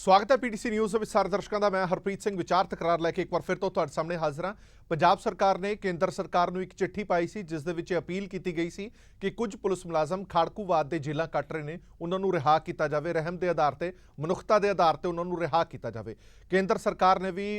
स्वागत है PTC news ਵਿੱਚ ਸਾਰੇ ਦਰਸ਼ਕਾਂ ਦਾ। ਮੈਂ ਹਰਪ੍ਰੀਤ ਸਿੰਘ ਵਿਚਾਰ ਤਕਰਾਰ ਲੈ ਕੇ ਇੱਕ ਵਾਰ ਫਿਰ ਤੋਂ ਤੁਹਾਡੇ ਸਾਹਮਣੇ ਹਾਜ਼ਰ ਹਾਂ। ਪੰਜਾਬ ਸਰਕਾਰ ਨੇ ਕੇਂਦਰ ਸਰਕਾਰ ਨੂੰ ਇੱਕ ਚਿੱਠੀ ਪਾਈ ਸੀ ਜਿਸ ਦੇ ਵਿੱਚ ਅਪੀਲ ਕੀਤੀ ਗਈ ਸੀ ਕਿ ਕੁਝ ਪੁਲਿਸ ਮੁਲਾਜ਼ਮ ਖਾੜਕੂਵਾਦ ਦੇ ਜੇਲ੍ਹਾਂ ਕੱਟ ਰਹੇ ਨੇ, ਉਹਨਾਂ ਨੂੰ ਰਿਹਾ ਕੀਤਾ ਜਾਵੇ, ਰਹਿਮ ਦੇ ਆਧਾਰ ਤੇ, ਮਨੁੱਖਤਾ ਦੇ ਆਧਾਰ ਤੇ ਉਹਨਾਂ ਨੂੰ ਰਿਹਾ ਕੀਤਾ ਜਾਵੇ। ਕੇਂਦਰ ਸਰਕਾਰ ਨੇ ਵੀ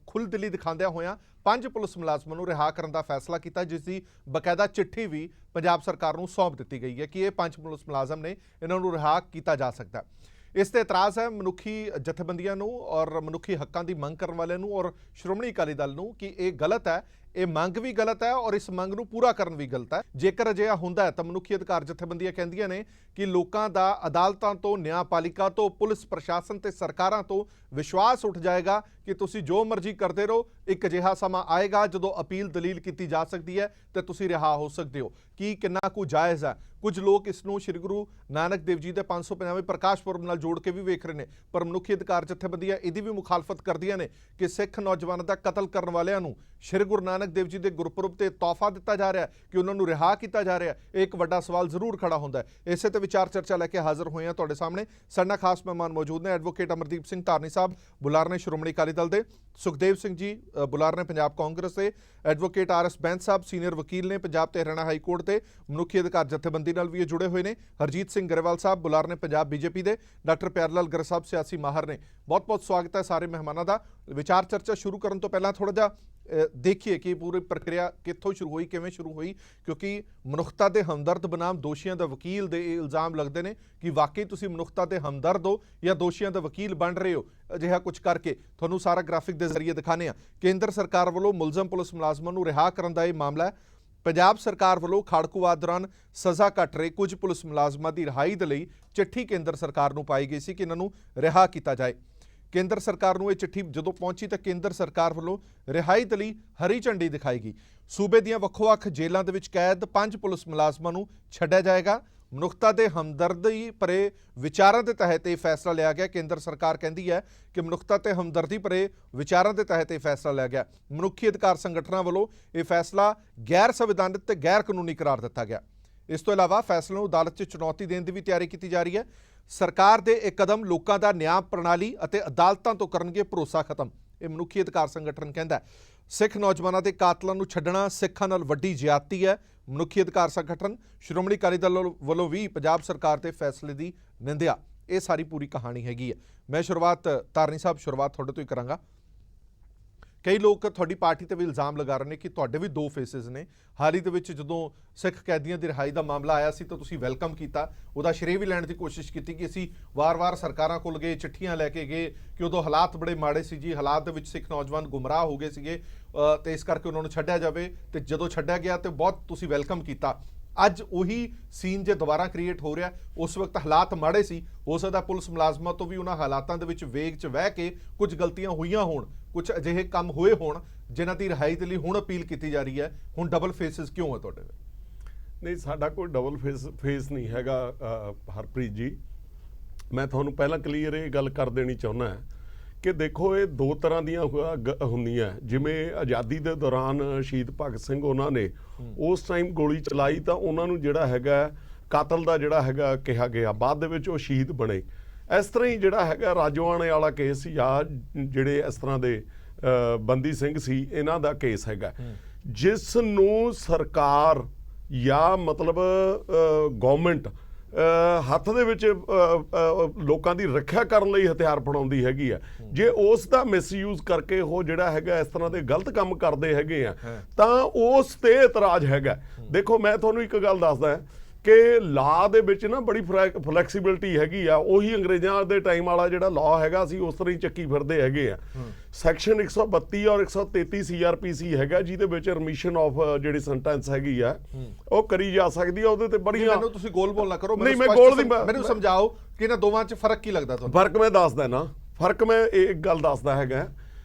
ਖੁੱਲ੍ਹਦਿਲੀ ਦਿਖਾਉਂਦਿਆਂ ਹੋਇਆਂ 5 ਪੁਲਿਸ ਮੁਲਾਜ਼ਮਾਂ ਨੂੰ ਰਿਹਾ ਕਰਨ ਦਾ ਫੈਸਲਾ ਕੀਤਾ, ਜਿਸ ਦੀ ਬਕਾਇਦਾ ਚਿੱਠੀ ਵੀ ਪੰਜਾਬ ਸਰਕਾਰ ਨੂੰ ਸੌਂਪ ਦਿੱਤੀ ਗਈ ਹੈ ਕਿ ਇਹ 5 ਪੁਲਿਸ ਮੁਲਾਜ਼ਮ ਨੇ, ਇਹਨਾਂ ਨੂੰ ਰਿਹਾ ਕੀਤਾ ਜਾ ਸਕਦਾ। इस ते एतराज़ है मनुखी जथेबंदियां नूं और मनुखी हक्कां दी मंग करन वालियां नूं और श्रोमणी अकाली दल नूं कि ये गलत है, ये मंग भी गलत है और इस मंग नूं पूरा करन भी गलत है। जेकर अजिहा हुंदा है तां मनुखी अधिकार जथेबंदियां कहिंदियां ने कि लोकां दा अदालतां तो, न्यायपालिका तो, पुलिस प्रशासन ते सरकारां तो विश्वास उठ जाएगा कि तुसीं जो मर्जी करते रहो, एक अजिहा समा आएगा जदों अपील दलील की जा सकती है तो तुसीं रिहा हो सकते हो। कि किन्ना कुछ जायज़ है? कुछ लोग इसनूं श्री गुरु नानक देव जी के 550वें प्रकाश पुरब नाल जोड़ के भी वेख रहे हैं, पर मनुखी अधिकार जथेबंदियां इहदी भी मुखालफत करदियां ने कि सिख नौजवानों का कतल करने वालियां नूं श्री गुरु नानक देव जी के गुरपुरब ते तोहफा दिता जा रहा है कि उन्होंने रिहा किया जा रहा है। एक वड्डा सवाल जरूर खड़ा होंदा है। इसे ते विचार चर्चा लैके हाजिर होए हैं तुहाडे सामने। साडे नाल खास मेहमान मौजूद ने एडवोकेट अमरदीप सिंह धारनी साहब, बुलार ने श्रोमणी अकाली दल दे, सुखदेव सिंह जी बुलार ने पंजाब कांग्रेस के, एडवोकेट RS बैंस साहब सीनियर वकील ने पंजाब ते हरियाणा हाई कोर्ट के, मनुखी अधिकार जथेबंदी नाल भी जुड़े हुए हैं, हरजीत सिंह गरेवाल साहब बुलार ने पंजाब BJP के, डॉक्टर प्यारेलाल गर साहब सियासी माहर ने। बहुत बहुत स्वागत है सारे मेहमानों का। विचार चर्चा शुरू करने तो पहला थोड़ा जा देखिए कि पूरी प्रक्रिया कित्थों शुरू हुई, किवें शुरू हुई, क्योंकि मनुखता के हमदर्द बनाम दोषियों के वकील के इल्जाम लगते हैं कि वाकई तुसीं मनुखता के हमदर्द हो या दोषियों के वकील बन रहे हो। अजिहा कुछ करके तुहानूं सारा ग्राफिक के जरिए दिखाने। केंद्र सरकार वालों मुलजम पुलिस मुलाजमां नूं रिहा करन दा इह मामला है। पंजाब सरकार वालों खाड़कूवाद दौरान सज़ा कट रहे कुछ पुलिस मुलाजमां की रिहाई दे लई चिट्ठी केंद्र सरकार नूं पाई गई सी कि इन्हां नूं रिहा किया जाए। केंद्र सरकार नूं ये चिट्ठी जदों पहुंची तो केंद्र सरकार वालों रिहाई दे लई हरी झंडी दिखाई गई। सूबे दीआं वक्खो-वक्ख जेलों दे विच कैद 5 पुलिस मुलाजमां नूं छड्डिया जाएगा। मनुखता के हमदर्दी भरे विचारों के तहत यह फैसला लिया गया। केंद्र सरकार कहती है कि मनुखता के हमदर्दी भरे विचारों के तहत यह फैसला लिया गया। मनुखी अधिकार संगठनों वालों यह फैसला गैर संविधानिक ते गैर कानूनी करार दिता गया। इस तो इलावा फैसले नूं अदालत 'च चुनौती देने की भी तैयारी की जा रही है। सरकार के एक कदम लोगों का न्याय प्रणाली और अदालतों तो करनगे भरोसा खत्म, ये मनुखी अधिकार संगठन कहता है। सिख नौजवानों के कातलों नूं छड्डना सिखां नाल वड्डी ज्यादती है। मनुखी अधिकार संगठन श्रोमणी अकाली दल वालों भी पंजाब सरकार के फैसले की निंदिया। ये सारी पूरी कहानी हैगी है। मैं शुरुआत धारनी साहब शुरुआत तुहाडे तो ही करांगा। कई लोग तुहाडी पार्टी ते भी इल्जाम लगा रहे हैं कि तुहाडे भी 2 फेसिस ने। हाल ही दे विच जदों सिख कैदियों की रिहाई का मामला आया सी तो तुसीं वैलकम किया, उहदा श्रेय भी लैण की कोशिश की कि असीं वार-वार सरकारां कोल गए, चिट्ठियां लैके गए कि उदों हालात बड़े माड़े सी जी, हालात दे विच सिख नौजवान गुमराह हो गए सीगे ते इस करके उन्होंने छड्डिया जावे, ते जदों छड्डिया गया तो बहुत तुसीं वैलकम किया। अज उही सीन जो दोबारा क्रिएट हो रहा, उस वक्त हालात माड़े सी, हो सकता पुलिस मुलाजमां तो भी उन्हां हालातां दे विच वेग च बह के कुछ गलतियां होईयां होण, कुछ अजिहे काम होए होण जिन्हां दी रिहाई दे लई हुण अपील की जा रही है। हुण डबल फेसिस क्यों है तुहाडे? नहीं, साडा कोई डबल फेस नहीं हैगा हरप्रीत जी। मैं तुहानूं पहलां क्लीयर ये गल कर देनी चाहुंदा है कि देखो ये 2 तरह दियां हुंदियां। जिवें आज़ादी के दौरान शहीद भगत सिंह उन्होंने उस टाइम गोली चलाई तो उन्होंने जिहड़ा हैगा कातल का जिहड़ा हैगा कहा गया, बाद दे विच वो शहीद बने। इस तरह ही जिहड़ा हैगा राजोआणे वाला केस या जिहड़े इस तरह के बंदी सिंह सी इन्हां दा केस हैगा, जिस नूं सरकार या मतलब गवर्नमेंट हत्थ दे विच लोकां दी रखिया करन लई हथियार फड़ाउंदी हैगी है। जे उस दा मिसयूज करके वो जिहड़ा हैगा इस तरह के गलत काम करते हैगे आ तां उस ते इतराज हैगा। देखो मैं तुहानूं एक गल दसदा कि ला दे विच ना बड़ी फ्लैक्सीबिलिटी हैगी आ। उही अंग्रेज़ां दे टाइम वाला जिहड़ा लॉ हैगा सी उस तरह ही चक्की फिरदे हैगे आ। सैक्शन 132 और 133 CRPC हैगा जिहदे विच रिमिशन ऑफ जिहड़ी सेंटेंस हैगी आ वो करी जा सकदी है। उहदे ते बड़ियां मैनूं तुसीं गोल बोल ना करो, नहीं मैं गोल दी मैनूं समझाओ कि इन्हां दोवां च फर्क की लगदा तुहानूं? फर्क मैं दसदा ना, फर्क मैं एक गल दसदा हैगा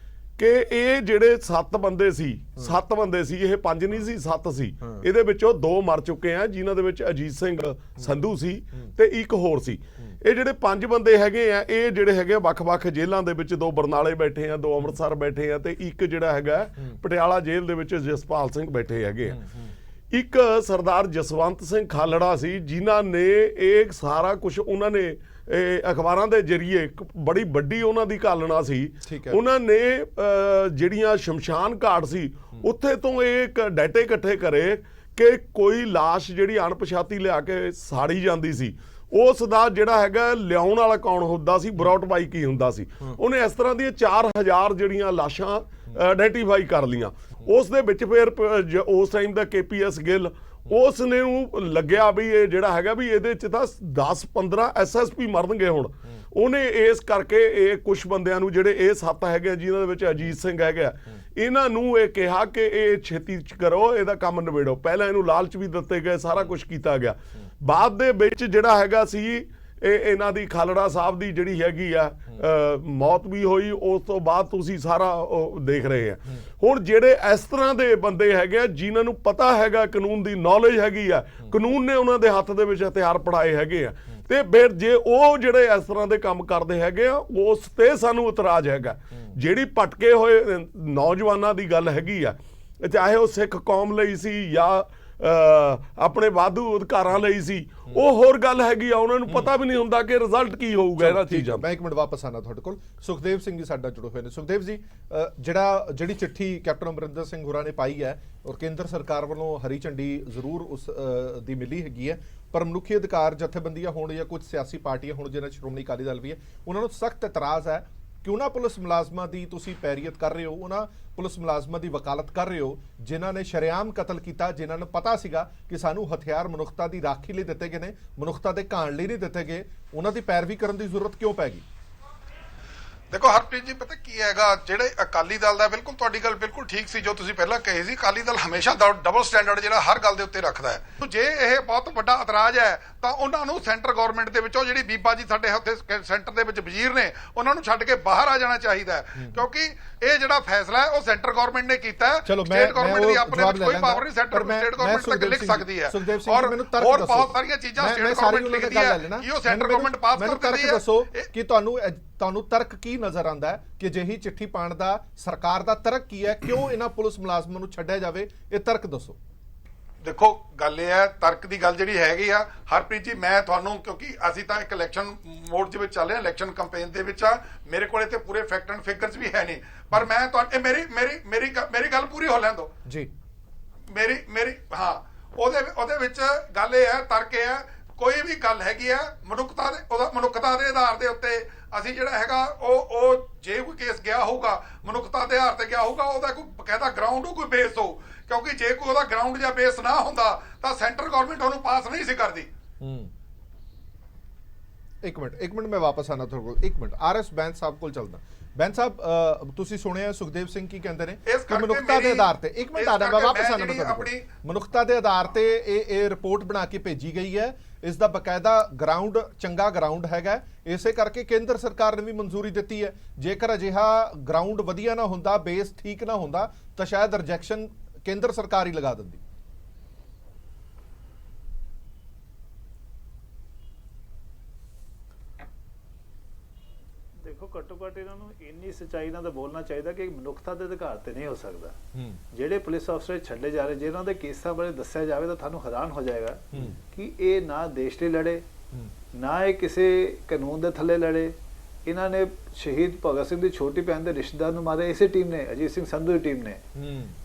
कि ये जिहड़े 7 बंदे सी, 7 बंदे सी, ये 5 नहीं सी 7 सी। इहदे विचों 2 मर चुके हैं जिन्हां दे विच अजीत सिंह संधू सी ते एक होर सी। ये जिहड़े 5 बंदे हैगे आ ये जिहड़े हैगे वख-वख जेलां दे विच 2 बरनाले बैठे हैं, 2 अमृतसर बैठे हैं ते एक जिहड़ा हैगा पटियाला जेल दे विच जसपाल सिंह बैठे हैगे आ। एक सरदार जसवंत सिंह खालड़ा सी जिन्हां ने एक सारा कुछ उन्होंने ਇਹ ਅਖਬਾਰਾਂ ਦੇ ਜ਼ਰੀਏ ਇੱਕ ਬੜੀ ਵੱਡੀ ਉਹਨਾਂ ਦੀ ਘਾਲਣਾ ਸੀ। ਠੀਕ ਹੈ। ਉਹਨਾਂ ਨੇ ਜਿਹੜੀਆਂ ਸ਼ਮਸ਼ਾਨ ਘਾਟ ਸੀ ਉੱਥੇ ਤੋਂ ਇਹ ਡਾਟੇ ਇਕੱਠੇ ਕਰੇ ਕਿ ਕੋਈ ਲਾਸ਼ ਜਿਹੜੀ ਅਣਪਛਾਤੀ ਲਿਆ ਕੇ ਸਾੜੀ ਜਾਂਦੀ ਸੀ, ਉਸ ਦਾ ਜਿਹੜਾ ਹੈਗਾ ਲਿਆਉਣ ਵਾਲਾ ਕੌਣ ਹੁੰਦਾ ਸੀ, ਬਰੌਟ ਬਾਈ ਕੀ ਹੁੰਦਾ ਸੀ। ਉਹਨੇ ਇਸ ਤਰ੍ਹਾਂ ਦੀਆਂ 4000 ਜਿਹੜੀਆਂ ਲਾਸ਼ਾਂ ਆਇਡੈਂਟੀਫਾਈ ਕਰ ਲੀਆਂ। ਉਸ ਦੇ ਵਿੱਚ ਫਿਰ ਉਸ ਟਾਈਮ ਦਾ KPS ਗਿੱਲ, ਉਸ ਨੇ ਨੂੰ ਲੱਗਿਆ ਵੀ ਇਹ ਜਿਹੜਾ ਹੈਗਾ ਵੀ ਇਹਦੇ ਚ ਤਾਂ 10-15 SSP ਮਰਨਗੇ ਹੁਣ। ਉਹਨੇ ਇਸ ਕਰਕੇ ਇਹ ਕੁਝ ਬੰਦਿਆਂ ਨੂੰ ਜਿਹੜੇ ਇਹ 7 ਹੈਗੇ ਜਿਨ੍ਹਾਂ ਦੇ ਵਿੱਚ ਅਜੀਤ ਸਿੰਘ ਹੈਗਾ, ਇਹਨਾਂ ਨੂੰ ਇਹ ਕਿਹਾ ਕਿ ਇਹ ਛੇਤੀ ਕਰੋ, ਇਹਦਾ ਕੰਮ ਨਿਬੇੜੋ। ਪਹਿਲਾਂ ਇਹਨੂੰ ਲਾਲਚ ਵੀ ਦਿੱਤੇ ਗਏ, ਸਾਰਾ ਕੁਝ ਕੀਤਾ ਗਿਆ। ਬਾਅਦ ਦੇ ਵਿੱਚ ਜਿਹੜਾ ਹੈਗਾ ਸੀ ਇਹਨਾਂ ਦੀ ਖਾਲੜਾ ਸਾਹਿਬ ਦੀ ਜਿਹੜੀ ਹੈਗੀ ਆ ਮੌਤ ਵੀ ਹੋਈ। ਉਸ ਤੋਂ ਬਾਅਦ ਤੁਸੀਂ ਸਾਰਾ ਦੇਖ ਰਹੇ ਆ। ਹੁਣ ਜਿਹੜੇ ਇਸ ਤਰ੍ਹਾਂ ਦੇ ਬੰਦੇ ਹੈਗੇ ਆ ਜਿਨ੍ਹਾਂ ਨੂੰ ਪਤਾ ਹੈਗਾ, ਕਾਨੂੰਨ ਦੀ ਨੌਲੇਜ ਹੈਗੀ ਆ, ਕਾਨੂੰਨ ਨੇ ਉਹਨਾਂ ਦੇ ਹੱਥ ਦੇ ਵਿੱਚ ਹਥਿਆਰ ਫੜਾਏ ਹੈਗੇ ਆ, ਤੇ ਫਿਰ ਜੇ ਉਹ ਜਿਹੜੇ ਇਸ ਤਰ੍ਹਾਂ ਦੇ ਕੰਮ ਕਰਦੇ ਹੈਗੇ ਆ, ਉਸ ਤੇ ਸਾਨੂੰ ਇਤਰਾਜ਼ ਹੈਗਾ। ਜਿਹੜੀ ਭਟਕੇ ਹੋਏ ਨੌਜਵਾਨਾਂ ਦੀ ਗੱਲ ਹੈਗੀ ਆ, ਚਾਹੇ ਉਹ ਸਿੱਖ ਕੌਮ ਲਈ ਸੀ ਜਾਂ ਆਪਣੇ ਵਾਧੂ ਅਧਿਕਾਰਾਂ ਲਈ ਸੀ, ਉਹ ਹੋਰ ਗੱਲ ਹੈਗੀ ਆ। ਉਹਨਾਂ ਨੂੰ ਪਤਾ ਵੀ ਨਹੀਂ ਹੁੰਦਾ ਕਿ ਰਿਜ਼ਲਟ ਕੀ ਹੋਊਗਾ ਇਹਨਾਂ ਚੀਜ਼ਾਂ। ਮੈਂ 1 ਮਿੰਟ ਵਾਪਸ ਆਣਾ ਤੁਹਾਡੇ ਕੋਲ। ਸੁਖਦੇਵ ਸਿੰਘ ਜੀ ਸਾਡਾ ਜੁੜੇ ਹੋਏ ਨੇ। ਸੁਖਦੇਵ ਜੀ, ਜਿਹੜੀ ਚਿੱਠੀ ਕੈਪਟਨ ਅਮਰਿੰਦਰ ਸਿੰਘ ਹੋਰਾਂ ਨੇ ਪਾਈ ਹੈ ਔਰ ਕੇਂਦਰ ਸਰਕਾਰ ਵੱਲੋਂ ਹਰੀ ਝੰਡੀ ਜ਼ਰੂਰ ਉਸ ਦੀ ਮਿਲੀ ਹੈਗੀ ਹੈ, ਪਰ ਮਨੁੱਖੀ ਅਧਿਕਾਰ ਜਥੇਬੰਦੀਆਂ ਹੋਣ ਜਾਂ ਕੁਝ ਸਿਆਸੀ ਪਾਰਟੀਆਂ ਹੋਣ, ਜਿਹਨਾਂ ਸ਼੍ਰੋਮਣੀ ਅਕਾਲੀ ਦਲ ਵੀ ਹੈ, ਉਹਨਾਂ ਨੂੰ ਸਖਤ ਇਤਰਾਜ਼ ਹੈ ਕਿ ਉਹਨਾਂ ਪੁਲਿਸ ਮੁਲਾਜ਼ਮਾਂ ਦੀ ਤੁਸੀਂ ਪੈਰੀਅਤ ਕਰ ਰਹੇ ਹੋ, ਉਹਨਾਂ ਪੁਲਿਸ ਮੁਲਾਜ਼ਮਾਂ ਦੀ ਵਕਾਲਤ ਕਰ ਰਹੇ ਹੋ ਜਿਨ੍ਹਾਂ ਨੇ ਸ਼ਰੇਆਮ ਕਤਲ ਕੀਤਾ, ਜਿਨ੍ਹਾਂ ਨੂੰ ਪਤਾ ਸੀਗਾ ਕਿ ਸਾਨੂੰ ਹਥਿਆਰ ਮਨੁੱਖਤਾ ਦੀ ਰਾਖੀ ਲਈ ਦਿੱਤੇ ਗਏ ਨੇ, ਮਨੁੱਖਤਾ ਦੇ ਘਾਣ ਲਈ ਨਹੀਂ ਦਿੱਤੇ ਗਏ। ਉਹਨਾਂ ਦੀ ਪੈਰਵੀ ਕਰਨ ਦੀ ਜ਼ਰੂਰਤ ਕਿਉਂ ਪੈ ਗਈ? ਦੇਖੋ ਹਰਪ੍ਰੀਤ ਜੀ, ਪਤਾ ਕੀ ਹੈਗਾ, ਜਿਹੜੇ ਅਕਾਲੀ ਦਲ ਦਾ, ਬਿਲਕੁਲ ਤੁਹਾਡੀ ਗੱਲ ਬਿਲਕੁਲ ਠੀਕ ਸੀ ਜੋ ਤੁਸੀਂ ਪਹਿਲਾਂ ਕਹੇ ਸੀ। ਅਕਾਲੀ ਦਲ ਹਮੇਸ਼ਾ ਡਬਲ ਸਟੈਂਡਰਡ ਜਿਹੜਾ ਹਰ ਗੱਲ ਦੇ ਉੱਤੇ ਰੱਖਦਾ ਹੈ। ਜੇ ਇਹ ਬਹੁਤ ਵੱਡਾ ਇਤਰਾਜ਼ ਹੈ ਤਾਂ ਉਹਨਾਂ ਨੂੰ ਸੈਂਟਰ ਗਵਰਨਮੈਂਟ ਦੇ ਵਿੱਚੋਂ, ਜਿਹੜੀ ਬੀਬਾ ਜੀ ਸਾਡੇ ਉੱਥੇ ਸੈਂਟਰ ਦੇ ਵਿੱਚ ਵਜ਼ੀਰ ਨੇ, ਉਹਨਾਂ ਨੂੰ ਛੱਡ ਕੇ ਬਾਹਰ ਆ ਜਾਣਾ ਚਾਹੀਦਾ ਹੈ, ਕਿਉਂਕਿ ਇਹ ਜਿਹੜਾ ਫੈਸਲਾ ਹੈ ਉਹ ਸੈਂਟਰ ਗਵਰਨਮੈਂਟ ਨੇ ਕੀਤਾ ਹੈ। ਸਟੇਟ ਗਵਰਨਮੈਂਟ ਦੀ ਆਪਣੇ ਵਿੱਚ ਕੋਈ ਪਾਵਰ ਨਹੀਂ। ਸੈਂਟਰ ਸਟੇਟ ਗਵਰਨਮੈਂਟ ਤੱਕ ਲਿਖ ਸਕਦੀ ਹੈ, ਔਰ ਹੋਰ ਬਹੁਤ ਸਾਰੀਆਂ ਚੀਜ਼ਾਂ ਸਟੇਟ ਗਵਰਨਮੈਂਟ ਲਿਖਦੀ ਹੈ ਕਿ ਉਹ ਸੈਂਟਰ ਗਵਰਨਮੈਂਟ ਪਾਸ ਕਰ ਦਿੰਦੀ ਹੈ। ਦੱਸੋ ਕਿ ਤੁਹਾਨੂੰ ਤਰਕ ਕੀ ਨਜ਼ਰ ਆਉਂਦਾ ਹੈ ਕਿ ਜਿਹੀ ਚਿੱਠੀ ਪਾਉਣ ਦਾ ਸਰਕਾਰ ਦਾ ਤਰਕ ਕੀ ਹੈ? ਕਿਉਂ ਇਹਨਾਂ ਪੁਲਿਸ ਮੁਲਾਜ਼ਮਾਂ ਨੂੰ ਛੱਡਿਆ ਜਾਵੇ? ਇਹ ਤਰਕ ਦੱਸੋ। ਦੇਖੋ ਗੱਲ ਇਹ ਹੈ, ਤਰਕ ਦੀ ਗੱਲ ਜਿਹੜੀ ਹੈਗੀ ਆ ਹਰਪ੍ਰੀਤ ਜੀ, ਮੈਂ ਤੁਹਾਨੂੰ, ਕਿਉਂਕਿ ਅਸੀਂ ਤਾਂ ਇੱਕ ਇਲੈਕਸ਼ਨ ਮੋਡ ਦੇ ਵਿੱਚ ਚੱਲ ਰਹੇ ਹਾਂ, ਇਲੈਕਸ਼ਨ ਕੈਂਪੇਨ ਦੇ ਵਿੱਚ ਆ, ਮੇਰੇ ਕੋਲੇ ਤੇ ਪੂਰੇ ਫੈਕਟ ਐਂਡ ਫਿਗਰਸ ਵੀ ਹੈ ਨਹੀਂ, ਪਰ ਮੈਂ ਤੁਹਾਨੂੰ ਮੇਰੀ ਗੱਲ ਪੂਰੀ ਹੋ ਲੈਣ ਦਿਓ ਜੀ। ਮੇਰੀ ਹਾਂ, ਉਹਦੇ ਵਿੱਚ ਗੱਲ ਇਹ ਹੈ, ਤਰਕ ਇਹ ਹੈ, ਕੋਈ ਵੀ ਗੱਲ ਹੈਗੀ ਆ ਮਨੁੱਖਤਾ ਦੇ ਆਧਾਰ ਦੇ ਉੱਤੇ ਅਸੀਂ ਜਿਹੜਾ ਹੈਗਾ ਉਹ ਜੇ ਕੋਈ ਕੇਸ ਗਿਆ ਹੋਊਗਾ ਮਨੁੱਖਤਾ ਦੇ ਆਧਾਰ ਤੇ ਗਿਆ ਹੋਊਗਾ, ਉਹਦਾ ਕੋਈ ਬਕਾਇਦਾ ਗਰਾਊਂਡ ਕੋਈ ਬੇਸ ਹੋ, ਕਿਉਂਕਿ ਜੇ ਕੋਈ ਉਹਦਾ ਗਰਾਊਂਡ ਜਾਂ ਬੇਸ ਨਾ ਹੁੰਦਾ ਤਾਂ ਸੈਂਟਰ ਗਵਰਨਮੈਂਟ ਉਹਨੂੰ ਪਾਸ ਨਹੀਂ ਸੀ ਕਰਦੀ। ਇੱਕ ਮਿੰਟ ਮੈਂ ਵਾਪਸ ਆਣਾ ਤੁਹਾਡੇ ਕੋਲ। 1 ਮਿੰਟ RS ਬੈਂਸ ਸਾਹਿਬ ਕੋਲ ਚੱਲਦਾ। ਬੈਂਸ ਸਾਹਿਬ, ਤੁਸੀਂ ਸੁਣਿਆ ਸੁਖਦੇਵ ਸਿੰਘ ਕੀ ਕਹਿੰਦੇ ਨੇ ਕਿ ਮਨੁੱਖਤਾ ਦੇ ਆਧਾਰ ਤੇ, 1 ਮਿੰਟ ਆਣਾ, ਮੈਂ ਵਾਪਸ ਆਣਾ ਤੁਹਾਡੇ ਕੋਲ। ਮਨੁੱਖਤਾ ਦੇ ਆਧਾਰ ਤੇ ਇਹ ਰਿਪੋਰਟ ਬਣਾ ਕੇ ਭੇਜੀ ਗਈ ਹੈ, ਇਸ ਦਾ ਬਕਾਇਦਾ ਗਰਾਊਂਡ ਚੰਗਾ ਗਰਾਊਂਡ ਹੈਗਾ, ਇਸੇ ਕਰਕੇ ਕੇਂਦਰ ਸਰਕਾਰ ਨੇ ਵੀ ਮਨਜ਼ੂਰੀ ਦਿੱਤੀ ਹੈ। ਜੇਕਰ ਅਜਿਹਾ ਗਰਾਊਂਡ ਵਧੀਆ ਨਾ ਹੁੰਦਾ, ਬੇਸ ਠੀਕ ਨਾ ਹੁੰਦਾ, ਤਾਂ ਸ਼ਾਇਦ ਰਿਜੈਕਸ਼ਨ ਕੇਂਦਰ ਸਰਕਾਰ ਹੀ ਲਗਾ ਦਿੰਦੀ। ਦੇਖੋ, ਘੱਟੋ ਘੱਟ ਇਹਨਾਂ ਨੂੰ ਇੰਨੀ ਸੱਚਾਈ ਨਾਲ ਤਾਂ ਬੋਲਣਾ ਚਾਹੀਦਾ ਕਿ ਮਨੁੱਖਤਾ ਦੇ ਅਧਿਕਾਰ ਤੇ ਨਹੀਂ ਹੋ ਸਕਦਾ। ਜਿਹੜੇ ਪੁਲਿਸ ਅਫਸਰ ਛੱਡੇ ਜਾ ਰਹੇ, ਜਿਹਨਾਂ ਦੇ ਕੇਸਾਂ ਬਾਰੇ ਦੱਸਿਆ ਜਾਵੇ ਤਾਂ ਤੁਹਾਨੂੰ ਹੈਰਾਨ ਹੋ ਜਾਏਗਾ ਕਿ ਇਹ ਨਾ ਦੇਸ਼ ਲਈ ਲੜੇ, ਨਾ ਇਹ ਕਿਸੇ ਕਾਨੂੰਨ ਦੇ ਥੱਲੇ ਲੜੇ। ਇਹਨਾਂ ਨੇ ਸ਼ਹੀਦ ਭਗਤ ਸਿੰਘ ਦੀ ਛੋਟੀ ਭੈਣ ਦੇ ਰਿਸ਼ਤੇਦਾਰ ਨੂੰ ਮਾਰਿਆ, ਇਸੇ ਟੀਮ ਨੇ, ਅਜੀਤ ਸਿੰਘ ਸੰਧੂ ਦੀ ਟੀਮ ਨੇ।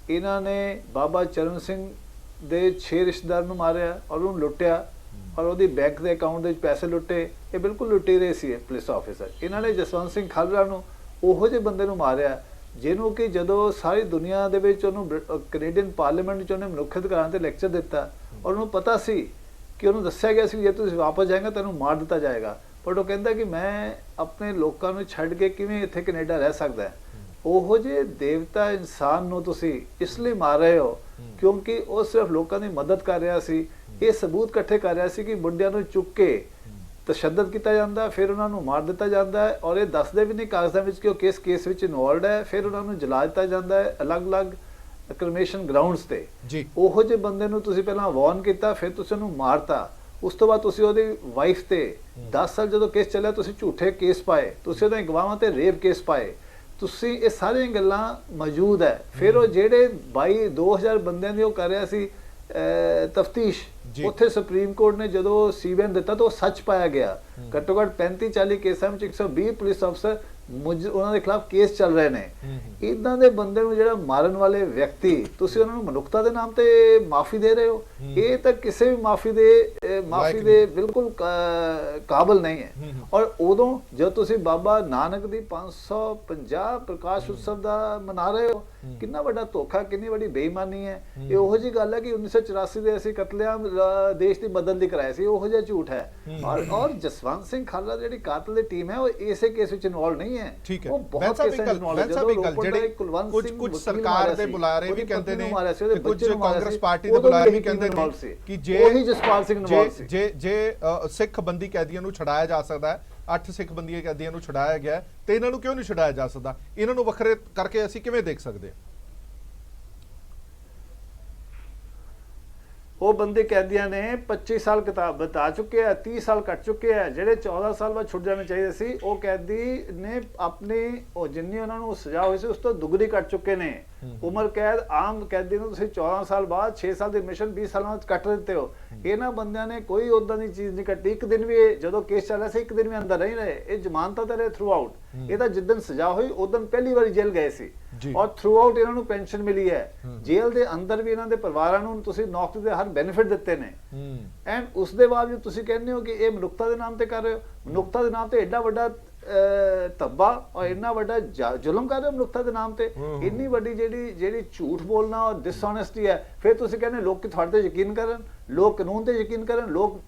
ਇਹਨਾਂ ਨੇ ਬਾਬਾ ਚਰਨ ਸਿੰਘ ਦੇ 6 ਰਿਸ਼ਤੇਦਾਰ ਨੂੰ ਮਾਰਿਆ ਔਰ ਉਹਨੂੰ ਲੁੱਟਿਆ, ਔਰ ਉਹਦੀ ਬੈਂਕ ਦੇ ਅਕਾਊਂਟ ਦੇ ਵਿੱਚ ਪੈਸੇ ਲੁੱਟੇ। ਇਹ ਬਿਲਕੁਲ ਲੁਟੇਰੇ ਸੀ ਪੁਲਿਸ ਆਫਿਸਰ। ਇਹਨਾਂ ਨੇ ਜਸਵੰਤ ਸਿੰਘ ਖਾਲੜਾ ਨੂੰ, ਉਹੋ ਜਿਹੇ ਬੰਦੇ ਨੂੰ ਮਾਰਿਆ ਜਿਹਨੂੰ ਕਿ ਜਦੋਂ ਸਾਰੀ ਦੁਨੀਆ ਦੇ ਵਿੱਚ ਉਹਨੂੰ ਕੈਨੇਡੀਅਨ ਪਾਰਲੀਮੈਂਟ 'ਚ ਉਹਨੇ ਮਨੁੱਖ ਅਧਿਕਾਰਾਂ ਤੇ ਲੈਕਚਰ ਦਿੱਤਾ, ਔਰ ਉਹਨੂੰ ਪਤਾ ਸੀ ਕਿ ਉਹਨੂੰ ਦੱਸਿਆ ਗਿਆ ਸੀ ਜੇ ਤੁਸੀਂ ਵਾਪਸ ਜਾਏਗਾ ਤੈਨੂੰ ਮਾਰ ਦਿੱਤਾ ਜਾਏਗਾ, ਪਰ ਉਹ ਕਹਿੰਦਾ ਕਿ ਮੈਂ ਆਪਣੇ ਲੋਕਾਂ ਨੂੰ ਛੱਡ ਕੇ ਕਿਵੇਂ ਇੱਥੇ ਕੈਨੇਡਾ ਰਹਿ ਸਕਦਾ ਹੈ। ਉਹੋ ਜਿਹੇ ਦੇਵਤਾ ਇਨਸਾਨ ਨੂੰ ਤੁਸੀਂ ਇਸ ਲਈ ਮਾਰ ਰਹੇ ਹੋ ਕਿਉਂਕਿ ਉਹ ਸਿਰਫ ਲੋਕਾਂ ਦੀ ਮਦਦ ਕਰ ਰਿਹਾ ਸੀ, ਇਹ ਸਬੂਤ ਇਕੱਠੇ ਕਰ ਰਿਹਾ ਸੀ ਕਿ ਮੁੰਡਿਆਂ ਨੂੰ ਚੁੱਕ ਕੇ ਤਸ਼ੱਦਦ ਕੀਤਾ ਜਾਂਦਾ, ਫਿਰ ਉਹਨਾਂ ਨੂੰ ਮਾਰ ਦਿੱਤਾ ਜਾਂਦਾ ਹੈ, ਔਰ ਇਹ ਦੱਸਦੇ ਵੀ ਨਹੀਂ ਕਾਗਜ਼ਾਂ ਵਿੱਚ ਕਿ ਉਹ ਕੇਸ ਵਿੱਚ ਇਨਵੋਲਵਡ ਹੈ, ਫਿਰ ਉਹਨਾਂ ਨੂੰ ਜਲਾ ਦਿੱਤਾ ਜਾਂਦਾ ਹੈ ਅਲੱਗ-ਅਲੱਗ ਕ੍ਰਿਮੀਨੇਸ਼ਨ ਗਰਾਊਂਡਸ ਤੇ। ਉਹੋ ਜਿਹੇ ਬੰਦੇ ਨੂੰ ਤੁਸੀਂ ਪਹਿਲਾਂ ਵਾਰਨ ਕੀਤਾ, ਫਿਰ ਤੁਸੀਂ ਉਹਨੂੰ ਮਾਰਤਾ, ਉਸ ਤੋਂ ਬਾਅਦ ਤੁਸੀਂ ਉਹਦੀ ਵਾਈਫ ਤੇ 10 ਸਾਲ ਜਦੋਂ ਕੇਸ ਚੱਲਿਆ ਤੁਸੀਂ ਝੂਠੇ ਕੇਸ ਪਾਏ, ਤੁਸੀਂ ਉਹਦੇ ਗਵਾਹਾਂ ਤੇ ਰੇਪ ਕੇਸ ਪਾਏ, ਤੁਸੀਂ ਇਹ ਸਾਰੀਆਂ ਗੱਲਾਂ ਮੌਜੂਦ ਹੈ। ਫਿਰ ਉਹ ਜਿਹੜੇ 2000 ਬੰਦਿਆਂ ਦੀ ਉਹ ਕਰ ਰਿਹਾ ਸੀ ਤਫਤੀਸ਼, ਉੱਥੇ ਸੁਪਰੀਮ ਕੋਰਟ ਨੇ ਜਦੋਂ ਸੀਬੀਆਈ ਦਿੱਤਾ ਤਾਂ ਉਹ ਸੱਚ ਪਾਇਆ ਗਿਆ। ਘੱਟੋ ਘੱਟ 35-40 ਕੇਸਾਂ ਵਿੱਚ 120 ਪੁਲਿਸ ਅਫਸਰ ਉਹਨਾਂ ਦੇ ਖਿਲਾਫ ਕੇਸ ਚੱਲ ਰਹੇ ਨੇ। ਇਦਾਂ ਦੇ ਬੰਦੇ ਨੂੰ ਜਿਹੜਾ ਮਾਰਨ ਵਾਲੇ ਵਿਅਕਤੀ, ਤੁਸੀਂ ਉਹਨਾਂ ਨੂੰ ਮਨੁੱਖਤਾ ਦੇ ਨਾਮ ਤੇ ਮਾਫੀ ਦੇ ਰਹੇ ਹੋ, ਇਹ ਤਾਂ ਕਿਸੇ ਵੀ ਮਾਫੀ ਦੇ ਬਿਲਕੁਲ ਕਾਬਲ ਨਹੀਂ ਹੈ। ਔਰ ਉਦੋਂ ਜਦ ਤੁਸੀਂ ਬਾਬਾ ਨਾਨਕ ਦੀ 550 ਪ੍ਰਕਾਸ਼ ਉਤਸਵ ਦਾ ਮਨਾ ਰਹੇ ਹੋ, ਕਿੰਨਾ ਵੱਡਾ ਧੋਖਾ, ਕਿੰਨੀ ਵੱਡੀ ਬੇਈਮਾਨੀ ਹੈ। ਇਹ ਉਹੋ ਜਿਹੀ ਗੱਲ ਹੈ ਕਿ 1984 ਦੇ ਅਸੀਂ ਕਤਲੇਆਮ ਦੇਸ਼ ਦੀ ਬਦਲ ਦੀ ਕਰਾਇਆ ਸੀ, ਉਹੋ ਜਿਹਾ ਝੂਠ ਹੈ। ਔਰ ਜਸਵੰਤ ਸਿੰਘ ਖਾਲੜਾ ਜਿਹੜੀ ਕਾਤਲ ਦੀ ਟੀਮ ਹੈ ਉਹ ਇਸੇ ਕੇਸ ਵਿੱਚ ਇਨਵੋਲਵ ਨਹੀਂ ਹੈ। ਠੀਕ ਹੈ, ਉਹ ਬਹੁਤ ਕੇਸਾਂ ਵਿੱਚ ਇਨਵੋਲਵ ਹੈ। ਜਿਹੜੇ ਕੁਝ ਸਰਕਾਰ ਦੇ ਬੁਲਾਰੇ ਵੀ ਕਹਿੰਦੇ ਨੇ, ਕੁਝ ਕਾਂਗਰਸ ਪਾਰਟੀ ਦੇ ਬੁਲਾਰੇ ਵੀ ਕਹਿੰਦੇ ਨੇ ਕਿ ਜੇ ਜਸਪਾਲ ਸਿੰਘ ਇਨਵੋਲਵ ਸੀ, ਜੇ ਸਿੱਖ ਬੰਦੀ ਕੈਦੀਆਂ ਨੂੰ ਛਡਾਇਆ ਜਾ ਸਕਦਾ ਹੈ, 8 ਸਿੱਖ ਬੰਦੀ ਕੈਦੀਆਂ ਨੂੰ ਛਡਾਇਆ ਗਿਆ ਤੇ ਇਹਨਾਂ ਨੂੰ ਕਿਉਂ ਨਹੀਂ ਛਡਾਇਆ ਜਾ ਸਕਦਾ? ਇਹਨਾਂ ਨੂੰ ਵੱਖਰੇ ਕਰਕੇ ਅਸੀਂ ਕਿਵੇਂ ਦੇਖ ਸਕਦੇ ਹਾਂ? ਉਹ ਬੰਦੇ ਕੈਦੀਆਂ ਨੇ 25 ਸਾਲ ਕਿਤਾਬ ਬਤਾ ਚੁੱਕੇ ਆ, 30 ਸਾਲ ਕੱਟ ਚੁੱਕੇ ਆ। ਜਿਹੜੇ 14 ਸਾਲ ਬਾਅਦ ਛੁੱਟ ਜਾਣੇ ਚਾਹੀਦੇ ਸੀ, ਉਹ ਕੈਦੀ ਨੇ ਆਪਣੀ ਉਹ ਜਿੰਨੀ ਉਹਨਾਂ ਨੂੰ ਸਜ਼ਾ ਹੋਈ ਸੀ ਉਸ ਤੋਂ ਦੁੱਗਣੀ ਕੱਟ ਚੁੱਕੇ ਨੇ। ਉਮਰ ਕੈਦ ਆਮ ਕੈਦੀ ਨੂੰ ਤੁਸੀਂ 14 ਸਾਲ ਬਾਅਦ 6 ਸਾਲ ਦੀ ਮਿਸ਼ਨ 20 ਸਾਲਾਂ ਵਿੱਚ ਕੱਟ ਦਿੱਤੇ ਹੋ। ਇਹਨਾਂ ਬੰਦਿਆਂ ਨੇ ਕੋਈ ਉਦਾਂ ਦੀ ਚੀਜ਼ ਨਹੀਂ ਕੱਟੀ। ਇੱਕ ਦਿਨ ਵੀ ਜਦੋਂ ਕੇਸ ਚੱਲ ਰਿਹਾ ਸੀ, ਇੱਕ ਦਿਨ ਵੀ ਅੰਦਰ ਨਹੀਂ ਰਹੇ। ਇਹ ਜ਼ਮਾਨਤਾਂ ਤੇ ਰਹੇ ਥਰੂ ਆਊਟ। ਇਹ ਤਾਂ ਜਿੱਦਣ ਸਜ਼ਾ ਹੋਈ ਉਦੋਂ ਪਹਿਲੀ ਵਾਰੀ ਜੇਲ੍ਹ ਗਏ ਸੀ ਔਰ ਥਰੂ ਆਊਟ ਇਹਨਾਂ ਨੂੰ ਪੈਨਸ਼ਨ ਮਿਲੀ ਹੈ। ਜੇਲ੍ਹ ਦੇ ਅੰਦਰ ਵੀ ਇਹਨਾਂ ਦੇ ਪਰਿਵਾਰਾਂ ਨੂੰ ਤੁਸੀਂ ਨੌਕਰੀ ਦੇ ਹਰ ਬੈਨੀਫਿਟ ਦਿੱਤੇ ਨੇ। ਐਂਡ ਉਸ ਦੇ ਬਾਵਜੂਦ ਤੁਸੀਂ ਕਹਿੰਦੇ ਹੋ ਕਿ ਇਹ ਮਨੁੱਖਤਾ ਦੇ ਨਾਮ ਤੇ ਕਰ ਰਹੇ ਹੋ। ਮਨੁੱਖਤਾ ਦੇ ਨਾਮ ਤੇ ਐਡਾ ਵੱਡਾ ਧੱਬਾ ਔਰ ਇੰਨਾ ਵੱਡਾ ਜ਼ੁਲਮ ਕਰ ਰਹੇ ਹੋ ਮਨੁੱਖਤਾ ਦੇ ਨਾਮ ਤੇ। ਇੰਨੀ ਵੱਡੀ ਜਿਹੜੀ ਝੂਠ ਬੋਲਣਾ ਔਰ ਡਿਸਓਨੈਸਟੀ ਹੈ। ਫਿਰ ਤੁਸੀਂ ਕਹਿੰਦੇ ਲੋਕ ਤੁਹਾਡੇ ਤੇ ਯਕੀਨ ਕਰਨ, ਲੋਕ ਕਾਨੂੰਨ ਤੇ ਯਕੀਨ ਕਰਨ, ਲੋਕ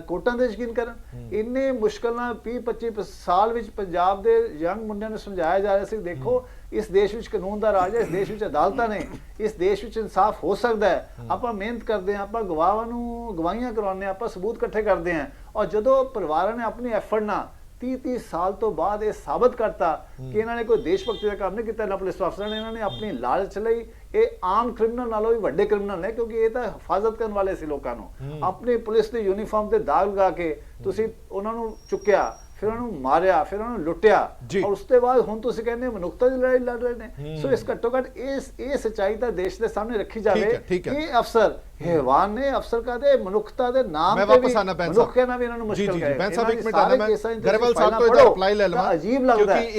ਕੋਰਟਾਂ ਤੇ ਯਕੀਨ ਕਰਨ। ਇੰਨੇ ਮੁਸ਼ਕਲ ਨਾਲ 20-25 ਸਾਲ ਵਿੱਚ ਪੰਜਾਬ ਦੇ ਯੰਗ ਮੁੰਡਿਆਂ ਨੂੰ ਸਮਝਾਇਆ ਜਾ ਰਿਹਾ ਸੀ, ਦੇਖੋ ਇਸ ਦੇਸ਼ ਵਿੱਚ ਕਾਨੂੰਨ ਦਾ ਰਾਜ ਹੈ, ਇਸ ਦੇਸ਼ ਵਿੱਚ ਅਦਾਲਤਾਂ ਨੇ, ਇਸ ਦੇਸ਼ ਵਿੱਚ ਇਨਸਾਫ ਹੋ ਸਕਦਾ ਹੈ। ਆਪਾਂ ਮਿਹਨਤ ਕਰਦੇ ਹਾਂ, ਆਪਾਂ ਗਵਾਹੀਆਂ ਕਰਵਾਉਂਦੇ ਹਾਂ, ਆਪਾਂ ਸਬੂਤ ਇਕੱਠੇ ਕਰਦੇ ਹਾਂ। ਔਰ ਜਦੋਂ ਪਰਿਵਾਰਾਂ ਨੇ ਆਪਣੀ ਐਫਰਟ ਨਾਲ 30 ਸਾਲ ਤੋਂ ਬਾਅਦ ਇਹ ਸਾਬਤ ਕਰਤਾ ਕਿ ਇਹਨਾਂ ਨੇ ਕੋਈ ਦੇਸ਼ ਭਗਤੀ ਦਾ ਕੰਮ ਨਹੀਂ ਕੀਤਾ, ਨਾ ਪੁਲਿਸ ਅਫਸਰਾਂ ਨੇ, ਇਹਨਾਂ ਨੇ ਆਪਣੀ ਲਾਲਚ ਲਈ ਇਹ ਆਮ ਕ੍ਰਿਮੀਨਲ ਨਾਲੋਂ ਵੀ ਵੱਡੇ ਕ੍ਰਿਮੀਨਲ ਨੇ, ਕਿਉਂਕਿ ਇਹ ਤਾਂ ਹਿਫਾਜ਼ਤ ਕਰਨ ਵਾਲੇ ਸੀ ਲੋਕਾਂ ਨੂੰ। ਆਪਣੀ ਪੁਲਿਸ ਦੀ ਯੂਨੀਫਾਰਮ ਤੇ ਦਾਗ ਲਗਾ ਕੇ ਤੁਸੀਂ ਉਹਨਾਂ ਨੂੰ ਚੁੱਕਿਆ, ਫਿਰ ਉਹਨੂੰ ਮਾਰਿਆ, ਫਿਰ ਉਹਨੂੰ ਲੁੱਟਿਆ, ਔਰ ਉਸ ਤੋਂ ਬਾਅਦ ਹੁਣ ਤੁਸੀਂ ਕਹਿੰਦੇ ਮਨੁੱਖਤਾ ਦੀ ਲੜਾਈ ਲੜ ਰਹੇ ਨੇ। ਸੋ ਇਸ ਘੱਟੋ ਘੱਟ ਇਹ ਸੱਚਾਈ ਤਾਂ ਦੇਸ਼ ਦੇ ਸਾਹਮਣੇ ਰੱਖੀ ਜਾਵੇ। ਇਹ ਅਫਸਰ ਹੈਵਾਨ ਨੇ, ਅਫਸਰ ਕਾਦੇ ਮਨੁੱਖਤਾ ਦੇ ਨਾਮ ਤੇ ਵੀ ਮਨੁੱਖ ਕਹਿਣਾ ਵੀ ਇਹਨਾਂ ਨੂੰ ਮੁਸ਼ਕਲ ਹੈ। ਮੈਂ ਸਾਹਿਬ ਇੱਕ ਮਿੰਟ ਆਣਾ, ਮੈਂ ਗਰੇਵਾਲ ਸਾਹਿਬ ਤੋਂ ਇਹਦਾ ਰਿਪਲਾਈ ਲੈ ਲਵਾਂ। ਅਜੀਬ ਲੱਗਦਾ ਹੈ ਕਿ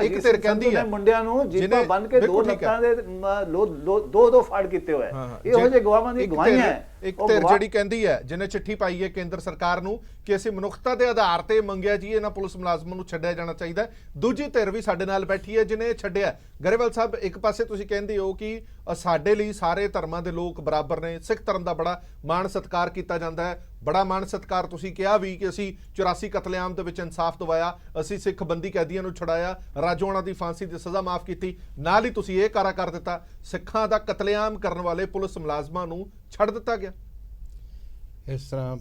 ਇੱਕ ਧਿਰ ਕਹਿੰਦੀ ਹੈ ਮੁੰਡਿਆਂ ਨੂੰ ਜੀਪਾਂ ਬਣ ਕੇ ਦੋ ਲੱਤਾਂ ਦੇ ਦੋ ਫਾੜ ਕੀਤੇ ਹੋਏ। ਇਹੋ ਜਿਹੇ ਗਵਾਹਾਂ ਦੀ ਗਵਾਹੀਆਂ ਹੈ। ਇੱਕ ਧਿਰ ਜਿਹੜੀ ਕਹਿੰਦੀ ਹੈ, ਜਿਹਨੇ ਚਿੱਠੀ ਪਾਈ ਹੈ ਕੇਂਦਰ ਸਰਕਾਰ ਨੂੰ ਕਿ ਅਸੀਂ ਮਨੁੱਖਤਾ ਦੇ ਆਧਾਰ ਤੇ ਮੰਗਿਆ ਜੀ ਇਹਨਾਂ ਪੁਲਿਸ ਮੁਲਾਜ਼ਮਾਂ ਨੂੰ ਛੱਡਿਆ ਜਾਣਾ ਚਾਹੀਦਾ। ਦੂਜੀ ਧਿਰ ਵੀ ਸਾਡੇ ਨਾਲ ਬੈਠੀ ਹੈ ਜਿਹਨੇ ਛੱਡਿਆ। ਗਰੇਵਾਲ ਸਾਹਿਬ, ਇੱਕ ਪਾਸੇ ਤੁਸੀਂ ਕਹਿੰਦੇ ਹੋ ਕਿ ਸਾਡੇ ਲਈ ਸਾਰੇ ਧਰਮਾਂ ਦੇ ਲੋਕ ਬਰਾਬਰ ਨੇ, ਸਿੱਖ ਧਰਮ ਦਾ ਬੜਾ ਮਾਣ ਸਤਿਕਾਰ ਕੀਤਾ ਜਾਂਦਾ ਹੈ, ਬੜਾ ਮਾਣ ਸਤਿਕਾਰ ਤੁਸੀਂ ਕਿਹਾ ਵੀ ਕਿ ਅਸੀਂ 84 ਕਤਲੇਆਮ ਦੇ ਵਿੱਚ ਇਨਸਾਫ ਦਵਾਇਆ, ਅਸੀਂ ਸਿੱਖ ਬੰਦੀ ਕੈਦੀਆਂ ਨੂੰ ਛੁਡਾਇਆ, ਰਾਜੋਆਣਾ ਦੀ ਫਾਂਸੀ ਦੀ ਸਜ਼ਾ ਮਾਫ ਕੀਤੀ, ਨਾਲ ਹੀ ਤੁਸੀਂ ਇਹ ਕਾਰਾ ਕਰ ਦਿੱਤਾ ਸਿੱਖਾਂ ਦਾ ਕਤਲੇਆਮ ਕਰਨ ਵਾਲੇ ਪੁਲਿਸ ਮੁਲਾਜ਼ਮਾਂ ਨੂੰ ਛੱਡ ਦਿੱਤਾ ਗਿਆ। ਇਸ ਤਰ੍ਹਾਂ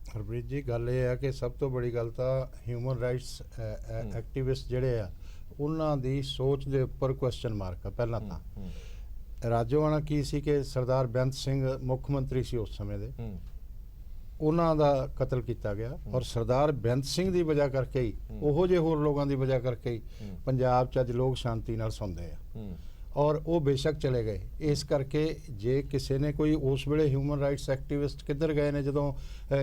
ਹਰਪ੍ਰੀਤ ਜੀ, ਗੱਲ ਇਹ ਹੈ ਕਿ ਸਭ ਤੋਂ ਬੜੀ ਗੱਲ ਤਾਂ ਹਿਊਮਨ ਰਾਈਟਸ ਐਕਟਿਵਿਸਟ ਜਿਹੜੇ ਆ ਉਹਨਾਂ ਦੀ ਸੋਚ ਦੇ ਉੱਪਰ ਕੁਐਸਚਨ ਮਾਰਕ ਆ। ਪਹਿਲਾਂ ਤਾਂ ਰਾਜੋਆਣਾ ਕੀ ਸੀ ਕਿ ਸਰਦਾਰ ਬੇਅੰਤ ਸਿੰਘ ਮੁੱਖ ਮੰਤਰੀ ਸੀ ਉਸ ਸਮੇਂ ਦੇ, ਉਹਨਾਂ ਦਾ ਕਤਲ ਕੀਤਾ ਗਿਆ ਔਰ ਸਰਦਾਰ ਬੇਅੰਤ ਸਿੰਘ ਦੀ ਵਜ੍ਹਾ ਕਰਕੇ ਹੀ, ਉਹੋ ਜਿਹੇ ਹੋਰ ਲੋਕਾਂ ਦੀ ਵਜ੍ਹਾ ਕਰਕੇ ਹੀ ਪੰਜਾਬ 'ਚ ਅੱਜ ਲੋਕ ਸ਼ਾਂਤੀ ਨਾਲ ਸੌਂਦੇ ਆ ਔਰ ਉਹ ਬੇਸ਼ੱਕ ਚਲੇ ਗਏ। ਇਸ ਕਰਕੇ ਜੇ ਕਿਸੇ ਨੇ ਕੋਈ ਉਸ ਵੇਲੇ ਹਿਊਮਨ ਰਾਈਟਸ ਐਕਟਿਵਿਸਟ ਕਿੱਧਰ ਗਏ ਨੇ ਜਦੋਂ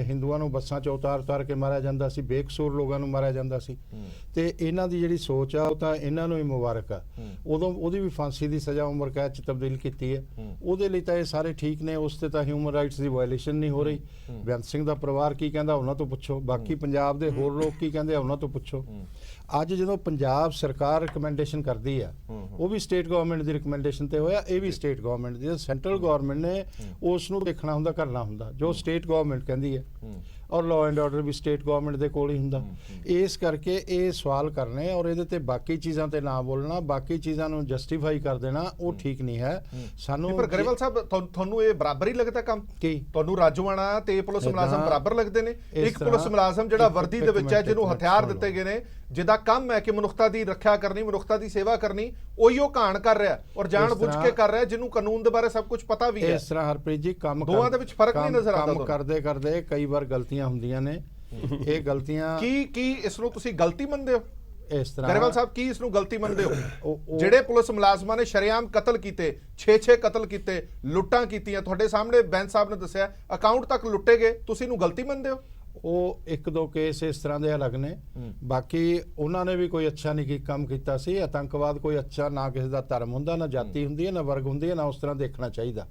ਹਿੰਦੂਆਂ ਨੂੰ ਬੱਸਾਂ 'ਚ ਉਤਾਰ ਕੇ ਮਾਰਿਆ ਜਾਂਦਾ ਸੀ, ਬੇਕਸੂਰ ਲੋਕਾਂ ਨੂੰ ਮਾਰਿਆ ਜਾਂਦਾ ਸੀ। ਤੇ ਇਹਨਾਂ ਦੀ ਜਿਹੜੀ ਸੋਚ ਆ ਉਹ ਤਾਂ ਇਹਨਾਂ ਨੂੰ ਹੀ ਮੁਬਾਰਕ ਆ। ਉਦੋਂ ਉਹਦੀ ਵੀ ਫਾਂਸੀ ਦੀ ਸਜ਼ਾ ਉਮਰ ਕੈਦ 'ਚ ਤਬਦੀਲ ਕੀਤੀ ਹੈ, ਉਹਦੇ ਲਈ ਤਾਂ ਇਹ ਸਾਰੇ ਠੀਕ ਨੇ। ਉਸ ਤੇ ਤਾਂ ਹਿਊਮਨ ਰਾਈਟਸ ਦੀ ਵਾਇਲੇਸ਼ਨ ਨਹੀਂ ਹੋ ਰਹੀ। ਬੇਅੰਤ ਸਿੰਘ ਦਾ ਪਰਿਵਾਰ ਕੀ ਕਹਿੰਦਾ ਉਹਨਾਂ ਤੋਂ ਪੁੱਛੋ, ਬਾਕੀ ਪੰਜਾਬ ਦੇ ਹੋਰ ਲੋਕ ਕੀ ਕਹਿੰਦੇ ਆ ਉਹਨਾਂ ਤੋਂ ਪੁੱਛੋ। ਅੱਜ ਜਦੋਂ ਪੰਜਾਬ ਸਰਕਾਰ ਰਿਕਮੈਂਡੇਸ਼ਨ ਕਰਦੀ ਆ, ਉਹ ਵੀ ਸਟੇਟ ਗਵਰਨਮੈਂਟ ਦੀ ਰਿਕਮੈਂਡੇਸ਼ਨ ਤੇ ਹੋਇਆ, ਇਹ ਵੀ ਸਟੇਟ ਗਵਰਨਮੈਂਟ ਦੀ। ਸੈਂਟਰਲ ਗਵਰਨਮੈਂਟ ਨੇ ਉਸ ਨੂੰ ਦੇਖਣਾ ਹੁੰਦਾ, ਕਰਨਾ ਹੁੰਦਾ ਜੋ ਸਟੇਟ ਗਵਰਨਮੈਂਟ ਕਹਿੰਦੀ ਹੈ, ਔਰ ਲਾਅ ਐਂਡ ਆਰਡਰ ਵੀ ਸਟੇਟ ਗਵਰਨਮੈਂਟ ਦੇ ਕੋਲ ਹੀ ਹੁੰਦਾ। ਇਸ ਕਰਕੇ ਇਹ ਸਵਾਲ ਕਰਨੇ ਔਰ ਇਹਦੇ ਤੇ ਬਾਕੀ ਚੀਜ਼ਾਂ ਤੇ ਨਾ ਬੋਲਣਾ, ਬਾਕੀ ਚੀਜ਼ਾਂ ਨੂੰ ਜਸਟੀਫਾਈ ਕਰ ਦੇਣਾ, ਉਹ ਠੀਕ ਨਹੀਂ ਹੈ ਸਾਨੂੰ। ਪਰ ਗਰੇਵਾਲ ਸਾਹਿਬ, ਤੁਹਾਨੂੰ ਇਹ ਬਰਾਬਰ ਹੀ ਲੱਗਦਾ ਕੰਮ? ਕੀ ਤੁਹਾਨੂੰ ਰਾਜੋਆਣਾ ਤੇ ਪੁਲਿਸ ਮੁਲਾਜ਼ਮ ਬਰਾਬਰ ਲੱਗਦੇ ਨੇ? ਇੱਕ ਪੁਲਿਸ ਮੁਲਾਜ਼ਮ ਜਿਹੜਾ ਵਰਦੀ ਦੇ ਵਿੱਚ ਹੈ, ਜਿਹਨੂੰ ਹਥਿਆਰ ਦਿੱਤੇ ਗਏ ਨੇ, ਜਿਹਦਾ ਕੰਮ ਹੈ ਕਿ ਮਨੁੱਖਤਾ ਦੀ ਰੱਖਿਆ ਕਰਨੀ, ਮਨੁੱਖਤਾ ਦੀ ਸੇਵਾ ਕਰਨੀ, ਉਹੀ ਉਹ ਘਾਣ ਕਰ ਰਿਹਾ ਔਰ ਜਾਣ ਬੁੱਝ ਕੇ ਕਰ ਰਿਹਾ, ਜਿਹਨੂੰ ਕਾਨੂੰਨ ਦੇ ਬਾਰੇ ਸਭ ਕੁਝ ਪਤਾ ਵੀ ਹੈ। ਇਸ ਤਰ੍ਹਾਂ ਹਰਪ੍ਰੀਤ ਜੀ, ਦੋਵਾਂ ਦੇ ਵਿੱਚ ਫਰਕ ਨਹੀਂ ਨਜ਼ਰ ਆਉਂਦਾ। ਕੰਮ ਕਰਦੇ ਕਈ ਵਾਰ ਗਲਤੀਆਂ ਹੁੰਦੀਆਂ ਨੇ। ਇਹ ਗਲਤੀਆਂ ਕੀ ਇਸ ਨੂੰ ਤੁਸੀਂ ਗਲਤੀ ਮੰਨਦੇ ਹੋ? ਇਸ ਤਰ੍ਹਾਂ ਗਰੇਵਾਲ ਸਾਹਿਬ ਕੀ ਇਸ ਨੂੰ ਗਲਤੀ ਮੰਨਦੇ ਹੋ? ਉਹ- ਜਿਹੜੇ ਪੁਲਿਸ ਮੁਲਾਜ਼ਮਾਂ ਨੇ ਸ਼ਰੇਆਮ ਕਤਲ ਕੀਤੇ, 6-6 ਕਤਲ ਕੀਤੇ, ਲੁੱਟਾਂ ਕੀਤੀਆਂ, ਤੁਹਾਡੇ ਸਾਹਮਣੇ ਬੈਂਸ ਸਾਹਿਬ ਨੇ ਦੱਸਿਆ ਅਕਾਊਂਟ ਤੱਕ ਲੁੱਟੇ ਗਏ, ਤੁਸੀਂ ਇਹਨੂੰ ਗਲਤੀ ਮੰਨਦੇ ਹੋ? ਉਹ ਇੱਕ ਦੋ ਕੇਸ ਇਸ ਤਰ੍ਹਾਂ ਦੇ ਅਲੱਗ ਨੇ, ਬਾਕੀ ਉਹਨਾਂ ਨੇ ਵੀ ਕੋਈ ਅੱਛਾ ਨਹੀਂ ਕੰਮ ਕੀਤਾ ਸੀ। ਆਤੰਕਵਾਦ ਕੋਈ ਅੱਛਾ ਨਾ ਕਿਸੇ ਦਾ ਧਰਮ ਹੁੰਦਾ, ਨਾ ਜਾਤੀ ਹੁੰਦੀ ਹੈ, ਨਾ ਵਰਗ ਹੁੰਦੀ ਹੈ, ਨਾ ਉਸ ਤਰ੍ਹਾਂ ਦੇਖਣਾ ਚਾਹੀਦਾ।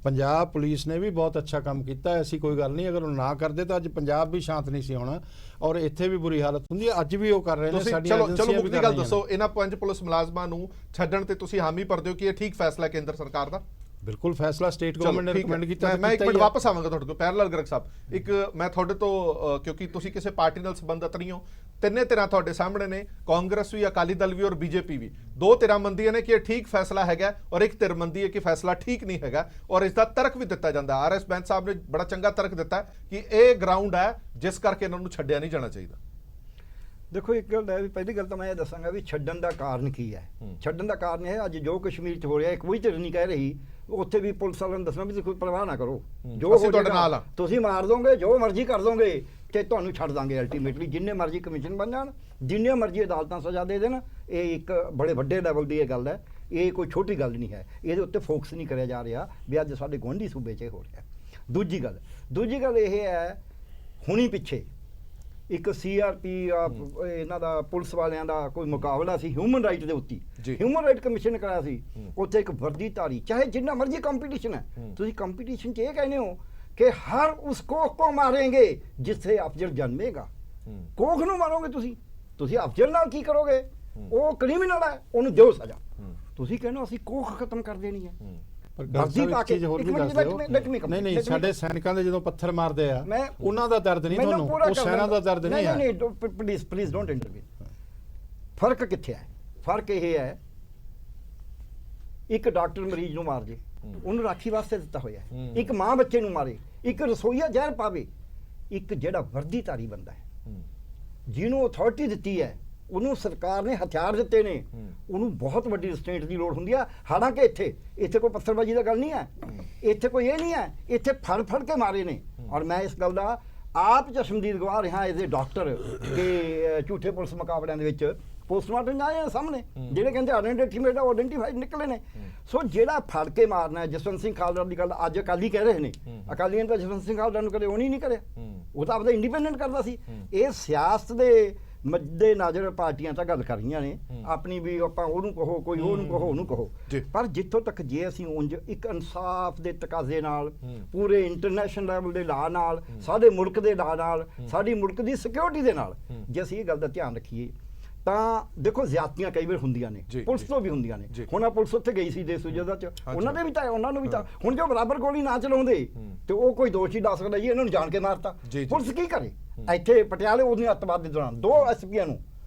ਪੰਜਾਬ ਪੁਲਿਸ ਨੇ ਵੀ ਬਹੁਤ ਅੱਛਾ ਕੰਮ ਕੀਤਾ, ਐਸੀ ਕੋਈ ਗੱਲ ਨਹੀਂ। ਅਗਰ ਉਹ ਨਾ ਕਰਦੇ ਤਾਂ ਅੱਜ ਪੰਜਾਬ ਵੀ ਸ਼ਾਂਤ ਨਹੀਂ ਸੀ ਹੋਣਾ, ਔਰ ਇੱਥੇ ਵੀ ਬੁਰੀ ਹਾਲਤ ਹੁੰਦੀ ਹੈ। ਅੱਜ ਵੀ ਉਹ ਕਰ ਰਹੇ ਨੇ, ਤੁਸੀਂ ਸਾਡੀਆਂ ਚਲੋ ਏਜੰਸੀਆਂ ਵੀ ਮੁੱਕਦੀ ਕਰ ਗੱਲ ਰਹੀਆਂ ਦੱਸੋ, ਨੇ। ਇਹਨਾਂ 5 ਪੁਲਿਸ ਮੁਲਾਜ਼ਮਾਂ ਨੂੰ ਛੱਡਣ ਤੇ ਤੁਸੀਂ ਹਾਮੀ ਭਰਦੇ ਹੋ ਕਿ ਇਹ ਠੀਕ ਫੈਸਲਾ ਹੈ ਕੇਂਦਰ ਸਰਕਾਰ ਦਾ? ਬਿਲਕੁਲ ਫੈਸਲਾ ਸਟੇਟ ਗਵਰਨਮੈਂਟ ਨੇ ਰਿਕਮੈਂਡ ਕੀਤਾ। ਮੈਂ ਇੱਕ ਕੀਤਾ ਮਿੰਟ ਹੀ ਹੈ। ਵਾਪਸ ਆਵਾਂਗਾ ਤੁਹਾਡੇ ਕੋਲ। ਪੈਰਲਲ ਗਰਗ ਸਾਹਿਬ, ਇੱਕ ਮੈਂ ਤੁਹਾਡੇ ਤੋਂ ਕਿਉਂਕਿ ਤੁਸੀਂ ਕਿਸੇ ਪਾਰਟੀ ਨਾਲ ਸੰਬੰਧਤ ਨਹੀਂ ਹੋ, ਤਿੰਨੇ ਧਿਰਾਂ ਤੁਹਾਡੇ ਸਾਹਮਣੇ ਨੇ, ਕਾਂਗਰਸ ਵੀ, ਅਕਾਲੀ ਦਲ ਵੀ ਔਰ ਬੀਜੇਪੀ ਵੀ। ਦੋ ਧਿਰਾਂ ਮੰਨਦੀਆਂ ਨੇ ਕਿ ਇਹ ਠੀਕ ਫੈਸਲਾ ਹੈਗਾ ਔਰ ਇੱਕ ਧਿਰ ਮੰਨਦੀ ਹੈ ਕਿ ਫੈਸਲਾ ਠੀਕ ਨਹੀਂ ਹੈਗਾ, ਔਰ ਇਸ ਦਾ ਤਰਕ ਵੀ ਦਿੱਤਾ ਜਾਂਦਾ। ਆਰਐਸ ਬੈਂਸ ਸਾਹਿਬ ਨੇ ਬੜਾ ਚੰਗਾ ਤਰਕ ਦਿੱਤਾ ਕਿ ਇਹ ਗਰਾਊਂਡ ਹੈ ਜਿਸ ਕਰਕੇ ਇਹਨਾਂ ਨੂੰ ਛੱਡਿਆ ਨਹੀਂ ਜਾਣਾ ਚਾਹੀਦਾ। ਦੇਖੋ ਇੱਕ ਗੱਲ ਹੈ ਵੀ ਪਹਿਲੀ ਗੱਲ ਤਾਂ ਮੈਂ ਇਹ ਦੱਸਾਂਗਾ ਵੀ ਛੱਡਣ ਦਾ ਕਾਰਨ ਕੀ ਹੈ। ਛੱਡਣ ਦਾ ਕਾਰਨ ਇਹ ਹੈ ਅੱਜ ਜੋ ਕਸ਼ਮੀਰ 'ਚ ਹੋ ਰਿਹਾ, ਕੋਈ ਧਿਰ ਨਹੀਂ ਕਹਿ ਰਹੀ, ਉੱਥੇ ਵੀ ਪੁਲਿਸ ਵਾਲਿਆਂ ਨੂੰ ਦੱਸਣਾ ਵੀ ਤੁਸੀਂ ਕੋਈ ਪਰਵਾਹ ਨਾ ਕਰੋ, ਜੋ ਅਸੀਂ ਹੋ ਤੁਹਾਡੇ ਜਾਏਗਾ, ਨਾਲ ਆ। ਤੁਸੀਂ ਮਾਰ ਦੋਗੇ, ਜੋ ਮਰਜ਼ੀ ਕਰ ਦੋਗੇ ਤੇ ਤੁਹਾਨੂੰ ਛੱਡ ਦਾਂਗੇ। ਅਲਟੀਮੇਟਲੀ ਜਿੰਨੇ ਮਰਜ਼ੀ ਕਮਿਸ਼ਨ ਬਣ ਜਾਣ, ਜਿੰਨੇ ਮਰਜ਼ੀ ਅਦਾਲਤਾਂ ਸਜ਼ਾ ਦੇ ਦੇਣ, ਇਹ ਇੱਕ ਬੜੇ ਵੱਡੇ ਲੈਵਲ ਦੀ ਇਹ ਗੱਲ ਹੈ। ਇਹ ਕੋਈ ਛੋਟੀ ਗੱਲ ਨਹੀਂ ਹੈ, ਇਹਦੇ ਉੱਤੇ ਫੋਕਸ ਨਹੀਂ ਕਰਿਆ ਜਾ ਰਿਹਾ ਵੀ ਅੱਜ ਸਾਡੇ ਗੁਆਂਢੀ ਸੂਬੇ 'ਚ ਇਹ ਹੋ ਰਿਹਾ। ਦੂਜੀ ਗੱਲ ਇਹ ਹੈ, ਹੁਣੀ ਪਿੱਛੇ ਇੱਕ ਸੀਆਰਪੀ ਇਹਨਾਂ ਦਾ ਪੁਲਿਸ ਵਾਲਿਆਂ ਦਾ ਕੋਈ ਮੁਕਾਬਲਾ ਸੀ ਹਿਊਮਨ ਰਾਈਟ ਦੇ ਉੱਤੇ, ਹਿਊਮਨ ਰਾਈਟ ਕਮਿਸ਼ਨ ਨੇ ਕਰਾਇਆ ਸੀ। ਉੱਥੇ ਇੱਕ ਵਰਦੀਧਾਰੀ, ਚਾਹੇ ਜਿੰਨਾ ਮਰਜ਼ੀ ਕੰਪੀਟੀਸ਼ਨ ਹੈ, ਤੁਸੀਂ ਕੰਪੀਟੀਸ਼ਨ 'ਚ ਇਹ ਕਹਿੰਦੇ ਹੋ ਕਿ ਹਰ ਉਸ ਕੋਖ को मारेंगे जिससे अफजल जन्मेगा। ਕੋਖ ਨੂੰ ਮਾਰੋਗੇ ਤੁਸੀਂ ਅਫਜਲ ਨਾਲ ਕੀ ਕਰੋਗੇ? ਉਹ ਕ੍ਰਿਮੀਨਲ ਹੈ, ਉਹਨੂੰ ਦਿਓ ਸਜ਼ਾ। ਤੁਸੀਂ ਕਹਿੰਦੇ ਹੋ ਅਸੀਂ ਕੋਖ ਖਤਮ ਕਰ ਦੇਣੀ ਹੈ। ਪਰ ਗੱਲ ਸਾਹਿਬ ਇੱਕ ਚੀਜ਼ ਹੋਰ ਵੀ ਦੱਸ ਦਿਓ। ਨਹੀਂ ਸਾਡੇ ਸੈਨਿਕਾਂ ਦੇ ਜਦੋਂ ਪੱਥਰ ਮਾਰਦੇ ਆ, ਉਹਨਾਂ ਦਾ ਦਰਦ ਨਹੀਂ ਤੁਹਾਨੂੰ, ਉਹ ਸੈਨਾ ਦਾ ਦਰਦ ਨਹੀਂ ਹੈ। ਨਹੀਂ ਪਲੀਜ਼ ਡੋਂਟ ਇੰਟਰਵੀਨ। ਫਰਕ ਕਿੱਥੇ ਹੈ? ਫਰਕ ਇਹ ਹੈ, ਇੱਕ ਡਾਕਟਰ ਮਰੀਜ਼ ਨੂੰ ਮਾਰ ਜੇ, ਉਹਨੂੰ ਰਾਖੀ ਵਾਸਤੇ ਦਿੱਤਾ ਹੋਇਆ ਹੈ। ਇੱਕ ਮਾਂ ਬੱਚੇ ਨੂੰ ਮਾਰੇ, ਇੱਕ ਰਸੋਈਆ ਜ਼ਹਿਰ ਪਾਵੇ। ਇੱਕ ਜਿਹੜਾ ਵਰਦੀਧਾਰੀ ਬੰਦਾ ਹੈ, ਜਿਹਨੂੰ ਅਥਾਰਟੀ ਦਿੱਤੀ ਹੈ, ਉਹਨੂੰ ਸਰਕਾਰ ਨੇ ਹਥਿਆਰ ਦਿੱਤੇ ਨੇ, ਉਹਨੂੰ ਬਹੁਤ ਵੱਡੀ ਰਿਸਟ੍ਰੇਂਟ ਦੀ ਲੋੜ ਹੁੰਦੀ ਆ। ਹਾਲਾਂਕਿ ਇੱਥੇ ਕੋਈ ਪੱਥਰਬਾਜ਼ੀ ਦਾ ਗੱਲ ਨਹੀਂ ਹੈ, ਇੱਥੇ ਕੋਈ ਇਹ ਨਹੀਂ ਹੈ, ਇੱਥੇ ਫੜ ਕੇ ਮਾਰੇ ਨੇ। ਔਰ ਮੈਂ ਇਸ ਗੱਲ ਦਾ ਆਪ ਚਸ਼ਮਦੀਦ ਗਵਾਹ ਰਿਹਾ ਐਜ਼ ਏ ਡਾਕਟਰ ਕਿ ਝੂਠੇ ਪੁਲਿਸ ਮੁਕਾਬਲਿਆਂ ਦੇ ਵਿੱਚ ਪੋਸਟਮਾਰਟਮ ਆਏ ਨੇ ਸਾਹਮਣੇ, ਜਿਹੜੇ ਕਹਿੰਦੇ ਆਇਡੈਂਟੀਫਾਈਡ ਨਿਕਲੇ ਨੇ। ਸੋ ਜਿਹੜਾ ਫੜ ਕੇ ਮਾਰਨਾ ਹੈ, ਜਸਵੰਤ ਸਿੰਘ ਖਾਲੜਾ ਦੀ ਗੱਲ ਅੱਜ ਅਕਾਲੀ ਕਹਿ ਰਹੇ ਨੇ, ਅਕਾਲੀਆਂ ਤਾਂ ਜਸਵੰਤ ਸਿੰਘ ਖਾਲੜਾ ਨੂੰ ਕਦੇ ਉਹ ਨਹੀਂ ਕਰਿਆ, ਉਹ ਤਾਂ ਆਪਦਾ ਇੰਡੀਪੈਂਡੈਂਟ ਕਰਦਾ ਸੀ। ਇਹ ਸਿਆਸਤ ਦੇ ਮੱਦੇ ਨਜ਼ਰ ਪਾਰਟੀਆਂ ਤਾਂ ਗੱਲ ਕਰ ਰਹੀਆਂ ਨੇ ਆਪਣੀ, ਵੀ ਆਪਾਂ ਉਹਨੂੰ ਕਹੋ, ਕੋਈ ਉਹਨੂੰ ਕਹੋ, ਉਹਨੂੰ ਕਹੋ। ਪਰ ਜਿੱਥੋਂ ਤੱਕ ਜੇ ਅਸੀਂ ਉਂਝ ਇੱਕ ਇਨਸਾਫ ਦੇ ਤਕਾਜ਼ੇ ਨਾਲ, ਪੂਰੇ ਇੰਟਰਨੈਸ਼ਨਲ ਲੈਵਲ ਦੇ ਲਾਅ ਨਾਲ, ਸਾਡੇ ਮੁਲਕ ਦੇ ਲਾਅ ਨਾਲ, ਸਾਡੀ ਮੁਲਕ ਦੀ ਸਿਕਿਉਰਿਟੀ ਦੇ ਨਾਲ ਜੇ ਅਸੀਂ ਇਹ ਗੱਲ ਦਾ ਧਿਆਨ ਰੱਖੀਏ ਤਾਂ ਦੇਖੋ ਜ਼ਿਆਦਤੀਆਂ ਕਈ ਵਾਰ ਹੁੰਦੀਆਂ ਨੇ, ਪੁਲਿਸ ਤੋਂ ਵੀ ਹੁੰਦੀਆਂ ਨੇ। ਹੁਣ ਆ ਪੁਲਿਸ ਉੱਥੇ ਗਈ ਸੀ ਦੇਸ਼ ਸੁਜਦਾ ਚ, ਉਹਨਾਂ ਨੂੰ ਵੀ ਤਾਂ ਹੁਣ ਜੋ ਬਰਾਬਰ ਗੋਲੀ ਨਾ ਚਲਾਉਂਦੇ ਤੇ ਉਹ ਕੋਈ ਦੋਸ਼ੀ ਦੱਸ ਸਕਦਾ ਜੀ ਇਹਨਾਂ ਨੂੰ ਜਾਣ ਕੇ ਮਾਰਤਾ। ਪੁਲਿਸ ਕੀ ਕਰੇ? ਇੱਥੇ ਪਟਿਆਲੇ ਉਹਦੀਆਂ ਅੱਤਵਾਦ ਦੇ ਦੌਰਾਨ 2 ਐਸਪੀਆਂ ਨੂੰ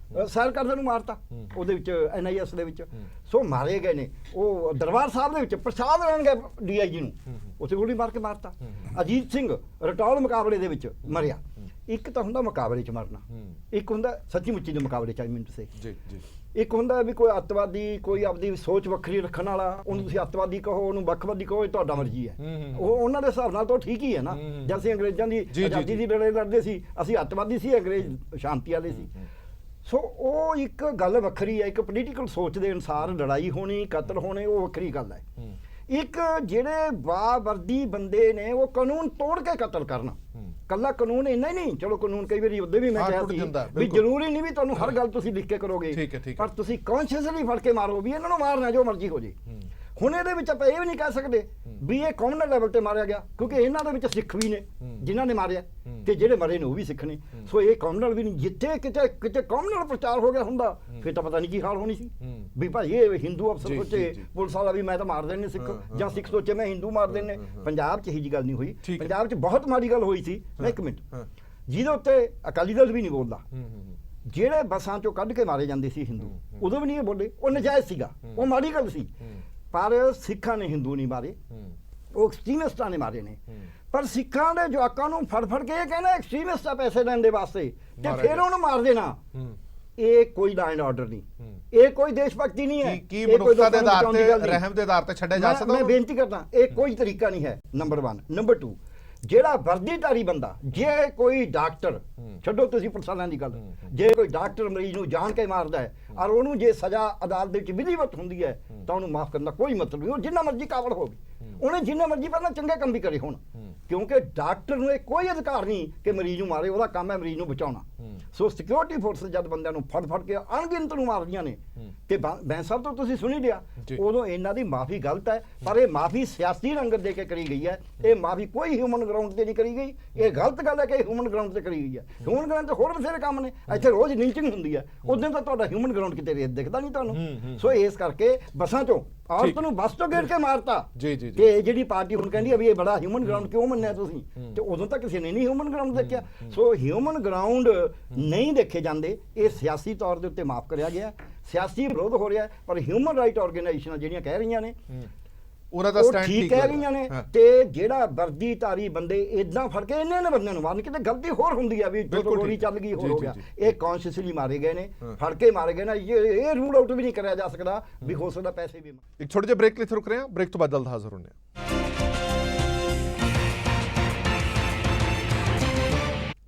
ਸੈਰ ਕਰਦੇ ਨੂੰ ਮਾਰਤਾ, ਉਹਦੇ ਵਿੱਚ NIS ਦੇ ਵਿੱਚ। ਸੋ ਮਾਰੇ ਗਏ ਨੇ। ਉਹ ਦਰਬਾਰ ਸਾਹਿਬ ਦੇ ਵਿੱਚ ਪ੍ਰਸ਼ਾਦ ਲੈਣ ਗਏ DIG ਨੂੰ, ਉੱਥੇ ਗੋਲੀ ਮਾਰ ਕੇ ਮਾਰਤਾ। ਅਜੀਤ ਸਿੰਘ ਰਟੌਲ ਮੁਕਾਬਲੇ ਦੇ ਵਿੱਚ ਮਰਿਆ। ਇੱਕ ਤਾਂ ਹੁੰਦਾ ਮੁਕਾਬਲੇ 'ਚ ਮਰਨਾ, ਇੱਕ ਹੁੰਦਾ ਸੱਚੀ ਮੁੱਚੀ ਦੇ ਮੁਕਾਬਲੇ 'ਚ ਮਿੰਟ ਸੇ। ਇੱਕ ਹੁੰਦਾ ਵੀ ਕੋਈ ਅੱਤਵਾਦੀ, ਕੋਈ ਆਪਦੀ ਸੋਚ ਵੱਖਰੀ ਰੱਖਣ ਵਾਲਾ, ਉਹਨੂੰ ਤੁਸੀਂ ਅੱਤਵਾਦੀ ਕਹੋ, ਉਹਨੂੰ ਵੱਖਵਾਦੀ ਕਹੋ, ਇਹ ਤੁਹਾਡਾ ਮਰਜ਼ੀ ਹੈ। ਉਹ ਉਹਨਾਂ ਦੇ ਹਿਸਾਬ ਨਾਲ ਤਾਂ ਠੀਕ ਹੀ ਹੈ ਨਾ। ਜਦ ਅਸੀਂ ਅੰਗਰੇਜ਼ਾਂ ਦੀ ਆਜ਼ਾਦੀ ਦੀ ਲੜਾਈ ਲੜਦੇ ਸੀ, ਅਸੀਂ ਅੱਤਵਾਦੀ ਸੀ, ਅੰਗਰੇਜ਼ ਸ਼ਾਂਤੀ ਵਾਲੇ ਸੀ। ਸੋ ਉਹ ਇੱਕ ਗੱਲ ਵੱਖਰੀ ਹੈ, ਇੱਕ ਪੋਲੀਟੀਕਲ ਸੋਚ ਦੇ ਅਨੁਸਾਰ ਲੜਾਈ ਹੋਣੀ, ਕਤਲ ਹੋਣੇ, ਉਹ ਵੱਖਰੀ ਗੱਲ ਹੈ। ਇੱਕ ਜਿਹੜੇ ਬਾਵਰਦੀ ਬੰਦੇ ਨੇ ਉਹ ਕਾਨੂੰਨ ਤੋੜ ਕੇ ਕਤਲ ਕਰਨਾ, ਕੱਲਾ ਕਾਨੂੰਨ ਇੰਨਾ ਹੀ ਨਹੀਂ। ਚਲੋ ਕਾਨੂੰਨ ਕਈ ਵਾਰੀ ਉਹਦੇ ਵੀ ਮੈਂ ਕਿਹਾ ਸੀ ਵੀ ਜ਼ਰੂਰੀ ਨਹੀਂ ਵੀ ਤੁਹਾਨੂੰ ਹਰ ਗੱਲ ਤੁਸੀਂ ਲਿਖ ਕੇ ਕਰੋਗੇ, ਪਰ ਤੁਸੀਂ ਕੌਨਸ਼ੀਅਸਲੀ ਫੜ ਕੇ ਮਾਰੋ ਵੀ ਇਹਨਾਂ ਨੂੰ ਮਾਰਨਾ ਜੋ ਮਰਜ਼ੀ ਹੋ ਜੇ। ਹੁਣ ਇਹਦੇ ਵਿੱਚ ਆਪਾਂ ਇਹ ਵੀ ਨਹੀਂ ਕਹਿ ਸਕਦੇ ਵੀ ਇਹ ਕਮਿਊਨਲ ਲੈਵਲ ਤੇ ਮਾਰਿਆ ਗਿਆ, ਕਿਉਂਕਿ ਇਹਨਾਂ ਦੇ ਵਿੱਚ ਸਿੱਖ ਵੀ ਨੇ ਜਿਨ੍ਹਾਂ ਨੇ ਮਾਰਿਆ, ਤੇ ਜਿਹੜੇ ਮਰੇ ਨੇ ਉਹ ਵੀ ਸਿੱਖ ਨੇ। ਸੋ ਇਹ ਕਮਿਊਨਲ ਵੀ ਨਹੀਂ। ਜਿੱਥੇ ਕਿਤੇ ਕਮਿਊਨਲ ਪ੍ਰਚਾਰ ਹੋ ਗਿਆ ਹੁੰਦਾ ਫਿਰ ਤਾਂ ਪਤਾ ਨਹੀਂ ਕੀ ਹਾਲ ਹੋਣੀ ਸੀ ਵੀ ਭਾਈ ਇਹ ਹਿੰਦੂ ਅਫਸਰ ਸੋਚੇ ਪੁਲਿਸ ਵਾਲਾ ਵੀ ਮੈਂ ਤਾਂ ਮਾਰ ਦੇਣੇ ਸਿੱਖ, ਜਾਂ ਸਿੱਖ ਸੋਚੇ ਮੈਂ ਹਿੰਦੂ ਮਾਰ ਦੇਣੇ। ਪੰਜਾਬ 'ਚ ਇਹੀ ਜਿਹੀ ਗੱਲ ਨਹੀਂ ਹੋਈ। ਪੰਜਾਬ 'ਚ ਬਹੁਤ ਮਾੜੀ ਗੱਲ ਹੋਈ ਸੀ। ਮੈਂ ਇੱਕ ਮਿੰਟ, ਜਿਹਦੇ ਉੱਤੇ ਅਕਾਲੀ ਦਲ ਵੀ ਨਹੀਂ ਬੋਲਦਾ, ਜਿਹੜੇ ਬੱਸਾਂ 'ਚੋਂ ਕੱਢ ਕੇ ਮਾਰੇ ਜਾਂਦੇ ਸੀ ਹਿੰਦੂ, ਉਦੋਂ ਵੀ ਨਹੀਂ ਇਹ ਬੋਲੇ। ਉਹ ਨਜਾਇਜ਼ ਸੀਗਾ, ਉਹ ਮਾੜੀ ਗੱਲ ਸੀ। ਪਰ ਸਿੱਖਾਂ ਨੇ ਹਿੰਦੂ ਨਹੀਂ ਮਾਰੇ, ਉਹ ਐਕਸਟ੍ਰੀਮਿਸਟਾਂ ਨੇ ਮਾਰੇ ਨੇ। ਪਰ ਸਿੱਖਾਂ ਦੇ ਜਵਾਕਾਂ ਨੂੰ ਫੜ ਕੇ ਇਹ ਕਹਿੰਦਾ ਐਕਸਟ੍ਰੀਮਿਸਟ ਆ ਪੈਸੇ ਲੈਣ ਦੇ ਵਾਸਤੇ, ਤੇ ਫਿਰ ਉਹਨੂੰ ਮਾਰ ਦੇਣਾ। ਇਹ ਕੋਈ ਲਾਅ ਐਂਡ ਆਰਡਰ ਨਹੀਂ, ਇਹ ਕੋਈ ਦੇਸ਼ ਭਗਤੀ ਨਹੀਂ ਹੈ। ਕੀ ਮਨੁੱਖਤਾ ਦੇ ਆਧਾਰ ਤੇ, ਰਹਿਮ ਦੇ ਆਧਾਰ ਤੇ ਛੱਡਿਆ ਜਾ ਸਕਦਾ? ਮੈਂ ਬੇਨਤੀ ਕਰਦਾ, ਇਹ ਕੋਈ ਤਰੀਕਾ ਨਹੀਂ ਹੈ। ਨੰਬਰ 1। ਨੰਬਰ 2, ਜਿਹੜਾ ਵਰਦੀਧਾਰੀ ਬੰਦਾ, ਜੇ ਕੋਈ ਡਾਕਟਰ, ਛੱਡੋ ਤੁਸੀਂ ਪੁਲਿਸਾਂ ਦੀ ਗੱਲ, ਜੇ ਕੋਈ ਡਾਕਟਰ ਮਰੀਜ਼ ਨੂੰ ਜਾਣ ਕੇ ਮਾਰਦਾ ਹੈ ਔਰ ਉਹਨੂੰ ਜੇ ਸਜ਼ਾ ਅਦਾਲਤ ਦੇ ਵਿੱਚ ਵਿਧੀਵਤ ਹੁੰਦੀ ਹੈ ਤਾਂ ਉਹਨੂੰ ਮਾਫ ਕਰਨ ਦਾ ਕੋਈ ਮਤਲਬ ਨਹੀਂ। ਉਹ ਜਿੰਨਾ ਮਰਜ਼ੀ ਕਾਬਲ ਹੋਵੇ, ਉਹਨੇ ਜਿੰਨਾ ਮਰਜ਼ੀ ਪਹਿਲਾਂ ਚੰਗੇ ਕੰਮ ਵੀ ਕਰੇ ਹੋਣ, ਕਿਉਂਕਿ ਡਾਕਟਰ ਨੂੰ ਇਹ ਕੋਈ ਅਧਿਕਾਰ ਨਹੀਂ ਕਿ ਮਰੀਜ਼ ਨੂੰ ਮਾਰੇ, ਉਹਦਾ ਕੰਮ ਹੈ ਮਰੀਜ਼ ਨੂੰ ਬਚਾਉਣਾ। ਸੋ ਸਿਕਿਉਰਿਟੀ ਫੋਰਸ ਜਦ ਬੰਦਿਆਂ ਨੂੰ ਫੜ ਕੇ ਅਣਗਿਣਤ ਨੂੰ ਮਾਰਦੀਆਂ ਨੇ, ਤੇ ਬੈਂਸ ਸਾਹਿਬ ਤੋਂ ਤੁਸੀਂ ਸੁਣੀ ਲਿਆ, ਉਦੋਂ ਇਹਨਾਂ ਦੀ ਮਾਫੀ ਗਲਤ ਹੈ, ਪਰ ਇਹ ਮਾਫੀ ਸਿਆਸੀ ਰੰਗਤ ਦੇ ਕੇ ਕਰੀ ਗਈ ਹੈ। ਇਹ ਮਾਫੀ ਕੋਈ ਹਿਊਮਨ ਗਰਾਊਂਡ ਤੇ ਨਹੀਂ ਕਰੀ ਗਈ। ਇਹ ਗਲਤ ਗੱਲ ਹੈ ਕਿ ਹਿਊਮਨ ਗਰਾਊਂਡ ਤੇ ਕਰੀ ਗਈ ਹੈ। ਹਿਊਮਨ ਗਰਾਊਂਡ ਤੇ ਹੋਰ ਬਥੇਰੇ ਕੰਮ ਨੇ, ਇੱਥੇ ਰੋਜ਼ ਲੀਚਿੰਗ ਹੁੰਦੀ ਹੈ, ਉਦੋਂ ਤਾਂ ਤੁਹਾਡਾ ਹਿਊਮਨ ਗਰਾਊਂਡ ਕਿਤੇ ਦਿਖਦਾ ਨਹੀਂ ਤੁਹਾਨੂੰ। ਸੋ ਇਸ ਕਰਕੇ ਬੱਸਾਂ ਚੋਂ ਔਰਤ ਨੂੰ ਬੱਸ ਤੋਂ ਗੇੜ ਕੇ ਮਾਰਤਾ, ਜੀ। ਤੇ ਜਿਹੜੀ ਪਾਰਟੀ ਹੁਣ ਕਹਿੰਦੀ ਆ ਵੀ ਇਹ ਬੜਾ ਹਿਊਮਨ ਗਰਾਊਂਡ ਕਿਉਂ ਮੰਨਿਆ ਤੁਸੀਂ, ਤੇ ਉਦੋਂ ਤਾਂ ਕਿਸੇ ਨੇ ਨਹੀਂ ਹਿਊਮਨ ਗਰਾਊਂਡ ਦੇਖਿਆ। ਸੋ ਹਿਊਮਨ ਗਰਾਊਂਡ ਨਹੀਂ ਦੇਖੇ ਜਾਂਦੇ, ਇਹ ਸਿਆਸੀ ਤੌਰ ਦੇ ਉੱਤੇ ਮਾਫ ਕਰਿਆ ਗਿਆ, ਸਿਆਸੀ ਵਿਰੋਧ ਹੋ ਰਿਹਾ, ਪਰ ਹਿਊਮਨ ਰਾਈਟ ਆਰਗੇਨਾਈਜੇਸ਼ਨਾਂ ਜਿਹੜੀਆਂ ਕਹਿ ਰਹੀਆਂ ਨੇ ਉਹਨਾਂ ਦਾ ਉਹ ਸਟੈਂਡ ਠੀਕ ਕਹਿ ਰਹੀਆਂ ਨੇ। ਤੇ ਜਿਹੜਾ ਵਰਦੀਧਾਰੀ ਬੰਦੇ ਇਦਾਂ ਫੜ ਕੇ ਇੰਨੇ ਬੰਦਿਆਂ ਨੂੰ ਮਾਰਨ, ਕਿਤੇ ਗਲਤੀ ਹੋਰ ਹੁੰਦੀ ਆ ਵੀ ਜਦੋਂ ਗੋਲੀ ਚੱਲ ਗਈ ਹੋਰ ਹੋ ਗਿਆ, ਇਹ ਕੌਨਸ਼ੀਅਸਲੀ ਮਾਰੇ ਗਏ ਨੇ, ਫੜ ਕੇ ਮਾਰੇ ਗਏ ਨਾ। ਇਹ ਰੂਲ ਆਊਟ ਵੀ ਨਹੀਂ ਕਰਿਆ ਜਾ ਸਕਦਾ ਵੀ ਹੋ ਸਕਦਾ ਪੈਸੇ ਵੀ। ਇੱਕ ਛੋਟੇ ਜਿਹੇ ਬ੍ਰੇਕ ਲਈ ਰੁਕ ਰਹੇ ਹਾਂ, ਬ੍ਰੇਕ ਤੋਂ ਬਾਅਦ ਜਲਦ ਹਾਜ਼ਰ ਹੁੰਦੇ ਹਾਂ।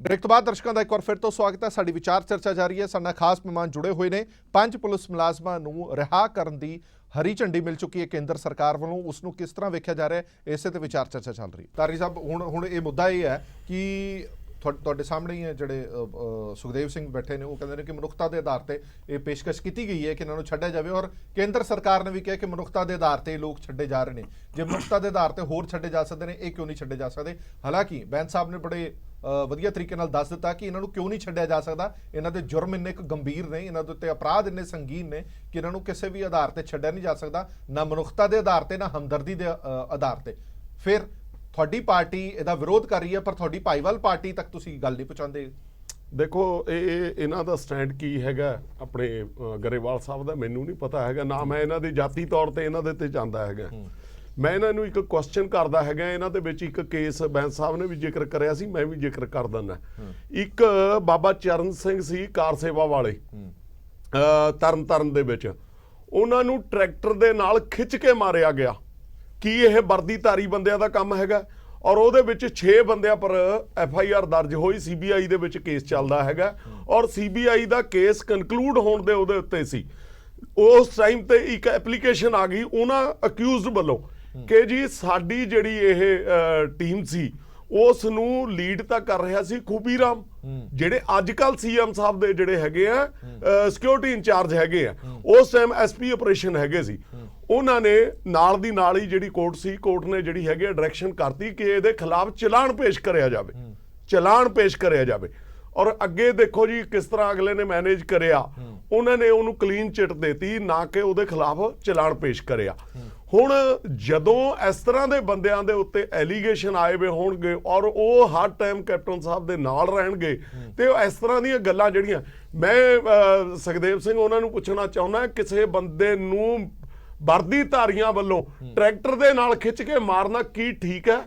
ਬ੍ਰੇਕ ਤੋਂ ਬਾਅਦ ਦਰਸ਼ਕਾਂ ਦਾ ਇੱਕ ਵਾਰ ਫਿਰ ਤੋਂ ਸਵਾਗਤ ਹੈ। ਸਾਡੀ ਵਿਚਾਰ ਚਰਚਾ ਜਾਰੀ ਹੈ। ਸਾਡੇ ਨਾਲ ਖਾਸ ਮਹਿਮਾਨ ਜੁੜੇ ਹੋਏ ਨੇ। 5 ਪੁਲਿਸ ਮੁਲਾਜ਼ਮਾਂ ਨੂੰ ਰਿਹਾ ਕਰਨ ਦੀ ਹਰੀ ਝੰਡੀ ਮਿਲ ਚੁੱਕੀ ਹੈ ਕੇਂਦਰ ਸਰਕਾਰ ਵੱਲੋਂ, ਉਸ ਨੂੰ ਕਿਸ ਤਰ੍ਹਾਂ ਵੇਖਿਆ ਜਾ ਰਿਹਾ ਹੈ, ਇਸੇ ਤੇ ਵਿਚਾਰ ਚਰਚਾ ਚੱਲ ਰਹੀ ਹੈ। ਤਾਰੀ ਸਾਹਿਬ, ਹੁਣ ਇਹ ਮੁੱਦਾ ਇਹ ਹੈ ਕਿ ਤੁਹਾਡੇ ਸਾਹਮਣੇ ਹੀ ਹੈ ਜਿਹੜੇ ਸੁਖਦੇਵ ਸਿੰਘ ਬੈਠੇ ਨੇ, ਉਹ ਕਹਿੰਦੇ ਨੇ ਕਿ ਮਨੁੱਖਤਾ ਦੇ ਆਧਾਰ ਤੇ ਇਹ ਪੇਸ਼ਕਸ਼ ਕੀਤੀ ਗਈ ਹੈ ਕਿ ਇਹਨਾਂ ਨੂੰ ਛੱਡਿਆ ਜਾਵੇ, ਔਰ ਕੇਂਦਰ ਸਰਕਾਰ ਨੇ ਵੀ ਕਿਹਾ ਕਿ ਮਨੁੱਖਤਾ ਦੇ ਆਧਾਰ ਤੇ ਲੋਕ ਛੱਡੇ ਜਾ ਰਹੇ ਨੇ। ਜੇ ਮਨੁੱਖਤਾ ਦੇ ਆਧਾਰ ਤੇ ਹੋਰ ਛੱਡੇ ਜਾ ਸਕਦੇ ਨੇ, ਇਹ ਕਿਉਂ ਨਹੀਂ ਛੱਡੇ ਜਾ ਸਕਦੇ? ਹਾਲਾਂਕਿ ਬੈਂਸ ਸਾਹਿਬ ਨੇ ਬੜੇ ਵਧੀਆ ਤਰੀਕੇ ਨਾਲ ਦੱਸ ਦਿੱਤਾ ਕਿ ਇਹਨਾਂ ਨੂੰ ਕਿਉਂ ਨਹੀਂ ਛੱਡਿਆ ਜਾ ਸਕਦਾ। ਇਹਨਾਂ ਦੇ ਜੁਰਮ ਇੰਨੇ ਗੰਭੀਰ ਨੇ, ਇਹਨਾਂ ਦੇ ਉੱਤੇ ਅਪਰਾਧ ਇੰਨੇ ਸੰਗੀਨ ਨੇ ਕਿ ਇਹਨਾਂ ਨੂੰ ਕਿਸੇ ਵੀ ਆਧਾਰ ਤੇ ਛੱਡਿਆ ਨਹੀਂ ਜਾ ਸਕਦਾ, ਨਾ ਮਨੁੱਖਤਾ ਦੇ ਆਧਾਰ ਤੇ, ਨਾ ਹਮਦਰਦੀ ਦੇ ਆਧਾਰ ਤੇ। ਫਿਰ ਤੁਹਾਡੀ ਪਾਰਟੀ ਇਹਦਾ ਵਿਰੋਧ ਕਰ ਰਹੀ ਹੈ, ਪਰ ਤੁਹਾਡੀ ਭਾਈਵਾਲ ਪਾਰਟੀ ਤੱਕ ਤੁਸੀਂ ਗੱਲ ਨਹੀਂ ਪਹੁੰਚਾਉਂਦੇ। ਦੇਖੋ, ਇਹ ਇਹਨਾਂ ਦਾ ਸਟੈਂਡ ਕੀ ਹੈਗਾ ਆਪਣੇ ਗਰੇਵਾਲ ਸਾਹਿਬ ਦਾ ਮੈਨੂੰ ਨਹੀਂ ਪਤਾ ਹੈਗਾ, ਨਾ ਮੈਂ ਇਹਨਾਂ ਦੀ ਜਾਤੀ ਤੌਰ ਤੇ ਇਹਨਾਂ ਦੇ ਤੇ ਜਾਂਦਾ ਹੈਗਾ। ਮੈਂ ਇਹਨਾਂ ਨੂੰ ਇੱਕ ਕੁਐਸਚਨ ਕਰਦਾ ਹੈਗਾ। ਇਹਨਾਂ ਦੇ ਵਿੱਚ ਇੱਕ ਕੇਸ ਬੈਂਸ ਸਾਹਿਬ ਨੇ ਵੀ ਜ਼ਿਕਰ ਕਰਿਆ ਸੀ, ਮੈਂ ਵੀ ਜ਼ਿਕਰ ਕਰ ਦਿੰਦਾ। ਇੱਕ ਬਾਬਾ ਚਰਨ ਸਿੰਘ ਸੀ ਕਾਰ ਸੇਵਾ ਵਾਲੇ, ਤਰਨ ਦੇ ਵਿੱਚ, ਉਹਨਾਂ ਨੂੰ ਟਰੈਕਟਰ ਦੇ ਨਾਲ ਖਿੱਚ ਕੇ ਮਾਰਿਆ ਗਿਆ। ਕੀ ਇਹ ਵਰਦੀਧਾਰੀ ਬੰਦਿਆਂ ਦਾ ਕੰਮ ਹੈਗਾ? ਔਰ ਉਹਦੇ ਵਿੱਚ 6 ਬੰਦਿਆਂ ਪਰ FIR ਦਰਜ ਹੋਈ, CBI ਦੇ ਵਿੱਚ ਕੇਸ ਚੱਲਦਾ ਹੈਗਾ, ਔਰ CBI ਦਾ ਕੇਸ ਕਨਕਲੂਡ ਹੋਣ ਦੇ ਉਹਦੇ ਉੱਤੇ ਸੀ। ਉਸ ਟਾਈਮ ਤੇ ਇੱਕ ਐਪਲੀਕੇਸ਼ਨ ਆ ਗਈ ਉਹਨਾਂ ਅਕਿਊਜ਼ਡ ਵੱਲੋਂ ਕਿ ਜੀ ਸਾਡੀ ਜਿਹੜੀ ਇਹ ਟੀਮ ਸੀ ਉਸ ਨੂੰ ਲੀਡ ਤਾਂ ਕਰ ਰਿਹਾ ਸੀ ਖੂਬੀ ਰਾਮ, ਜਿਹੜੇ ਅੱਜ ਕੱਲ CM ਸਾਹਿਬ ਦੇ ਜਿਹੜੇ ਹੈਗੇ ਆ ਸਿਕਿਉਰਿਟੀ ਇੰਚਾਰਜ ਹੈਗੇ ਆ, ਉਸ ਟਾਈਮ SP ਆਪਰੇਸ਼ਨ ਹੈਗੇ ਸੀ। ਉਹਨਾਂ ਨੇ ਨਾਲ ਦੀ ਨਾਲ ਹੀ ਜਿਹੜੀ ਕੋਰਟ ਸੀ, ਕੋਰਟ ਨੇ ਜਿਹੜੀ ਹੈਗੀ ਡਾਇਰੈਕਸ਼ਨ ਕਰਤੀ ਕਿ ਇਹਦੇ ਖਿਲਾਫ ਚਲਾਨ ਪੇਸ਼ ਕਰਿਆ ਜਾਵੇ, ਚਲਾਨ ਪੇਸ਼ ਕਰਿਆ ਜਾਵੇ। ਔਰ ਅੱਗੇ ਦੇਖੋ ਜੀ ਕਿਸ ਤਰ੍ਹਾਂ ਅਗਲੇ ਨੇ ਮੈਨੇਜ ਕਰਿਆ, ਉਹਨਾਂ ਨੇ ਉਹਨੂੰ ਕਲੀਨ ਚਿੱਟ ਦੇਤੀ, ਨਾ ਕਿ ਉਹਦੇ ਖਿਲਾਫ ਚਲਾਨ ਪੇਸ਼ ਕਰਿਆ। ਹੁਣ ਜਦੋਂ ਇਸ ਤਰ੍ਹਾਂ ਦੇ ਬੰਦਿਆਂ ਦੇ ਉੱਤੇ ਐਲੀਗੇਸ਼ਨ ਆਏ ਵੇ ਹੋਣਗੇ ਔਰ ਉਹ ਹਰ ਟਾਈਮ ਕੈਪਟਨ ਸਾਹਿਬ ਦੇ ਨਾਲ ਰਹਿਣਗੇ, ਤੇ ਇਸ ਤਰ੍ਹਾਂ ਦੀਆਂ ਗੱਲਾਂ ਜਿਹੜੀਆਂ, ਮੈਂ ਸੁਖਦੇਵ ਸਿੰਘ ਉਹਨਾਂ ਨੂੰ ਪੁੱਛਣਾ ਚਾਹੁੰਦਾ, ਕਿਸੇ ਬੰਦੇ ਨੂੰ ਵਰਦੀਧਾਰੀਆਂ ਵੱਲੋਂ ਟਰੈਕਟਰ ਦੇ ਨਾਲ ਖਿੱਚ ਕੇ ਮਾਰਨਾ ਕੀ ਠੀਕ ਹੈ?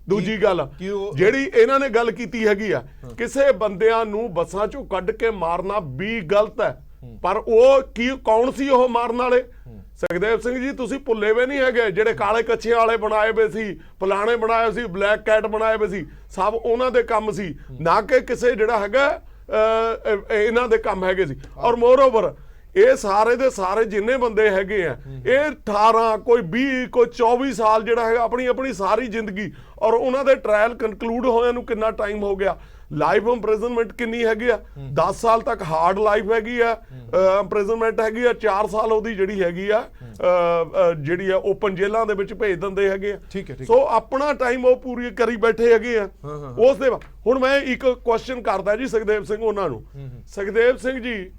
ਦੂਜੀ ਗੱਲ ਜਿਹੜੀ ਇਹਨਾਂ ਨੇ ਗੱਲ ਕੀਤੀ ਹੈਗੀ ਆ, ਕਿਸੇ ਬੰਦਿਆਂ ਨੂੰ ਬੱਸਾਂ ਚੋਂ ਕੱਢ ਕੇ ਮਾਰਨਾ ਵੀ ਗਲਤ ਹੈ, ਪਰ ਉਹ ਕੌਣ ਸੀ ਉਹ ਮਾਰਨ ਵਾਲੇ? ਸੁਖਦੇਵ ਸਿੰਘ ਜੀ, ਤੁਸੀਂ ਭੁੱਲੇ ਵੇ ਨਹੀਂ ਹੈਗੇ ਜਿਹੜੇ ਕਾਲੇ ਕੱਛਿਆਂ ਵਾਲੇ ਬਣਾਏ ਵੇ ਸੀ, ਫਲਾਣੇ ਬਣਾਏ ਸੀ, ਬਲੈਕ ਕੈਟ ਬਣਾਏ ਵੇ ਸੀ, ਸਭ ਉਹਨਾਂ ਦੇ ਕੰਮ ਸੀ, ਨਾ ਕਿ ਕਿਸੇ ਜਿਹੜਾ ਹੈਗਾ ਇਹਨਾਂ ਦੇ ਕੰਮ ਹੈਗੇ ਸੀ। ਔਰ ਮੋਰਓਵਰ ਇਹ ਸਾਰੇ ਦੇ ਸਾਰੇ ਜਿੰਨੇ ਬੰਦੇ ਹੈਗੇ ਆ, ਇਹ 18 ਕੋਈ 20 ਕੋਈ 24 ਸਾਲ ਜਿਹੜਾ ਹੈਗਾ ਆਪਣੀ ਸਾਰੀ ਜ਼ਿੰਦਗੀ, ਔਰ ਉਹਨਾਂ ਦੇ ਟ੍ਰਾਇਲ ਕਨਕਲੂਡ ਹੋਇਆਂ ਨੂੰ ਕਿੰਨਾ ਟਾਈਮ ਹੋ ਗਿਆ, ਲਾਈਫ ਇੰਪ੍ਰਿਜ਼ਨਮੈਂਟ ਕਿੰਨੀ ਹੈਗੀ ਆ, 10 ਸਾਲ ਤੱਕ ਹਾਰਡ ਲਾਈਫ ਹੈਗੀ ਆ, ਇੰਪ੍ਰਿਜ਼ਨਮੈਂਟ ਹੈਗੀ ਆ, 4 ਸਾਲ ਉਹਦੀ ਜਿਹੜੀ ਹੈਗੀ ਆ ਜਿਹੜੀ ਆ ਓਪਨ ਜੇਲ੍ਹਾਂ ਦੇ ਵਿੱਚ ਭੇਜ ਦਿੰਦੇ ਹੈਗੇ ਆ। ਸੋ ਆਪਣਾ ਟਾਈਮ ਉਹ ਪੂਰੀ ਕਰੀ ਬੈਠੇ ਹੈਗੇ ਆ ਉਸ ਦੇ। ਹੁਣ ਮੈਂ ਇੱਕ ਕੁਐਸਚਨ ਕਰਦਾ ਜੀ ਸੁਖਦੇਵ ਸਿੰਘ ਉਹਨਾਂ ਨੂੰ, ਸੁਖਦੇਵ ਸਿੰਘ ਜੀ,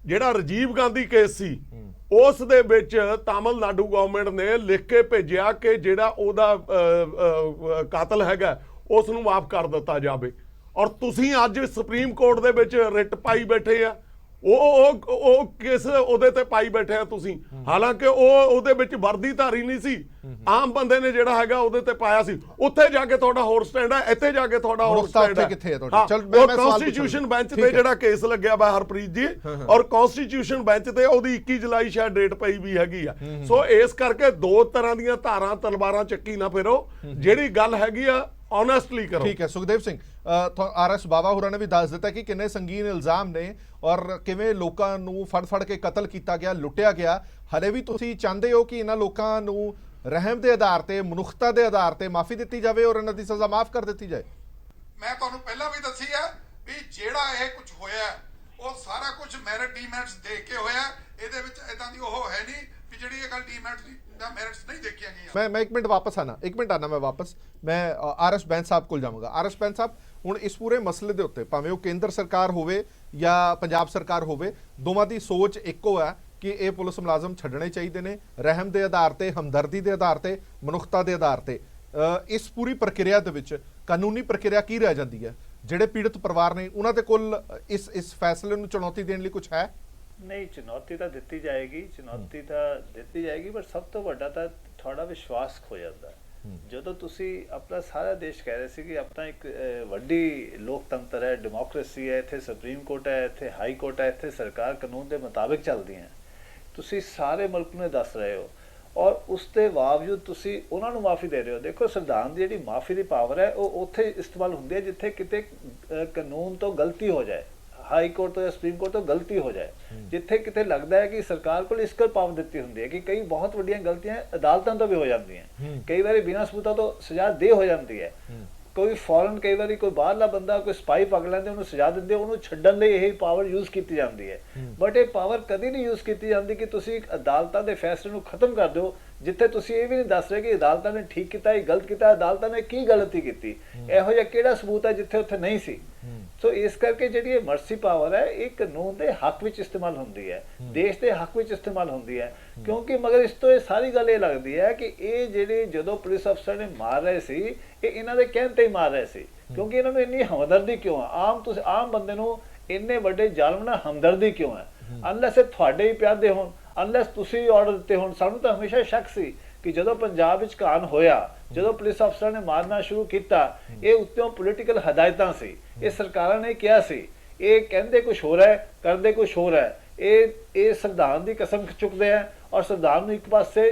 ਜਿਹੜਾ ਰਾਜੀਵ ਗਾਂਧੀ ਕੇਸ ਸੀ ਉਸ ਦੇ ਵਿੱਚ ਤਾਮਿਲਨਾਡੂ ਗਵਰਨਮੈਂਟ ਨੇ ਲਿਖ ਕੇ ਭੇਜਿਆ ਕਿ ਜਿਹੜਾ ਉਹਦਾ ਕਾਤਲ ਹੈਗਾ ਉਸ ਨੂੰ ਮਾਫ ਕਰ ਦਿੱਤਾ ਜਾਵੇ, ਔਰ ਤੁਸੀਂ ਅੱਜ ਸੁਪਰੀਮ ਕੋਰਟ ਦੇ ਵਿੱਚ ਰਿਟ ਪਾਈ ਬੈਠੇ ਆ, ਉਹ ਕਿਸ ਉਹਦੇ ਤੇ ਪਾਈ ਬੈਠੇ ਆ ਤੁਸੀਂ, ਹਾਲਾਂਕਿ ਉਹਦੇ ਵਿੱਚ ਵਰਦੀਧਾਰੀ ਨਹੀਂ ਸੀ, ਆਮ ਬੰਦੇ ਨੇ ਜਿਹੜਾ ਹੈਗਾ ਉਹਦੇ ਤੇ ਪਾਇਆ ਸੀ। ਉੱਥੇ ਜਾ ਕੇ ਤੁਹਾਡਾ ਹੋਰ ਸਟੈਂਡ ਹੈ, ਇੱਥੇ ਜਾ ਕੇ ਤੁਹਾਡਾ ਹੋਰ ਸਟੈਂਡ ਹੈ। ਕਿੱਥੇ ਹੈ ਤੁਹਾਡੀ? ਚਲ ਮੈਂ ਸਵਾਲ ਕਨਸਟੀਟਿਊਸ਼ਨ ਬੈਂਚ ਤੇ ਜਿਹੜਾ ਕੇਸ ਲੱਗਿਆ ਵਾ ਹਰਪ੍ਰੀਤ ਜੀ, ਔਰ ਕਨਸਟੀਟਿਊਸ਼ਨ ਬੈਂਚ ਤੇ ਉਹਦੀ 21 ਜੁਲਾਈ ਸ਼ਾਇਦ ਡੇਟ ਪਈ ਵੀ ਹੈਗੀ ਆ। ਸੋ ਇਸ ਕਰਕੇ ਦੋ ਤਰ੍ਹਾਂ ਦੀਆਂ ਧਾਰਾਂ ਤਲਵਾਰਾਂ ਚੱਕੀ ਨਾ ਫਿਰੋ, ਜਿਹੜੀ ਗੱਲ ਹੈਗੀ ਆ ਓਨੈਸਟਲੀ ਕਰੋ। ਠੀਕ ਹੈ ਸੁਖਦੇਵ ਸਿੰਘ, ਆਰਐਸ ਬਾਵਾ ਹੋਰਾਂ ਨੇ ਵੀ ਦੱਸ ਦਿੱਤਾ ਕਿ ਕਿੰਨੇ ਸੰਗੀਨ ਇਲਜ਼ਾਮ ਨੇ ਔਰ ਕਿਵੇਂ ਲੋਕਾਂ ਨੂੰ ਫੜ ਕੇ ਕਤਲ ਕੀਤਾ ਗਿਆ, ਲੁੱਟਿਆ ਗਿਆ। ਹਲੇ ਵੀ ਤੁਸੀਂ ਚਾਹੁੰਦੇ ਹੋ ਕਿ ਇਹਨਾਂ ਲੋਕਾਂ ਨੂੰ ਰਹਿਮ ਦੇ ਆਧਾਰ ਤੇ, ਮਨੁੱਖਤਾ ਦੇ ਆਧਾਰ ਤੇ ਮਾਫੀ ਦਿੱਤੀ ਜਾਵੇ ਔਰ ਇਹਨਾਂ ਦੀ ਸਜ਼ਾ ਮਾਫ ਕਰ ਦਿੱਤੀ ਜਾਏ? ਮੈਂ ਤੁਹਾਨੂੰ ਪਹਿਲਾਂ ਵੀ ਦੱਸੀ ਹੈ ਵੀ ਜਿਹੜਾ ਇਹ ਕੁਝ ਹੋਇਆ ਉਹ ਸਾਰਾ ਕੁਝ ਮੈਰਿਟ ਡੀਮੈਰਿਟਸ ਦੇਖ ਕੇ ਹੋਇਆ। ਇਹਦੇ ਵਿੱਚ ਇਦਾਂ ਦੀ ਉਹ ਹੈ ਨਹੀਂ ਵੀ ਜਿਹੜੀ ਇਹ ਗੱਲ ਡੀਮੈਰਿਟਸ ਦਾ ਮੈਰਿਟਸ ਨਹੀਂ ਦੇਖੀਆਂ ਗਈਆਂ। ਮੈਂ ਇੱਕ ਮਿੰਟ ਵਾਪਸ ਆਣਾ, ਇੱਕ ਮਿੰਟ ਆਣਾ ਮੈਂ ਵਾਪਸ। ਮੈਂ ਆਰਐਸ ਬੈਂਸ ਸਾਹਿਬ ਕੋਲ ਜਾਵਾਂਗਾ। ਆਰਐਸ ਬੈਂਸ ਸਾਹਿਬ, ਹੁਣ ਇਸ ਪੂਰੇ ਮਸਲੇ ਦੇ ਉੱਤੇ ਭਾਵੇਂ ਉਹ ਕੇਂਦਰ ਸਰਕਾਰ ਹੋਵੇ ਜਾਂ ਪੰਜਾਬ ਸਰਕਾਰ ਹੋਵੇ, ਦੋਵਾਂ ਦੀ ਸੋਚ ਇੱਕੋ ਹੈ ਕਿ ਇਹ ਪੁਲਿਸ ਮੁਲਾਜ਼ਮ ਛੱਡਣੇ ਚਾਹੀਦੇ ਨੇ, ਰਹਿਮ ਦੇ ਆਧਾਰ ਤੇ, ਹਮਦਰਦੀ ਦੇ ਆਧਾਰ ਤੇ, ਮਨੁੱਖਤਾ ਦੇ ਆਧਾਰ ਤੇ। ਇਸ ਪੂਰੀ ਪ੍ਰਕਿਰਿਆ ਦੇ ਵਿੱਚ ਕਾਨੂੰਨੀ ਪ੍ਰਕਿਰਿਆ ਕੀ ਰਹਿ ਜਾਂਦੀ ਹੈ? ਜਿਹੜੇ ਪੀੜਤ ਪਰਿਵਾਰ ਨੇ ਉਹਨਾਂ ਦੇ ਕੋਲ ਇਸ ਫੈਸਲੇ ਨੂੰ ਚੁਣੌਤੀ ਦੇਣ ਲਈ ਕੁਝ ਹੈ? ਨਹੀਂ, ਚੁਣੌਤੀ ਤਾਂ ਦਿੱਤੀ ਜਾਏਗੀ, ਪਰ ਸਭ ਤੋਂ ਵੱਡਾ ਤਾਂ ਤੁਹਾਡਾ ਵਿਸ਼ਵਾਸ ਖੋ ਜਾਂਦਾ। ਜਦੋਂ ਤੁਸੀਂ ਆਪਣਾ ਸਾਰਾ ਦੇਸ਼ ਕਹਿ ਰਹੇ ਸੀ ਕਿ ਆਪਣਾ ਇੱਕ ਵੱਡੀ ਲੋਕਤੰਤਰ ਹੈ, ਡੈਮੋਕ੍ਰੇਸੀ ਹੈ, ਇੱਥੇ ਸੁਪਰੀਮ ਕੋਰਟ ਹੈ, ਇੱਥੇ ਹਾਈ ਕੋਰਟ ਹੈ, ਇੱਥੇ ਸਰਕਾਰ ਕਾਨੂੰਨ ਦੇ ਮੁਤਾਬਿਕ ਚੱਲਦੀ ਹੈ, ਤੁਸੀਂ ਸਾਰੇ ਮੁਲਕ ਨੂੰ ਦੱਸ ਰਹੇ ਹੋ ਔਰ ਉਸ ਦੇ ਬਾਵਜੂਦ ਤੁਸੀਂ ਉਹਨਾਂ ਨੂੰ ਮਾਫੀ ਦੇ ਰਹੇ ਹੋ। ਦੇਖੋ, ਸੰਵਿਧਾਨ ਦੀ ਜਿਹੜੀ ਮਾਫੀ ਦੀ ਪਾਵਰ ਹੈ ਉਹ ਉੱਥੇ ਇਸਤੇਮਾਲ ਹੁੰਦੀ ਹੈ ਜਿੱਥੇ ਕਿਤੇ ਕਾਨੂੰਨ ਤੋਂ ਗਲਤੀ ਹੋ ਜਾਏ, ਹਾਈ ਕੋਰਟ ਤੋਂ ਜਾਂ ਸੁਪਰੀਮ ਕੋਰਟ ਤੋਂ ਗਲਤੀ ਹੋ ਜਾਏ, ਜਿੱਥੇ ਕਿਤੇ ਲੱਗਦਾ ਹੈ ਕਿ ਸਰਕਾਰ ਕੋਲ ਇਸ ਕਰ ਪਾਵਰ ਦਿੱਤੀ ਹੁੰਦੀ ਹੈ ਕਿ ਕਈ ਬਹੁਤ ਵੱਡੀਆਂ ਗਲਤੀਆਂ ਅਦਾਲਤਾਂ ਤੋਂ ਵੀ ਹੋ ਜਾਂਦੀਆਂ, ਕਈ ਵਾਰੀ ਬਿਨਾਂ ਸਬੂਤਾਂ ਤੋਂ ਸਜ਼ਾ ਦੇ ਹੋ ਜਾਂਦੀ ਹੈ। ਕੋਈ ਫੌਰਨ ਕਈ ਵਾਰੀ ਕੋਈ ਬਾਹਰਲਾ ਬੰਦਾ ਕੋਈ ਸਪਾਈ ਪਕੜ ਲੈਂਦੇ, ਉਹਨੂੰ ਸਜ਼ਾ ਦਿੰਦੇ, ਉਹਨੂੰ ਛੱਡਣ ਲਈ ਇਹ ਪਾਵਰ ਯੂਜ਼ ਕੀਤੀ ਜਾਂਦੀ ਹੈ। ਬਟ ਇਹ ਪਾਵਰ ਕਦੀ ਨਹੀਂ ਯੂਜ਼ ਕੀਤੀ ਜਾਂਦੀ ਕਿ ਤੁਸੀਂ ਅਦਾਲਤਾਂ ਦੇ ਫੈਸਲੇ ਨੂੰ ਖਤਮ ਕਰ ਦਿਓ, ਜਿੱਥੇ ਤੁਸੀਂ ਇਹ ਵੀ ਨਹੀਂ ਦੱਸ ਰਹੇ ਕਿ ਅਦਾਲਤਾਂ ਨੇ ਠੀਕ ਕੀਤਾ ਜਾਂ ਗਲਤ ਕੀਤਾ, ਅਦਾਲਤਾਂ ਨੇ ਕੀ ਗਲਤੀ ਕੀਤੀ, ਇਹੋ ਜਿਹਾ ਕਿਹੜਾ ਸਬੂਤ ਹੈ ਜਿੱਥੇ ਉੱਥੇ ਨਹੀਂ ਸੀ। ਸੋ ਇਸ ਕਰਕੇ ਜਿਹੜੀ ਇਹ ਮਰਸੀ ਪਾਵਰ ਹੈ ਇਹ ਕਾਨੂੰਨ ਦੇ ਹੱਕ ਵਿੱਚ ਇਸਤੇਮਾਲ ਹੁੰਦੀ ਹੈ, ਦੇਸ਼ ਦੇ ਹੱਕ ਵਿੱਚ ਇਸਤੇਮਾਲ ਹੁੰਦੀ ਹੈ। ਕਿਉਂਕਿ ਮਗਰ ਇਸ ਤੋਂ ਇਹ ਸਾਰੀ ਗੱਲ ਇਹ ਲੱਗਦੀ ਹੈ ਕਿ ਇਹ ਜਿਹੜੇ ਜਦੋਂ ਪੁਲਿਸ ਅਫਸਰ ਨੇ ਮਾਰ ਰਹੇ ਸੀ ਇਹ ਇਹਨਾਂ ਦੇ ਕਹਿਣ ਤੇ ਹੀ ਮਾਰ ਰਹੇ ਸੀ, ਕਿਉਂਕਿ ਇਹਨਾਂ ਨੂੰ ਇੰਨੀ ਹਮਦਰਦੀ ਕਿਉਂ ਹੈ? ਆਮ ਬੰਦੇ ਨੂੰ ਇੰਨੇ ਵੱਡੇ ਜ਼ਾਲਮ ਨਾਲ ਹਮਦਰਦੀ ਕਿਉਂ ਹੈ? ਅਨਲੈਸ ਇਹ ਤੁਹਾਡੇ ਹੀ ਪਿਆਦੇ ਹੋਣ, ਅਨਲੈਸ ਤੁਸੀਂ ਆਰਡਰ ਦਿੱਤੇ ਹੋਣ। ਸਾਨੂੰ ਤਾਂ ਹਮੇਸ਼ਾ ਸ਼ੱਕ ਸੀ ਕਿ ਜਦੋਂ ਪੰਜਾਬ ਵਿੱਚ ਕਾਂਡ ਹੋਇਆ, ਜਦੋਂ ਪੁਲਿਸ ਅਫਸਰਾਂ ਨੇ ਮਾਰਨਾ ਸ਼ੁਰੂ ਕੀਤਾ, ਇਹ ਉੱਤੋਂ ਪੋਲੀਟੀਕਲ ਹਦਾਇਤਾਂ ਸੀ, ਇਹ ਸਰਕਾਰਾਂ ਨੇ ਕਿਹਾ ਸੀ, ਇਹ ਕਹਿੰਦੇ ਕੁਝ ਹੋਰ ਹੈ, ਕਰਦੇ ਕੁਝ ਹੋਰ ਹੈ। ਇਹ ਸੰਵਿਧਾਨ ਦੀ ਕਸਮ ਚੁੱਕਦੇ ਆ ਔਰ ਸੰਵਿਧਾਨ ਨੂੰ ਇੱਕ ਪਾਸੇ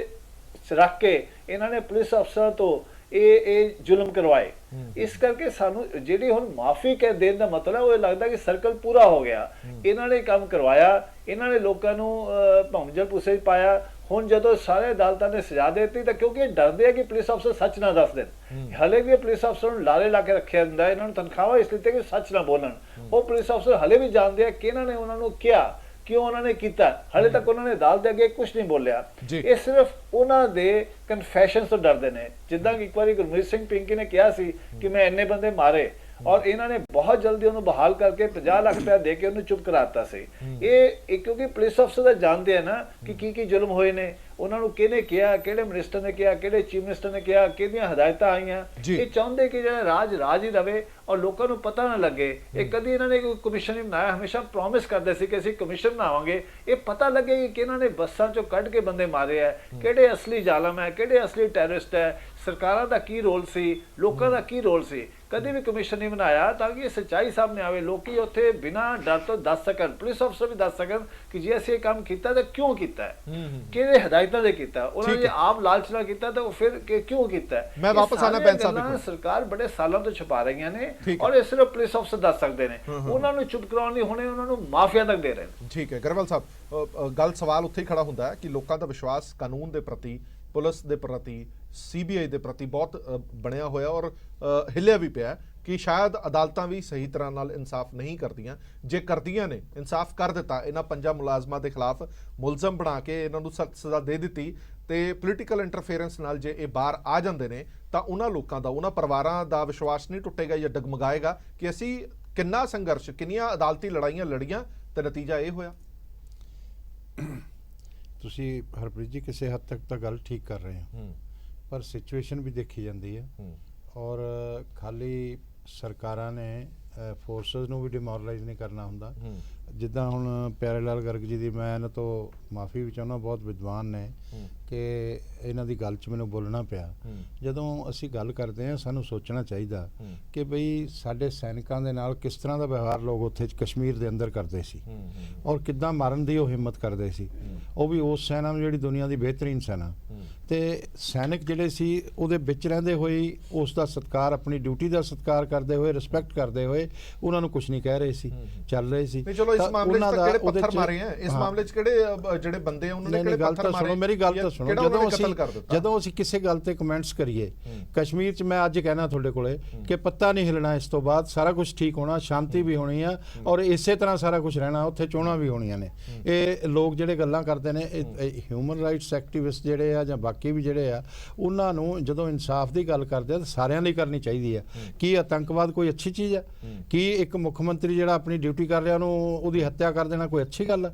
ਰੱਖ ਕੇ ਇਹਨਾਂ ਨੇ ਪੁਲਿਸ ਅਫਸਰਾਂ ਤੋਂ ਇਹ ਜ਼ੁਲਮ ਕਰਵਾਏ। ਇਸ ਕਰਕੇ ਸਾਨੂੰ ਜਿਹੜੀ ਹੁਣ ਮਾਫੀ ਕਹਿ ਦੇਣ ਦਾ ਮਤਲਬ ਉਹ ਲੱਗਦਾ ਕਿ ਸਰਕਲ ਪੂਰਾ ਹੋ ਗਿਆ, ਇਹਨਾਂ ਨੇ ਕੰਮ ਕਰਵਾਇਆ, ਇਹਨਾਂ ਨੇ ਲੋਕਾਂ ਨੂੰ ਭੌਂਜਲ ਪੁੱਸੇ ਪਾਇਆ। ਹੁਣ ਜਦੋਂ ਸਾਰੇ ਅਦਾਲਤਾਂ ਨੇ ਸਜ਼ਾ ਦੇ ਦਿੱਤੀ ਤਾਂ ਕਿਉਂਕਿ ਇਹ ਡਰਦੇ ਆ ਕਿ ਪੁਲਿਸ ਅਫਸਰ ਸੱਚ ਨਾ ਦੱਸ ਦੇਣ, ਹਲੇ ਵੀ ਪੁਲਿਸ ਅਫਸਰ ਨੂੰ ਲਾਰੇ ਲਾ ਕੇ ਰੱਖਿਆ ਹੁੰਦਾ, ਇਹਨਾਂ ਨੂੰ ਤਨਖਾਹਾਂ ਇਸ ਲਈ ਕਿ ਸੱਚ ਨਾ ਬੋਲਣ। ਉਹ ਪੁਲਿਸ ਅਫਸਰ ਹਲੇ ਵੀ ਜਾਣਦੇ ਆ ਕਿ ਇਹਨਾਂ ਨੇ ਉਹਨਾਂ ਨੂੰ ਕਿਹਾ, ਕਿਉਂ ਉਹਨਾਂ ਨੇ ਕੀਤਾ। ਹਲੇ ਤੱਕ ਉਹਨਾਂ ਨੇ ਅਦਾਲਤ ਦੇ ਅੱਗੇ ਕੁਝ ਨਹੀਂ ਬੋਲਿਆ, ਇਹ ਸਿਰਫ ਉਹਨਾਂ ਦੇ ਕਨਫੈਸ਼ਨਸ ਤੋਂ ਡਰਦੇ ਨੇ। ਜਿੱਦਾਂ ਕਿ ਇੱਕ ਵਾਰੀ ਗੁਰਮੀਤ ਸਿੰਘ ਪਿੰਕੀ ਨੇ ਕਿਹਾ ਸੀ ਕਿ ਮੈਂ ਇੰਨੇ ਬੰਦੇ ਮਾਰੇ ਔਰ ਇਹਨਾਂ ਨੇ ਬਹੁਤ ਜਲਦੀ ਉਹਨੂੰ ਬਹਾਲ ਕਰਕੇ 50 ਲੱਖ ਰੁਪਇਆ ਦੇ ਕੇ ਉਹਨੂੰ ਚੁੱਪ ਕਰਾਤਾ ਸੀ। ਇਹ ਕਿਉਂਕਿ ਪੁਲਿਸ ਅਫਸਰ ਦਾ ਜਾਣਦੇ ਆ ਨਾ ਕਿ ਕੀ ਜ਼ੁਲਮ ਹੋਏ ਨੇ, ਉਹਨਾਂ ਨੂੰ ਕਿਹਨੇ ਕਿਹਾ, ਕਿਹੜੇ ਮਿਨਿਸਟਰ ਨੇ ਕਿਹਾ, ਕਿਹੜੇ ਚੀਫ ਮਿਨਿਸਟਰ ਨੇ ਕਿਹਾ, ਕਿਹਦੀਆਂ ਹਦਾਇਤਾਂ ਆਈਆਂ। ਇਹ ਚਾਹੁੰਦੇ ਕਿ ਜਿਹੜਾ ਰਾਜ ਹੀ ਰਵੇ ਔਰ ਲੋਕਾਂ ਨੂੰ ਪਤਾ ਨਾ ਲੱਗੇ। ਇਹ ਕਦੀ ਇਹਨਾਂ ਨੇ ਕੋਈ ਕਮਿਸ਼ਨ ਨਹੀਂ ਬਣਾਇਆ, ਹਮੇਸ਼ਾ ਪ੍ਰੋਮਿਸ ਕਰਦੇ ਸੀ ਕਿ ਅਸੀਂ ਕਮਿਸ਼ਨ ਬਣਾਵਾਂਗੇ, ਇਹ ਪਤਾ ਲੱਗੇ ਕਿ ਇਹਨਾਂ ਨੇ ਬੱਸਾਂ ਚੋਂ ਕੱਢ ਕੇ ਬੰਦੇ ਮਾਰੇ ਆ, ਕਿਹੜੇ ਅਸਲੀ ਜ਼ਾਲਮ ਹੈ, ਕਿਹੜੇ ਅਸਲੀ ਟੈਰਰਿਸਟ ਹੈ, ਸਰਕਾਰਾਂ ਦਾ ਕੀ ਰੋਲ ਸੀ, ਲੋਕਾਂ ਦਾ ਕੀ ਰੋਲ ਸੀ। ਕਦੇ ਵੀ ਕਮਿਸ਼ਨ ਨਹੀਂ ਬਣਾਇਆ ਤਾਂ ਕਿ ਇਹ ਸੱਚਾਈ ਸਾਹਮਣੇ ਆਵੇ, ਲੋਕੀ ਉੱਥੇ ਬਿਨਾਂ ਡਰ ਤੋਂ ਦੱਸ ਸਕਣ, ਪੁਲਿਸ ਅਫਸਰ ਵੀ ਦੱਸ ਸਕਣ ਕਿ ਜੇ ਅਸੀਂ ਇਹ ਕੰਮ ਕੀਤਾ ਤਾਂ ਕਿਉਂ ਕੀਤਾ ਹੈ, ਕਿਹੜੇ ਹਦਾਇਤਾਂ ਦੇ ਕੀਤਾ, ਉਹਨਾਂ ਨੇ ਆਪ ਲਾਲਚ ਨਾਲ ਕੀਤਾ ਤਾਂ ਉਹ ਫਿਰ ਕਿਉਂ ਕੀਤਾ। ਮੈਂ ਵਾਪਸ ਆਣਾ ਬੈਂਸ ਸਾਹਿਬ, ਸਰਕਾਰ ਬੜੇ ਸਾਲਾਂ ਤੋਂ ਛੁਪਾ ਰਹੀਆਂ ਨੇ ਔਰ ਇਹ ਸਿਰਫ ਪੁਲਿਸ ਅਫਸਰ ਦੱਸ ਸਕਦੇ ਨੇ, ਉਹਨਾਂ ਨੂੰ ਚੁੱਪ ਕਰਾਉਣ ਲਈ ਹੁਣੇ ਉਹਨਾਂ ਨੂੰ ਮਾਫੀਆ ਤੱਕ ਦੇ ਰਹੇ ਨੇ। ਠੀਕ ਹੈ ਗਰੇਵਾਲ ਸਾਹਿਬ, ਗੱਲ ਸਵਾਲ ਉੱਥੇ ਹੀ ਖੜਾ ਹੁੰਦਾ ਹੈ ਕਿ ਲੋਕਾਂ ਦਾ ਵਿਸ਼ਵਾਸ ਕਾਨੂੰਨ ਦੇ ਪ੍ਰਤੀ, ਪੁਲਿਸ ਦੇ ਪ੍ਰਤੀ, CBI ਦੇ ਪ੍ਰਤੀ ਬਹੁਤ ਬਣਿਆ ਹੋਇਆ ਔਰ ਹਿੱਲਿਆ ਵੀ ਪਿਆ ਕਿ ਸ਼ਾਇਦ ਅਦਾਲਤਾਂ ਵੀ ਸਹੀ ਤਰ੍ਹਾਂ ਨਾਲ ਇਨਸਾਫ ਨਹੀਂ ਕਰਦੀਆਂ। ਜੇ ਕਰਦੀਆਂ ਨੇ, ਇਨਸਾਫ ਕਰ ਦਿੱਤਾ, ਇਹਨਾਂ 5 ਮੁਲਾਜ਼ਮਾਂ ਦੇ ਖਿਲਾਫ ਮੁਲਜ਼ਮ ਬਣਾ ਕੇ ਇਹਨਾਂ ਨੂੰ ਸਖਤ ਸਜ਼ਾ ਦੇ ਦਿੱਤੀ ਤੇ ਪੋਲੀਟੀਕਲ ਇੰਟਰਫੇਰੈਂਸ ਨਾਲ ਜੇ ਇਹ ਬਾਹਰ ਆ ਜਾਂਦੇ ਨੇ ਤਾਂ ਉਹਨਾਂ ਲੋਕਾਂ ਦਾ, ਉਹਨਾਂ ਪਰਿਵਾਰਾਂ ਦਾ ਵਿਸ਼ਵਾਸ ਨਹੀਂ ਟੁੱਟੇਗਾ ਜਾਂ ਡਗਮਗਾਏਗਾ ਕਿ ਅਸੀਂ ਕਿੰਨਾ ਸੰਘਰਸ਼, ਕਿੰਨੀਆਂ ਅਦਾਲਤੀ ਲੜਾਈਆਂ ਲੜੀਆਂ ਤੇ ਨਤੀਜਾ ਇਹ ਹੋਇਆ। ਤੁਸੀਂ ਹਰਪ੍ਰੀਤ ਜੀ ਕਿਸੇ ਹੱਦ ਤੱਕ ਤਾਂ ਗੱਲ ਠੀਕ ਕਰ ਰਹੇ ਹੋ, ਪਰ ਸਿਚੁਏਸ਼ਨ ਵੀ ਦੇਖੀ ਜਾਂਦੀ ਹੈ ਔਰ ਖਾਲੀ ਸਰਕਾਰਾਂ ਨੇ ਫੋਰਸਸ ਨੂੰ ਵੀ ਡਿਮੋਰਲਾਈਜ਼ ਨਹੀਂ ਕਰਨਾ ਹੁੰਦਾ। ਜਿੱਦਾਂ ਹੁਣ ਪਿਆਰੇ ਲਾਲ ਗਰਗ ਜੀ ਦੀ, ਮੈਂ ਇਹਨਾਂ ਤੋਂ ਮਾਫੀ ਵੀ ਚਾਹੁੰਦਾ, ਬਹੁਤ ਵਿਦਵਾਨ ਨੇ, ਕਿ ਇਹਨਾਂ ਦੀ ਗੱਲ 'ਚ ਮੈਨੂੰ ਬੋਲਣਾ ਪਿਆ। ਜਦੋਂ ਅਸੀਂ ਗੱਲ ਕਰਦੇ ਹਾਂ ਸਾਨੂੰ ਸੋਚਣਾ ਚਾਹੀਦਾ ਕਿ ਬਈ ਸਾਡੇ ਸੈਨਿਕਾਂ ਦੇ ਨਾਲ ਕਿਸ ਤਰ੍ਹਾਂ ਦਾ ਵਿਵਹਾਰ ਲੋਕ ਉੱਥੇ ਕਸ਼ਮੀਰ ਦੇ ਅੰਦਰ ਕਰਦੇ ਸੀ ਔਰ ਕਿੱਦਾਂ ਮਾਰਨ ਦੀ ਉਹ ਹਿੰਮਤ ਕਰਦੇ ਸੀ, ਉਹ ਵੀ ਉਸ ਸੈਨਾ ਨੂੰ ਜਿਹੜੀ ਦੁਨੀਆ ਦੀ ਬਿਹਤਰੀਨ ਸੈਨਾ। ਤੇ ਸੈਨਿਕ ਜਿਹੜੇ ਸੀ ਉਹਦੇ ਵਿੱਚ ਰਹਿੰਦੇ ਹੋਏ ਉਸ ਦਾ ਸਤਿਕਾਰ, ਆਪਣੀ ਡਿਊਟੀ ਦਾ ਸਤਿਕਾਰ ਕਰਦੇ ਹੋਏ, ਰਿਸਪੈਕਟ ਕਰਦੇ ਹੋਏ ਉਹਨਾਂ ਨੂੰ ਕੁਝ ਨਹੀਂ ਕਹਿ ਰਹੇ ਸੀ, ਚੱਲ ਰਹੇ ਸੀ। ਨਹੀਂ ਚਲੋ ਇਸ ਮਾਮਲੇ 'ਚ ਤਾਂ ਕਿਹੜੇ ਪੱਥਰ ਮਾਰੇ ਆ, ਇਸ ਹਾਂ। ਮਾਮਲੇ 'ਚ ਕਿਹੜੇ ਜਿਹੜੇ ਬੰਦੇ ਉਹਨਾਂ ਨੇ ਕਿਹੜੇ ਪੱਥਰ ਮਾਰੇ? ਮੇਰੀ ਗੱਲ ਤਾਂ ਸੁਣੋ, ਜਦੋਂ ਅਸੀਂ ਕਿਸੇ ਗੱਲ ਤੇ ਕਮੈਂਟਸ ਕਰੀਏ, ਕਸ਼ਮੀਰ 'ਚ ਮੈਂ ਅੱਜ ਕਹਿਣਾ ਤੁਹਾਡੇ ਕੋਲੇ ਕਿ ਪੱਤਾ ਨਹੀਂ ਹਿਲਣਾ, ਇਸ ਤੋਂ ਬਾਅਦ ਸਾਰਾ ਕੁਝ ਠੀਕ ਹੋਣਾ, ਸ਼ਾਂਤੀ ਵੀ ਹੋਣੀ ਆ ਔਰ ਇਸੇ ਤਰ੍ਹਾਂ ਸਾਰਾ ਕੁਝ ਰਹਿਣਾ, ਉੱਥੇ ਚੋਣਾਂ ਵੀ ਹੋਣੀਆਂ ਨੇ। ਇਹ ਲੋਕ ਜਿਹੜੇ ਗੱਲਾਂ ਕਰਦੇ ਨੇ, ਹਿਊਮਨ ਰਾਈਟਸ ਐਕਟਿਵਿਸਟ ਜਿਹੜੇ ਆ ਜਾਂ ਬਾਕੀ ਵੀ ਜਿਹੜੇ ਆ, ਉਹਨਾਂ ਨੂੰ ਜਦੋਂ ਇਨਸਾਫ ਦੀ ਗੱਲ ਕਰਦੇ ਆ ਤਾਂ ਸਾਰਿਆਂ ਲਈ ਕਰਨੀ ਚਾਹੀਦੀ ਆ। ਕੀ ਆਤੰਕਵਾਦ ਕੋਈ ਅੱਛੀ ਚੀਜ਼ ਆ? ਕੀ ਇੱਕ ਮੁੱਖ ਮੰਤਰੀ ਜਿਹੜਾ ਆਪਣੀ ਡਿਊਟੀ ਕਰ ਰਿਹਾ ਉਹਨੂੰ ਉਹਦੀ ਹੱਤਿਆ ਕਰ ਦੇਣਾ ਕੋਈ ਅੱਛੀ ਗੱਲ ਆ?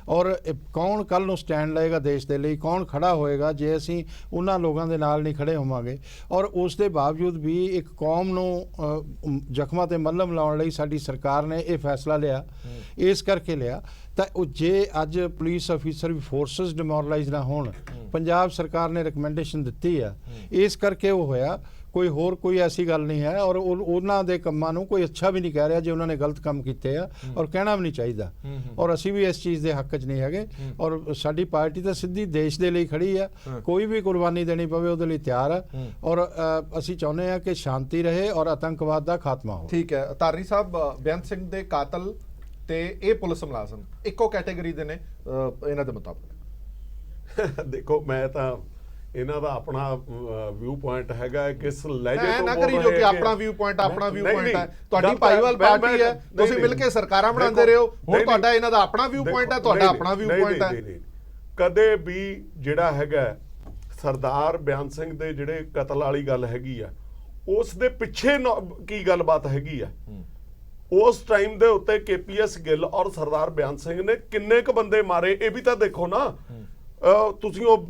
ਔਰ ਕੌਣ ਕੱਲ ਨੂੰ ਸਟੈਂਡ ਲਏਗਾ ਦੇਸ਼ ਦੇ ਲਈ, ਕੌਣ ਖੜਾ ਹੋਏਗਾ ਜੇ ਅਸੀਂ ਉਹਨਾਂ ਲੋਕਾਂ ਦੇ ਨਾਲ ਨਹੀਂ ਖੜੇ ਹੋਵਾਂਗੇ? ਔਰ ਉਸ ਦੇ ਬਾਵਜੂਦ ਵੀ ਇੱਕ ਕੌਮ ਨੂੰ ਜ਼ਖਮਾਂ ਤੇ ਮੱਲਮ ਲਾਉਣ ਲਈ ਸਾਡੀ ਸਰਕਾਰ ਨੇ ਇਹ ਫੈਸਲਾ ਲਿਆ। ਇਸ ਕਰਕੇ ਲਿਆ ਤਾਂ ਉਹ ਜੇ ਅੱਜ ਪੁਲਿਸ ਅਫੀਸਰ ਵੀ ਫੋਰਸਸ ਡਿਮੋਰਲਾਈਜ਼ ਨਾ ਹੋਣ, ਪੰਜਾਬ ਸਰਕਾਰ ਨੇ ਰਿਕਮੈਂਡੇਸ਼ਨ ਦਿੱਤੀ ਆ, ਇਸ ਕਰਕੇ ਉਹ ਹੋਇਆ, ਕੋਈ ਹੋਰ ਕੋਈ ਐਸੀ ਗੱਲ ਨਹੀਂ ਹੈ। ਔਰ ਉਹਨਾਂ ਦੇ ਕੰਮਾਂ ਨੂੰ ਕੋਈ ਅੱਛਾ ਵੀ ਨਹੀਂ ਕਹਿ ਰਿਹਾ ਜੇ ਉਹਨਾਂ ਨੇ ਗਲਤ ਕੰਮ ਕੀਤੇ ਆ, ਔਰ ਕਹਿਣਾ ਵੀ ਨਹੀਂ ਚਾਹੀਦਾ। ਔਰ ਅਸੀਂ ਵੀ ਇਸ ਚੀਜ਼ ਦੇ ਹੱਕ 'ਚ ਨਹੀਂ ਹੈਗੇ ਔਰ ਸਾਡੀ ਪਾਰਟੀ ਤਾਂ ਸਿੱਧੀ ਦੇਸ਼ ਦੇ ਲਈ ਖੜੀ ਆ, ਕੋਈ ਵੀ ਕੁਰਬਾਨੀ ਦੇਣੀ ਪਵੇ ਉਹਦੇ ਲਈ ਤਿਆਰ ਆ ਔਰ ਅਸੀਂ ਚਾਹੁੰਦੇ ਆ ਕਿ ਸ਼ਾਂਤੀ ਰਹੇ ਔਰ ਆਤੰਕਵਾਦ ਦਾ ਖਾਤਮਾ ਹੋ। ਠੀਕ ਹੈ ਧਾਰਨੀ ਸਾਹਿਬ, ਬੇਅੰਤ ਸਿੰਘ ਦੇ ਕਾਤਲ ਤੇ ਇਹ ਪੁਲਿਸ ਮੁਲਾਜ਼ਮ ਇੱਕੋ ਕੈਟਾਗਰੀ ਦੇ ਨੇ ਇਹਨਾਂ ਦੇ ਮੁਤਾਬਕ? ਦੇਖੋ ਮੈਂ ਤਾਂ ਇਹਨਾਂ ਦਾ ਆਪਣਾ ਵਿਊ ਪੁਆਇੰਟ ਹੈਗਾ, ਕਿਸ ਲਹਿਜੇ ਤੋਂ ਨਾ ਕਰੀ ਜੋ ਕਿ ਆਪਣਾ ਵਿਊ ਪੁਆਇੰਟ ਹੈ। ਤੁਹਾਡੀ ਭਾਈਵਾਲ ਪਾਰਟੀ ਹੈ, ਤੁਸੀਂ ਮਿਲ ਕੇ ਸਰਕਾਰਾਂ ਬਣਾਉਂਦੇ ਰਹੇ ਹੋ, ਹੁਣ ਤੁਹਾਡਾ ਇਹਨਾਂ ਦਾ ਆਪਣਾ ਵਿਊ ਪੁਆਇੰਟ ਹੈ, ਤੁਹਾਡਾ ਆਪਣਾ ਵਿਊ ਪੁਆਇੰਟ ਹੈ। ਕਦੇ ਵੀ ਜਿਹੜਾ ਹੈਗਾ ਸਰਦਾਰ ਬਿਆਨ ਸਿੰਘ ਦੇ ਜਿਹੜੇ ਕਤਲ ਵਾਲੀ ਗੱਲ ਹੈਗੀ ਆ, ਉਸ ਦੇ ਪਿੱਛੇ ਕੀ ਗੱਲਬਾਤ ਹੈਗੀ ਆ, ਉਸ ਟਾਈਮ ਦੇ ਉੱਤੇ KPS ਗਿੱਲ ਔਰ ਸਰਦਾਰ ਬਿਆਨ ਸਿੰਘ ਨੇ ਕਿੰਨੇ ਕੁ ਬੰਦੇ ਮਾਰੇ, ਇਹ ਵੀ ਤਾਂ ਦੇਖੋ ਨਾ। ਤੁਸੀਂ ਉਹ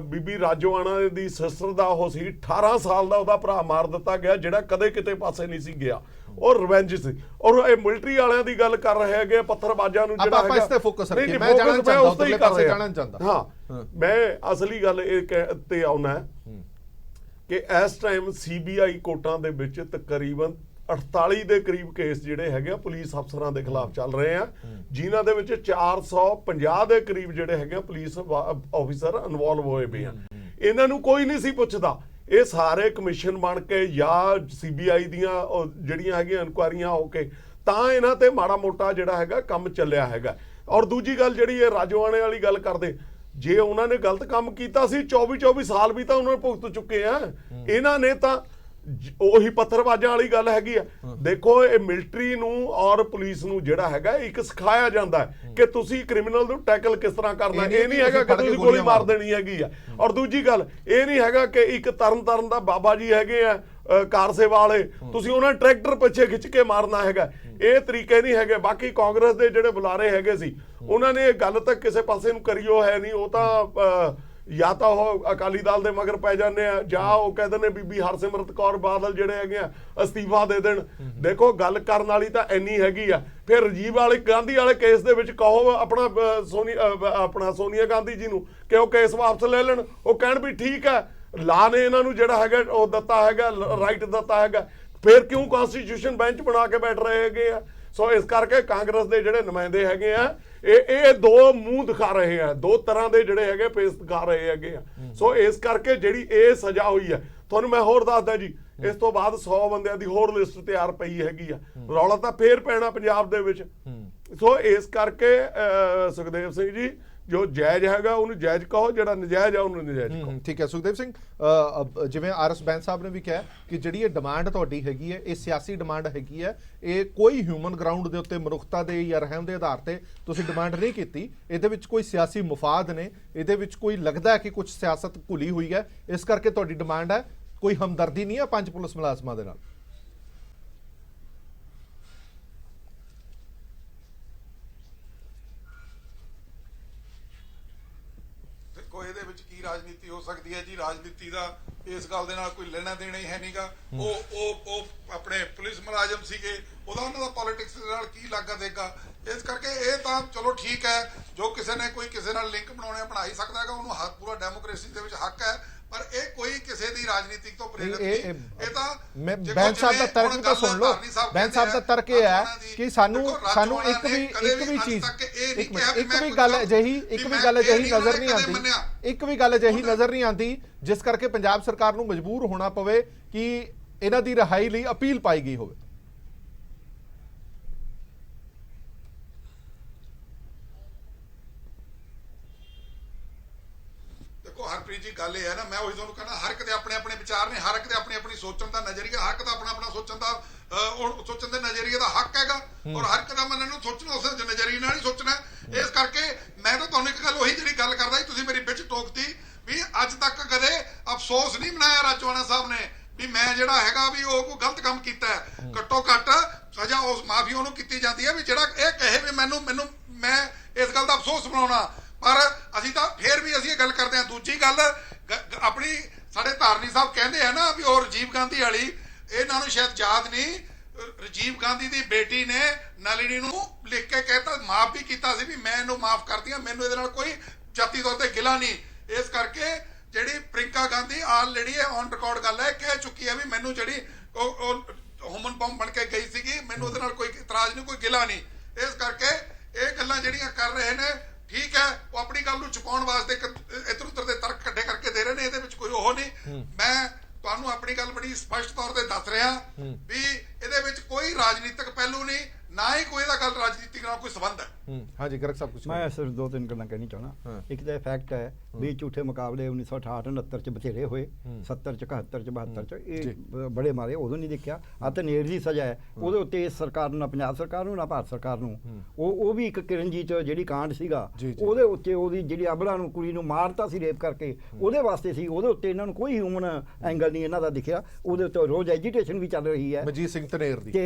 ਬੀਬੀ ਰਾਜੋਆਣਾ ਦੀ ਸਿਸਟਰ ਦਾ ਉਹ ਸੀ, 18 ਸਾਲ ਦਾ ਉਹਦਾ ਭਰਾ ਮਾਰ ਦਿੱਤਾ ਗਿਆ ਜਿਹੜਾ ਕਦੇ ਕਿਤੇ ਪਾਸੇ ਨਹੀਂ ਸੀ ਗਿਆ, ਔਰ ਰਿਵੈਂਜ ਸੀ। ਔਰ ਇਹ ਮਿਲਟਰੀ ਵਾਲਿਆਂ ਦੀ ਗੱਲ ਕਰ ਰਹੇ ਹੈਗੇ, ਪੱਥਰਬਾਜ਼ਾਂ ਨੂੰ ਜਿਹੜਾ ਹੈਗਾ, ਇਸ ਤੇ ਫੋਕਸ ਰੱਖੀਏ। ਮੈਂ ਜਾਣਨਾ ਚਾਹੁੰਦਾ, ਉਧਰਲੇ ਪਾਸੇ ਜਾਣਨਾ ਚਾਹੁੰਦਾ। ਹਾਂ, ਮੈਂ ਅਸਲੀ ਗੱਲ ਇਹ ਤੇ ਆਉਣਾ ਕਿ ਇਸ ਟਾਈਮ CBI ਕੋਰਟਾਂ ਦੇ ਵਿੱਚ ਤਕਰੀਬਨ 48 ਦੇ ਕਰੀਬ ਕੇਸ ਜਿਹੜੇ ਹੈਗੇ ਆ ਪੁਲਿਸ ਅਫਸਰਾਂ ਦੇ ਖਿਲਾਫ ਚੱਲ ਰਹੇ ਆ, ਜਿਨ੍ਹਾਂ ਦੇ ਵਿੱਚ 450 ਦੇ ਕਰੀਬ ਜਿਹੜੇ ਹੈਗੇ ਪੁਲਿਸ ਆਫੀਸਰ ਇਨਵੋਲਵ ਹੋਏ ਪਏ ਆ। ਇਹਨਾਂ ਨੂੰ ਕੋਈ ਨਹੀਂ ਸੀ ਪੁੱਛਦਾ। ਇਹ ਸਾਰੇ ਕਮਿਸ਼ਨ ਬਣ ਕੇ ਜਾਂ CBI ਦੀਆਂ ਜਿਹੜੀਆਂ ਹੈਗੀਆਂ ਇਨਕੁਆਇਰੀਆਂ ਹੋ ਕੇ ਤਾਂ ਇਹਨਾਂ ਤੇ ਮਾੜਾ ਮੋਟਾ ਜਿਹੜਾ ਹੈਗਾ ਕੰਮ ਚੱਲਿਆ ਹੈਗਾ। ਔਰ ਦੂਜੀ ਗੱਲ ਜਿਹੜੀ ਇਹ ਰਾਜੋਆਣੇ ਵਾਲੀ ਗੱਲ ਕਰਦੇ, ਜੇ ਉਹਨਾਂ ਨੇ ਗਲਤ ਕੰਮ ਕੀਤਾ ਸੀ 24 ਸਾਲ ਵੀ ਤਾਂ ਉਹਨਾਂ ਨੇ ਭੁਗਤ ਚੁੱਕੇ ਆ। ਇਹਨਾਂ ਨੇ ਤਾਂ ਉਹੀ ਪੱਥਰਬਾਜ਼ਾਂ ਵਾਲੀ ਗੱਲ ਹੈਗੀ ਆ। ਦੇਖੋ ਇਹ ਮਿਲਟਰੀ ਨੂੰ ਔਰ ਪੁਲਿਸ ਨੂੰ ਜਿਹੜਾ ਹੈਗਾ ਇੱਕ ਸਿਖਾਇਆ ਜਾਂਦਾ ਹੈ ਕਿ ਤੁਸੀਂ ਕ੍ਰਿਮੀਨਲ ਨੂੰ ਟੈਕਲ ਕਿਸ ਤਰ੍ਹਾਂ ਕਰਨਾ। ਇਹ ਨਹੀਂ ਹੈਗਾ ਕਿ ਤੁਸੀਂ ਗੋਲੀ ਮਾਰ ਦੇਣੀ ਹੈਗੀ ਆ। ਔਰ ਦੂਜੀ ਗੱਲ ਇਹ ਨਹੀਂ ਹੈਗਾ ਕਿ ਇੱਕ ਤਰਨ ਦਾ ਬਾਬਾ ਜੀ ਹੈਗੇ ਆ ਕਾਰ ਸੇਵਾ ਵਾਲੇ, ਤੁਸੀਂ ਉਹਨਾਂ ਨੂੰ ਟਰੈਕਟਰ ਪਿੱਛੇ ਖਿੱਚ ਕੇ ਮਾਰਨਾ ਹੈਗਾ। ਇਹ ਤਰੀਕੇ ਨਹੀਂ ਹੈਗੇ। ਬਾਕੀ ਕਾਂਗਰਸ ਦੇ ਜਿਹੜੇ ਬੁਲਾਰੇ ਹੈਗੇ ਸੀ ਉਹਨਾਂ ਨੇ ਇਹ ਗੱਲ ਤਾਂ ਕਿਸੇ ਪਾਸੇ ਨੂੰ ਕਰੀਓ ਹੈ ਨਹੀਂ। ਉਹ ਤਾਂ ਜਾਂ ਤਾਂ ਉਹ ਅਕਾਲੀ ਦਲ ਦੇ ਮਗਰ ਪੈ ਜਾਂਦੇ ਆ ਜਾਂ ਉਹ ਕਹਿੰਦੇ ਨੇ ਬੀਬੀ ਹਰਸਿਮਰਤ ਕੌਰ ਬਾਦਲ ਜਿਹੜੇ ਹੈਗੇ ਆ ਅਸਤੀਫਾ ਦੇ ਦੇਣ। ਦੇਖੋ ਗੱਲ ਕਰਨ ਵਾਲੀ ਤਾਂ ਇੰਨੀ ਹੈਗੀ ਆ। ਫਿਰ ਰਾਜੀਵ ਵਾਲੇ ਗਾਂਧੀ ਵਾਲੇ ਕੇਸ ਦੇ ਵਿੱਚ ਕਹੋ ਆਪਣਾ ਸੋਨੀਆ ਗਾਂਧੀ ਜੀ ਨੂੰ ਕਿ ਉਹ ਕੇਸ ਵਾਪਸ ਲੈ ਲੈਣ। ਉਹ ਕਹਿਣ ਵੀ ਠੀਕ ਹੈ, ਲਾ ਨੇ ਇਹਨਾਂ ਨੂੰ ਜਿਹੜਾ ਹੈਗਾ ਉਹ ਦਿੱਤਾ ਹੈਗਾ, ਰਾਈਟ ਦਿੱਤਾ ਹੈਗਾ, ਫਿਰ ਕਿਉਂ ਕਨਸਟੀਟਿਊਸ਼ਨ ਬੈਂਚ ਬਣਾ ਕੇ ਬੈਠ ਰਹੇ ਹੈਗੇ ਆ। ਸੋ ਇਸ ਕਰਕੇ ਕਾਂਗਰਸ ਦੇ ਜਿਹੜੇ ਨੁਮਾਇੰਦੇ ਹੈਗੇ ਆ ਇਹ ਦੋ ਮੂੰਹ ਦਿਖਾ ਰਹੇ ਆ, ਦੋ ਤਰ੍ਹਾਂ ਦੇ ਜਿਹੜੇ ਹੈਗੇ ਪੇਸ਼ ਦਿਖਾ ਰਹੇ ਹੈਗੇ ਆ। ਸੋ ਇਸ ਕਰਕੇ ਜਿਹੜੀ ਇਹ ਸਜ਼ਾ ਹੋਈ ਹੈ, ਤੁਹਾਨੂੰ ਮੈਂ ਹੋਰ ਦੱਸਦਾ ਜੀ, ਇਸ ਤੋਂ ਬਾਅਦ 100 ਬੰਦਿਆਂ ਦੀ ਹੋਰ ਲਿਸਟ ਤਿਆਰ ਪਈ ਹੈਗੀ ਆ। ਰੌਲਾ ਤਾਂ ਫੇਰ ਪੈਣਾ ਪੰਜਾਬ ਦੇ ਵਿੱਚ। ਸੋ ਇਸ ਕਰਕੇ ਸੁਖਦੇਵ ਸਿੰਘ ਜੀ ਜੋ ਜਾਇਜ਼ ਹੈਗਾ ਉਹਨੂੰ ਜਾਇਜ਼ ਕਹੋ, ਜਿਹੜਾ ਨਜਾਇਜ਼ ਆ ਉਹਨੂੰ ਨਜਾਇਜ਼ ਕਹੋ। ਠੀਕ ਹੈ ਸੁਖਦੇਵ ਸਿੰਘ, ਜਿਵੇਂ RS ਬੈਂਸ ਸਾਹਿਬ ਨੇ ਵੀ ਕਿਹਾ ਕਿ ਜਿਹੜੀ ਇਹ ਡਿਮਾਂਡ ਤੁਹਾਡੀ ਹੈਗੀ ਹੈ ਇਹ ਸਿਆਸੀ ਡਿਮਾਂਡ ਹੈਗੀ ਹੈ, ਇਹ ਕੋਈ ਹਿਊਮਨ ਗਰਾਊਂਡ ਦੇ ਉੱਤੇ ਮਨੁੱਖਤਾ ਦੇ ਜਾਂ ਰਹਿਮ ਦੇ ਆਧਾਰ ਤੇ ਤੁਸੀਂ ਡਿਮਾਂਡ ਨਹੀਂ ਕੀਤੀ। ਇਹਦੇ ਵਿੱਚ ਕੋਈ ਸਿਆਸੀ ਮਫਾਦ ਨੇ, ਇਹਦੇ ਵਿੱਚ ਕੋਈ ਲੱਗਦਾ ਹੈ ਕਿ ਕੁਝ ਸਿਆਸਤ ਘੁਲੀ ਹੋਈ ਹੈ, ਇਸ ਕਰਕੇ ਤੁਹਾਡੀ ਡਿਮਾਂਡ ਹੈ। ਕੋਈ ਹਮਦਰਦੀ ਨਹੀਂ ਹੈ 5 ਪੁਲਿਸ ਮੁਲਾਜ਼ਮਾਂ ਦੇ ਨਾਲ? ਕੋਈ ਇਹਦੇ ਵਿੱਚ ਕੀ ਰਾਜਨੀਤੀ ਹੋ ਸਕਦੀ ਹੈ ਜੀ? ਰਾਜਨੀਤੀ ਦਾ ਇਸ ਗੱਲ ਦੇ ਨਾਲ ਕੋਈ ਲੈਣਾ ਦੇਣਾ ਹੀ ਹੈ ਨਹੀਂਗਾ। ਉਹ ਆਪਣੇ ਪੁਲਿਸ ਮੁਲਾਜ਼ਮ ਸੀਗੇ, ਉਹਨਾਂ ਦਾ ਪੋਲਿਟਿਕਸ ਦੇ ਨਾਲ ਕੀ ਲਾਗਾ ਦੇਗਾ? ਇਸ ਕਰਕੇ ਇਹ ਤਾਂ ਚਲੋ ਠੀਕ ਹੈ, ਜੋ ਕਿਸੇ ਨੇ ਕੋਈ ਕਿਸੇ ਨਾਲ ਲਿੰਕ ਬਣਾਉਣੇ ਬਣਾ ਹੀ ਸਕਦਾ ਹੈਗਾ, ਉਹਨੂੰ ਪੂਰਾ ਡੈਮੋਕ੍ਰੇਸੀ ਦੇ ਵਿੱਚ ਹੱਕ ਹੈ, ਪਰ ਇਹ ਕੋਈ ਕਿਸੇ ਦੀ ਰਾਜਨੀਤੀ ਤੋਂ ਪ੍ਰੇਰਿਤ ਨਹੀਂ। ਇਹ ਤਾਂ ਬੈਂਸ ਸਾਹਿਬ ਦਾ ਤਰਕ ਵੀ ਤਾਂ ਸੁਣ ਲਓ। ਬੈਂਸ ਸਾਹਿਬ ਦਾ ਤਰਕ ਇਹ ਹੈ ਕਿ ਸਾਨੂੰ ਇੱਕ ਵੀ ਚੀਜ਼, ਇੱਕ ਵੀ ਗੱਲ ਅਜਿਹੀ ਨਜ਼ਰ ਨਹੀਂ ਆਉਂਦੀ, ਇੱਕ ਵੀ ਗੱਲ ਅਜਿਹੀ ਨਜ਼ਰ ਨਹੀਂ ਆਉਂਦੀ ਜਿਸ ਕਰਕੇ ਪੰਜਾਬ ਸਰਕਾਰ ਨੂੰ ਮਜਬੂਰ ਹੋਣਾ ਪਵੇ ਕਿ ਇਹਨਾਂ ਦੀ ਰਿਹਾਈ ਲਈ ਅਪੀਲ ਪਾਈ ਗਈ ਹੋਵੇ। ਹਰਪ੍ਰੀਤ ਜੀ ਗੱਲ ਇਹ ਹੈ ਨਾ, ਮੈਂ ਉਹੀ ਤੁਹਾਨੂੰ ਕਹਿੰਦਾ, ਹਰ ਇੱਕ ਦੇ ਆਪਣੇ ਆਪਣੇ ਵਿਚਾਰ ਨੇ, ਹਰ ਇੱਕ ਦੇ ਆਪਣੀ ਆਪਣੀ ਸੋਚਣ ਦਾ ਨਜ਼ਰੀਆ, ਹਰ ਇੱਕ ਦਾ ਆਪਣਾ ਆਪਣਾ ਸੋਚਣ ਦੇ ਨਜ਼ਰੀਏ ਦਾ ਹੱਕ ਹੈਗਾ, ਔਰ ਹਰ ਇੱਕ ਦਾ ਮਨ ਨੂੰ ਸੋਚਣਾ ਉਸ ਨਜ਼ਰੀਏ ਨਾਲ ਹੀ ਸੋਚਣਾ। ਇਸ ਕਰਕੇ ਮੈਂ ਤਾਂ ਤੁਹਾਨੂੰ ਇੱਕ ਗੱਲ ਉਹੀ ਜਿਹੜੀ ਗੱਲ ਕਰਦਾ ਸੀ, ਤੁਸੀਂ ਮੇਰੀ ਵਿੱਚ ਟੋਕਤੀ ਵੀ ਅੱਜ ਤੱਕ ਕਦੇ ਅਫਸੋਸ ਨਹੀਂ ਮਨਾਇਆ ਰਾਜੋਆਣਾ ਸਾਹਿਬ ਨੇ ਵੀ ਮੈਂ ਜਿਹੜਾ ਹੈਗਾ ਵੀ ਉਹ ਕੋਈ ਗਲਤ ਕੰਮ ਕੀਤਾ ਹੈ। ਘੱਟੋ ਘੱਟ ਸਜ਼ਾ ਉਸ ਮਾਫੀ ਉਹਨੂੰ ਕੀਤੀ ਜਾਂਦੀ ਹੈ ਵੀ ਜਿਹੜਾ ਇਹ ਕਹੇ ਵੀ ਮੈਨੂੰ ਮੈਂ ਇਸ ਗੱਲ ਦਾ ਅਫਸੋਸ ਮਨਾਉਣਾ। ਪਰ ਅਸੀਂ ਤਾਂ ਫੇਰ ਵੀ ਅਸੀਂ ਇਹ ਗੱਲ ਕਰਦੇ ਹਾਂ। ਦੂਜੀ ਗੱਲ ਆਪਣੀ ਸਾਡੇ ਧਾਰਨੀ ਸਾਹਿਬ ਕਹਿੰਦੇ ਆ ਨਾ ਵੀ ਉਹ ਰਾਜੀਵ ਗਾਂਧੀ ਵਾਲੀ, ਇਹਨਾਂ ਨੂੰ ਸ਼ਾਇਦ ਯਾਦ ਨਹੀਂ, ਰਾਜੀਵ ਗਾਂਧੀ ਦੀ ਬੇਟੀ ਨੇ ਨਲਿਨੀ ਨੂੰ ਲਿਖ ਕੇ ਕਹਿਤਾ, ਮਾਫ ਵੀ ਕੀਤਾ ਸੀ ਵੀ ਮੈਂ ਇਹਨੂੰ ਮਾਫ ਕਰਦੀ ਹਾਂ, ਮੈਨੂੰ ਇਹਦੇ ਨਾਲ ਕੋਈ ਜਾਤੀ ਤੌਰ ਤੇ ਗਿਲਾ ਨਹੀਂ। ਇਸ ਕਰਕੇ ਜਿਹੜੀ Priyanka Gandhi already on record ਗੱਲ ਹੈ, ਕਹਿ ਚੁੱਕੀ ਹੈ ਵੀ ਮੈਨੂੰ ਜਿਹੜੀ ਉਹ ਹਿਊਮਨ ਬੰਬ ਬਣ ਕੇ ਗਈ ਸੀਗੀ, ਮੈਨੂੰ ਉਹਦੇ ਨਾਲ ਕੋਈ ਇਤਰਾਜ਼ ਨਹੀਂ, ਕੋਈ ਗਿਲਾ ਨਹੀਂ। ਇਸ ਕਰਕੇ ਇਹ ਗੱਲਾਂ ਜਿਹੜੀਆਂ ਕਰ ਰਹੇ ਨੇ, ਠੀਕ ਹੈ, ਉਹ ਆਪਣੀ ਗੱਲ ਨੂੰ ਛੁਪਾਉਣ ਵਾਸਤੇ ਇੱਧਰ ਉੱਧਰ ਦੇ ਤਰਕ ਇਕੱਠੇ ਕਰਕੇ ਦੇ ਰਹੇ ਨੇ, ਇਹਦੇ ਵਿੱਚ ਕੋਈ ਉਹ ਨਹੀਂ। ਮੈਂ ਤੁਹਾਨੂੰ ਆਪਣੀ ਗੱਲ ਬੜੀ ਸਪਸ਼ਟ ਤੌਰ ਤੇ ਦੱਸ ਰਿਹਾ ਵੀ ਇਹਦੇ ਵਿੱਚ ਕੋਈ ਰਾਜਨੀਤਿਕ ਪਹਿਲੂ ਨਹੀਂ, ਨਾ ਹੀ ਕੋਈ ਇਹਦਾ ਗੱਲ ਰਾਜਨੀਤੀ ਨਾਲ ਕੋਈ ਸੰਬੰਧ ਹੈ। ਹਾਂਜੀ ਗਰਗ ਸਾਹਿਬ ਕੁਝ ਮੈਂ ਸਿਰਫ ਦੋ ਤਿੰਨ ਗੱਲਾਂ ਕਹਿਣੀ ਚਾਹਣਾ। ਇੱਕ ਤਾਂ ਫੈਕਟ ਹੈ ਵੀ ਝੂਠੇ ਮੁਕਾਬਲੇ 1968 69 ਚ ਬਥੇਰੇ ਹੋਏ, 70 ਚ 71 ਚ 72 ਚ ਇਹ ਬੜੇ ਮਾਰੇ, ਉਦੋਂ ਨਹੀਂ ਦੇਖਿਆ। ਆ ਤਾਂ ਨੇੜ ਦੀ ਸਜ਼ਾ ਹੈ, ਉਹਦੇ ਉੱਤੇ ਇਸ ਸਰਕਾਰ ਨੂੰ, ਨਾ ਪੰਜਾਬ ਸਰਕਾਰ ਨੂੰ, ਨਾ ਭਾਰਤ ਸਰਕਾਰ ਨੂੰ। ਉਹ ਵੀ ਇੱਕ ਕਿਰਨਜੀਤ ਜਿਹੜੀ ਕਾਂਡ ਸੀਗਾ, ਉਹਦੇ ਉੱਤੇ ਉਹਦੀ ਜਿਹੜੀ ਅਬਲਾ ਨੂੰ ਕੁੜੀ ਨੂੰ ਮਾਰਤਾ ਸੀ ਰੇਪ ਕਰਕੇ, ਉਹਦੇ ਵਾਸਤੇ ਸੀ। ਉਹਦੇ ਉੱਤੇ ਇਹਨਾਂ ਨੂੰ ਕੋਈ ਹਿਊਮਨ ਐਂਗਲ ਨਹੀਂ ਇਹਨਾਂ ਦਾ ਦਿਖਿਆ। ਉਹਦੇ ਉੱਤੇ ਰੋਜ਼ ਐਜੀਟੇਸ਼ਨ ਵੀ ਚੱਲ ਰਹੀ ਹੈ ਮਜੀਦ ਸਿੰਘ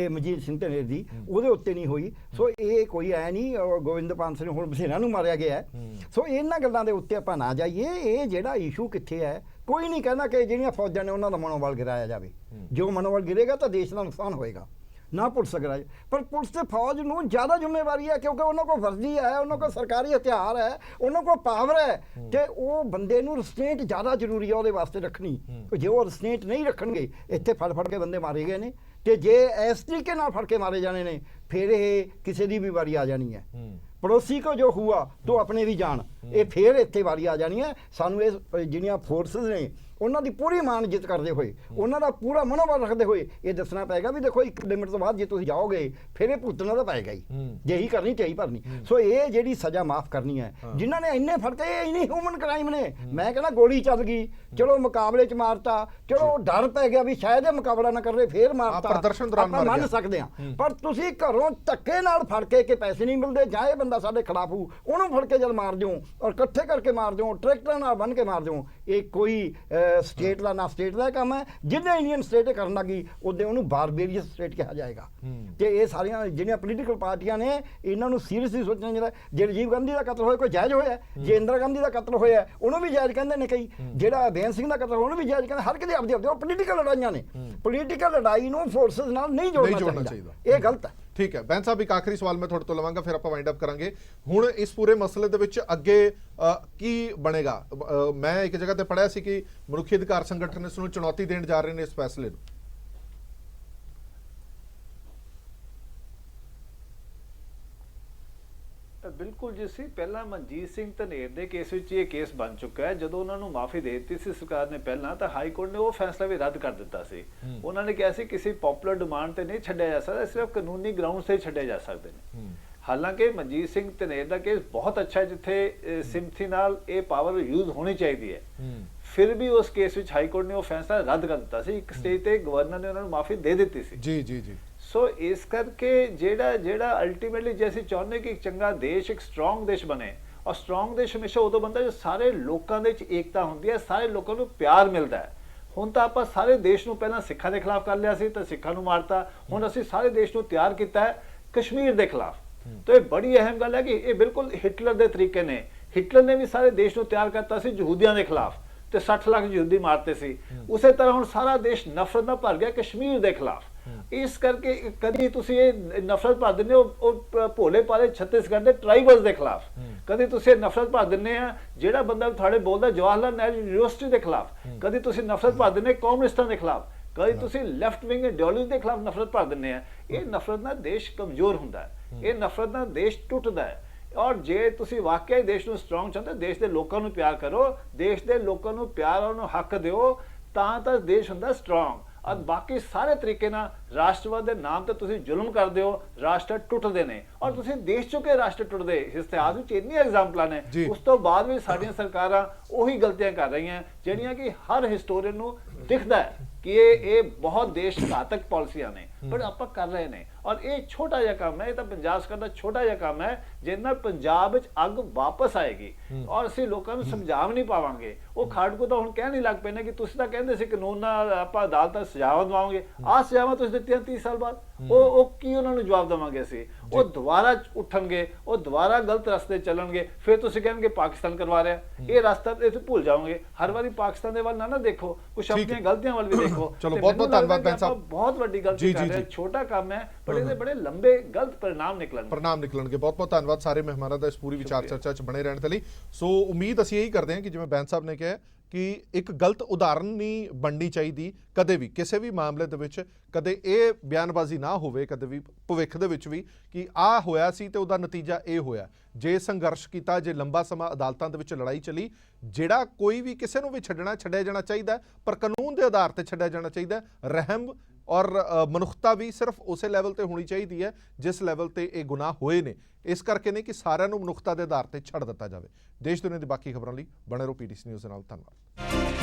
ਧਨੇਰ ਦੀ, ਉਹਦੇ ਉੱਤੇ ਨਹੀਂ ਹੋਈ। ਸੋ ਇਹ ਕੋਈ ਐ ਨਹੀਂ ਗੋਬਿੰਦ ਪਾਂਸ ਨੇ ਹੁਣ ਬਸੇਨਾ ਨੂੰ ਮਾਰਿਆ ਗਿਆ ਹੈ। ਸੋ ਇਹਨਾਂ ਗੱਲਾਂ ਦੇ ਉੱਤੇ ਆਪਾਂ ਨਾ ਜਾਈਏ। ਇਹ ਜਿਹੜਾ ਇਸ਼ੂ ਕਿੱਥੇ ਹੈ, ਕੋਈ ਨਹੀਂ ਕਹਿੰਦਾ ਕਿ ਜਿਹੜੀਆਂ ਫੌਜਾਂ ਨੇ ਉਹਨਾਂ ਦਾ ਮਨੋਬਲ ਗਿਰਾਇਆ ਜਾਵੇ। ਜੋ ਮਨੋਬਲ ਗਿਰੇਗਾ ਤਾਂ ਦੇਸ਼ ਦਾ ਨੁਕਸਾਨ ਹੋਏਗਾ, ਨਾ ਪੁਲਿਸ ਗਿਰਾਏ। ਪਰ ਪੁਲਿਸ ਤੇ ਫੌਜ ਨੂੰ ਜ਼ਿਆਦਾ ਜ਼ਿੰਮੇਵਾਰੀ ਹੈ, ਕਿਉਂਕਿ ਉਹਨਾਂ ਕੋਲ ਵਰਦੀ ਹੈ, ਉਹਨਾਂ ਕੋਲ ਸਰਕਾਰੀ ਹਥਿਆਰ ਹੈ, ਉਹਨਾਂ ਕੋਲ ਪਾਵਰ ਹੈ, ਤੇ ਉਹ ਬੰਦੇ ਨੂੰ ਰਿਸਟ੍ਰੇਂਟ ਜ਼ਿਆਦਾ ਜ਼ਰੂਰੀ ਹੈ ਉਹਦੇ ਵਾਸਤੇ ਰੱਖਣੀ। ਜੇ ਉਹ ਰਿਸਟ੍ਰੇਂਟ ਨਹੀਂ ਰੱਖਣਗੇ, ਇੱਥੇ ਫੜ ਕੇ ਬੰਦੇ ਮਾਰੇ ਗਏ ਨੇ, ਤੇ ਜੇ ਇਸ ਤਰੀਕੇ ਨਾਲ ਫੜ ਕੇ ਮਾਰੇ ਜਾਣੇ ਨੇ, ਫਿਰ ਇਹ ਕਿਸੇ ਦੀ ਵੀ ਵਾਰੀ ਆ ਜਾਣੀ ਹੈ। पड़ोसी को जो हुआ तो अपने भी जान, ये फिर इत्थे वारी आ जानी है। सानू ये जिहड़ियां फोर्सेस ने उन्हां दी पूरी मान इज्जत करते हुए, उन्हां दा पूरा मनोबल रखते हुए ये दसना पेगा भी देखो एक लिमिट तो बाद जे तुसीं जाओगे फिर ये भुगतना तो पेगा ही, जे ही करनी चाहिए भरनी। सो ये जिहड़ी सज़ा माफ़ करनी है जिन्हां ने इन्ने फड़के, इन्नी ह्यूमन क्राइम ने। मैं कहना गोली चल गई, चलो मुकाबले च मारता, चलो डर पै गया भी शायद ये मुकाबला ना करे फिर मारता, ਆਪਾਂ ਮੰਨ ਸਕਦੇ ਆ। ਪਰ ਤੁਸੀਂ ਘਰੋਂ ਧੱਕੇ ਨਾਲ ਫੜ ਕੇ ਪੈਸੇ ਨਹੀਂ ਮਿਲਦੇ, ਜਾਂ ਇਹ ਬੰਦਾ ਸਾਡੇ ਖਿਲਾਫ ਹੋ ਉਹਨੂੰ ਫੜ ਕੇ ਜਦ ਮਾਰ ਦਿਓ ਔਰ ਇਕੱਠੇ ਕਰਕੇ ਮਾਰ ਦਿਓ, ਟਰੈਕਟਰਾਂ ਨਾਲ ਬੰਨ ਕੇ ਮਾਰ ਦਿਓ, ਇਹ ਕੋਈ ਸਟੇਟ ਦਾ ਨਾ ਸਟੇਟ ਦਾ ਕੰਮ ਹੈ। ਜਿੱਦਾਂ ਇੰਡੀਅਨ ਸਟੇਟ ਕਰਨ ਲੱਗੀ ਉਦੋਂ ਉਹਨੂੰ ਬਾਰਬੇਰੀਅਸ ਸਟੇਟ ਕਿਹਾ ਜਾਏਗਾ। ਤੇ ਇਹ ਸਾਰੀਆਂ ਜਿਹੜੀਆਂ ਪੋਲੀਟੀਕਲ ਪਾਰਟੀਆਂ ਨੇ ਇਹਨਾਂ ਨੂੰ ਸੀਰੀਅਸਲੀ ਸੋਚਣਾ ਚਾਹੀਦਾ। ਜੇ ਰਾਜੀਵ ਗਾਂਧੀ ਦਾ ਕਤਲ ਹੋਇਆ ਕੋਈ ਜਾਇਜ਼ ਹੋਇਆ, ਜੇ ਇੰਦਰਾ ਗਾਂਧੀ ਦਾ ਕਤਲ ਹੋਇਆ ਉਹਨੂੰ ਵੀ ਜਾਇਜ਼ ਕਹਿੰਦੇ ਨੇ ਕਈ, ਜਿਹੜਾ ਬੇਅੰਤ ਸਿੰਘ ਦਾ ਕਤਲ ਉਹਨੂੰ ਵੀ ਜਾਇਜ਼ ਕਹਿੰਦੇ। ਹਰ ਕਿਤੇ ਆਪਦੇ ਉਹ ਪੋਲੀਟੀਕਲ ਲੜਾਈਆਂ ਨੇ, ਪੋਲੀਟੀਕਲ ਲੜਾਈ ਨੂੰ ਫੋਰਸਸ ਨਾਲ ਨਹੀਂ ਜੋੜਨਾ ਚਾਹੀਦਾ, ਇਹ ਗਲਤ ਹੈ। ਠੀਕ ਹੈ ਬੈਂਸ ਸਾਹਿਬ, ਇੱਕ ਆਖਰੀ ਸਵਾਲ ਮੈਂ ਤੁਹਾਡੇ ਤੋਂ ਲਵਾਂਗਾ, ਫਿਰ ਆਪਾਂ ਵਾਈਂਡ ਅਪ ਕਰਾਂਗੇ। ਹੁਣ ਇਸ ਪੂਰੇ ਮਸਲੇ ਦੇ ਵਿੱਚ ਅੱਗੇ ਕੀ ਬਣੇਗਾ? ਮੈਂ ਇੱਕ ਜਗ੍ਹਾ ਤੇ ਪੜ੍ਹਿਆ ਸੀ ਕਿ ਮਨੁੱਖੀ ਅਧਿਕਾਰ ਸੰਗਠਨ ਇਸ ਨੂੰ ਚੁਣੌਤੀ ਦੇਣ ਜਾ ਰਹੇ ਨੇ ਇਸ ਫੈਸਲੇ ਨੂੰ। ਬਿਲਕੁਲ ਜੀ ਸੀ। ਪਹਿਲਾਂ ਮਨਜੀਤ ਸਿੰਘ ਧਨੇਰ ਦੇ ਕੇਸ ਵਿੱਚ ਇਹ ਕੇਸ ਬਣ ਚੁੱਕਾ ਹੈ। ਜਦੋਂ ਉਹਨਾਂ ਨੂੰ ਮਾਫੀ ਦੇ ਦਿੱਤੀ ਸੀ ਸਰਕਾਰ ਨੇ ਪਹਿਲਾਂ, ਤਾਂ ਹਾਈ ਕੋਰਟ ਨੇ ਉਹ ਫੈਸਲਾ ਵੀ ਰੱਦ ਕਰ ਦਿੱਤਾ ਸੀ। ਉਹਨਾਂ ਨੇ ਕਿਹਾ ਸੀ ਕਿਸੇ ਪਪੂਲਰ ਡਿਮਾਂਡ ਤੇ ਨਹੀਂ ਛੱਡਿਆ ਜਾ ਸਕਦਾ, ਸਿਰਫ ਕਾਨੂੰਨੀ ਗਰਾਊਂਡ ਤੇ ਛੱਡੇ ਜਾ ਸਕਦੇ ਨੇ। ਹਾਲਾਂਕਿ ਮਨਜੀਤ ਸਿੰਘ ਧਨੇਰ ਦਾ ਕੇਸ ਬਹੁਤ ਅੱਛਾ ਹੈ, ਜਿੱਥੇ ਸਿੰਪਥੀ ਨਾਲ ਇਹ ਪਾਵਰ ਯੂਜ਼ ਹੋਣੀ ਚਾਹੀਦੀ ਹੈ। ਫਿਰ ਵੀ ਉਸ ਕੇਸ ਵਿੱਚ ਹਾਈ ਕੋਰਟ ਨੇ ਉਹ ਫੈਸਲਾ ਰੱਦ ਕਰ ਦਿੱਤਾ ਸੀ। ਇੱਕ ਸਟੇਜ ਤੇ ਗਵਰਨਰ ਨੇ ਉਹਨਾਂ ਨੂੰ ਮਾਫੀ ਦੇ ਦਿੱਤੀ ਸੀ। ਜੀ ਜੀ ਜੀ। ਸੋ ਇਸ ਕਰਕੇ ਜਿਹੜਾ ਅਲਟੀਮੇਟਲੀ ਜੇ ਅਸੀਂ ਚਾਹੁੰਦੇ ਕਿ ਇੱਕ ਚੰਗਾ ਦੇਸ਼, ਇੱਕ ਸਟਰੋਂਗ ਦੇਸ਼ ਬਣੇ, ਔਰ ਸਟਰੋਂਗ ਦੇਸ਼ ਹਮੇਸ਼ਾ ਉਦੋਂ ਬਣਦਾ ਜੋ ਸਾਰੇ ਲੋਕਾਂ ਦੇ ਵਿੱਚ ਏਕਤਾ ਹੁੰਦੀ ਹੈ, ਸਾਰੇ ਲੋਕਾਂ ਨੂੰ ਪਿਆਰ ਮਿਲਦਾ ਹੈ। ਹੁਣ ਤਾਂ ਆਪਾਂ ਸਾਰੇ ਦੇਸ਼ ਨੂੰ ਪਹਿਲਾਂ ਸਿੱਖਾਂ ਦੇ ਖਿਲਾਫ ਕਰ ਲਿਆ ਸੀ ਤਾਂ ਸਿੱਖਾਂ ਨੂੰ ਮਾਰਤਾ, ਹੁਣ ਅਸੀਂ ਸਾਰੇ ਦੇਸ਼ ਨੂੰ ਤਿਆਰ ਕੀਤਾ ਹੈ ਕਸ਼ਮੀਰ ਦੇ ਖਿਲਾਫ। तो ये बड़ी अहम गल है कि ये बिल्कुल हिटलर के तरीके ने ਹਿਟਲਰ ਨੇ ਵੀ ਸਾਰੇ ਦੇਸ਼ ਨੂੰ ਤਿਆਰ ਕਰਤਾ ਸੀ ਯਹੂਦੀਆਂ ਦੇ ਖਿਲਾਫ ਤੇ 60 ਲੱਖ ਯਹੂਦੀ ਮਾਰਤੇ ਸੀ। ਉਸੇ ਤਰ੍ਹਾਂ ਹੁਣ ਸਾਰਾ ਦੇਸ਼ ਨਫ਼ਰਤ ਨਾਲ ਭਰ ਗਿਆ ਕਸ਼ਮੀਰ ਦੇ ਖਿਲਾਫ। ਇਸ ਕਰਕੇ ਕਦੀ ਤੁਸੀਂ ਇਹ ਨਫ਼ਰਤ ਭਰ ਦਿੰਦੇ ਹੋ ਉਹ ਭੋਲੇ ਭਾਲੇ ਛੱਤੀਸਗੜ੍ਹ ਦੇ ਟ੍ਰਾਈਬਲਸ ਦੇ ਖਿਲਾਫ, ਕਦੀ ਤੁਸੀਂ ਨਫ਼ਰਤ ਭਰ ਦਿੰਦੇ ਆ ਜਿਹੜਾ ਬੰਦਾ ਤੁਹਾਡੇ ਬੋਲਦਾ ਜਵਾਹਰ ਲਾਲ ਨਹਿਰੂ ਯੂਨੀਵਰਸਿਟੀ ਦੇ ਖਿਲਾਫ, ਕਦੀ ਤੁਸੀਂ ਨਫ਼ਰਤ ਭਰ ਦਿੰਦੇ ਕਮਿਊਨਿਸਟਾਂ ਦੇ ਖਿਲਾਫ, ਕਦੀ ਤੁਸੀਂ ਲੈਫਟ ਵਿੰਗ ਆਈਡੀਓਲੋਜੀ ਦੇ ਖਿਲਾਫ ਨਫ਼ਰਤ ਭਰ ਦਿੰਦੇ ਆ। ਇਹ ਨਫ਼ਰਤ ਨਾਲ ਦੇਸ਼ ਕਮਜ਼ੋਰ ਹੁੰਦਾ ਹੈ, ਇਹ ਨਫ਼ਰਤ ਨਾਲ ਦੇਸ਼ ਟੁੱਟਦਾ ਹੈ। ਔਰ ਜੇ ਤੁਸੀਂ ਵਾਕਿਆ ਹੀ ਦੇਸ਼ ਨੂੰ ਸਟਰੋਂਗ ਚਾਹੁੰਦੇ, ਦੇਸ਼ ਦੇ ਲੋਕਾਂ ਨੂੰ ਪਿਆਰ ਕਰੋ, ਦੇਸ਼ ਦੇ ਲੋਕਾਂ ਨੂੰ ਪਿਆਰ ਉਹਨੂੰ ਹੱਕ ਦਿਓ, ਤਾਂ ਦੇਸ਼ ਹੁੰਦਾ ਸਟਰੋਂਗ। ਔਰ ਬਾਕੀ ਸਾਰੇ ਤਰੀਕੇ ਨਾਲ ਰਾਸ਼ਟਰਵਾਦ ਦੇ ਨਾਮ ਤੇ ਤੁਸੀਂ ਜ਼ੁਲਮ ਕਰਦੇ ਹੋ, ਰਾਸ਼ਟਰ ਟੁੱਟਦੇ ਨੇ। ਔਰ ਤੁਸੀਂ ਦੇਸ਼ ਚੁੱਕੇ ਰਾਸ਼ਟਰ ਟੁੱਟਦੇ ਇਤਿਹਾਸ ਵਿੱਚ ਇੰਨੀਆਂ ਐਗਜ਼ਾਮਪਲਾਂ ਨੇ। ਉਸ ਤੋਂ ਬਾਅਦ ਵੀ ਸਾਡੀਆਂ ਸਰਕਾਰਾਂ ਉਹੀ ਗਲਤੀਆਂ ਕਰ ਰਹੀਆਂ ਜਿਹੜੀਆਂ ਕਿ ਹਰ ਹਿਸਟੋਰੀਅਨ ਨੂੰ ਦਿਖਦਾ ਹੈ ਕਿ ਇਹ ਬਹੁਤ ਦੇਸ਼ ਘਾਤਕ ਪਾਲਿਸੀਆਂ ਨੇ, ਪਰ ਆਪਾਂ ਕਰ ਰਹੇ ਨੇ। ਔਰ ਇਹ ਛੋਟਾ ਜਿਹਾ ਕੰਮ ਹੈ, ਇਹ ਤਾਂ ਪੰਜਾਬ ਸਰਕਾਰ ਦਾ ਛੋਟਾ ਜਿਹਾ ਕੰਮ ਹੈ ਜਿਹਦੇ ਨਾਲ ਪੰਜਾਬ ਵਿੱਚ ਅੱਗ ਵਾਪਸ ਆਏਗੀ। ਔਰ ਅਸੀਂ ਲੋਕਾਂ ਨੂੰ ਸਮਝਾ ਨਹੀਂ ਪਾਵਾਂਗੇ। ਉਹ ਖਾੜਕੂ ਤਾਂ ਹੁਣ ਕਹਿ ਨਹੀਂ ਲੱਗ ਪਏ ਨੇ ਕਿ ਤੁਸੀਂ ਤਾਂ ਕਹਿੰਦੇ ਸੀ ਕਾਨੂੰਨ ਨਾਲ ਆਪਾਂ ਅਦਾਲਤਾਂ ਸਜ਼ਾਵਾਂ ਦਵਾਵਾਂਗੇ, ਆਹ ਸਜ਼ਾਵਾਂ ਤੁਸੀਂ ਦਿੱਤੀਆਂ 30 ਸਾਲ ਬਾਅਦ, ਉਹ ਕੀ ਉਹਨਾਂ ਨੂੰ ਜਵਾਬ ਦੇਵਾਂਗੇ ਅਸੀਂ? ਉਹ ਦੁਬਾਰਾ ਉੱਠਣਗੇ, ਉਹ ਦੁਬਾਰਾ ਗਲਤ ਰਸਤੇ ਚੱਲਣਗੇ, ਫਿਰ ਤੁਸੀਂ ਕਹਿਣਗੇ ਪਾਕਿਸਤਾਨ ਕਰਵਾ ਰਿਹਾ। ਇਹ ਰਸਤਾ ਤੇ ਭੁੱਲ ਜਾਓਗੇ। ਹਰ ਵਾਰੀ ਪਾਕਿਸਤਾਨ ਦੇ ਵੱਲ ਨਾ ਦੇਖੋ, ਕੁਛ ਆਪਣੀਆਂ ਗਲਤੀਆਂ ਵੱਲ ਵੀ ਦੇਖੋ। ਚਲੋ ਬਹੁਤ ਬਹੁਤ ਧੰਨਵਾਦ ਬੈਂਸ ਸਾਹਿਬ। ਬਹੁਤ ਵੱਡੀ ਗਲਤੀ ਕਰ ਰਹੇ, ਛੋਟਾ ਕੰਮ ਹੈ ਪਰ ਇਹਦੇ ਬੜੇ ਲੰਬੇ ਗਲਤ परिणाम निकलणगे। बहुत बहुत धन्यवाद सारे मेहमानों का इस पूरी विचार चर्चा च बने रहने के लिए। सो उम्मीद असीं यही करते हैं कि जिवें बैंस साहब ने कहा कि एक गलत उदाहरण नहीं बननी चाहिए कदे भी किसी भी मामले दे विच, कदे ये बयानबाजी ना होवे कदे भी भविख दे विच भी कि आ होया सी ते उहदा नतीजा ये होया। जे संघर्ष किया, जे लंबा समा अदालतां दे विच लड़ाई चली, जिहड़ा कोई भी किसी नूं भी छड्डिया जाना चाहिए, पर कानून के आधार पर छड्डिया जाना चाहिए। रहम और मनुखता भी सिर्फ उस लैवल पर होनी चाहिए है जिस लैवल पर यह गुनाह होए ने। इस करके नहीं कि सारिਆਂ ਨੂੰ मनुखता के आधार पर छड़ दिता जाए। देश दुनिया की बाकी खबरों ਲਈ बने रहो PTC न्यूज़ ਦੇ ਨਾਲ। धन्यवाद।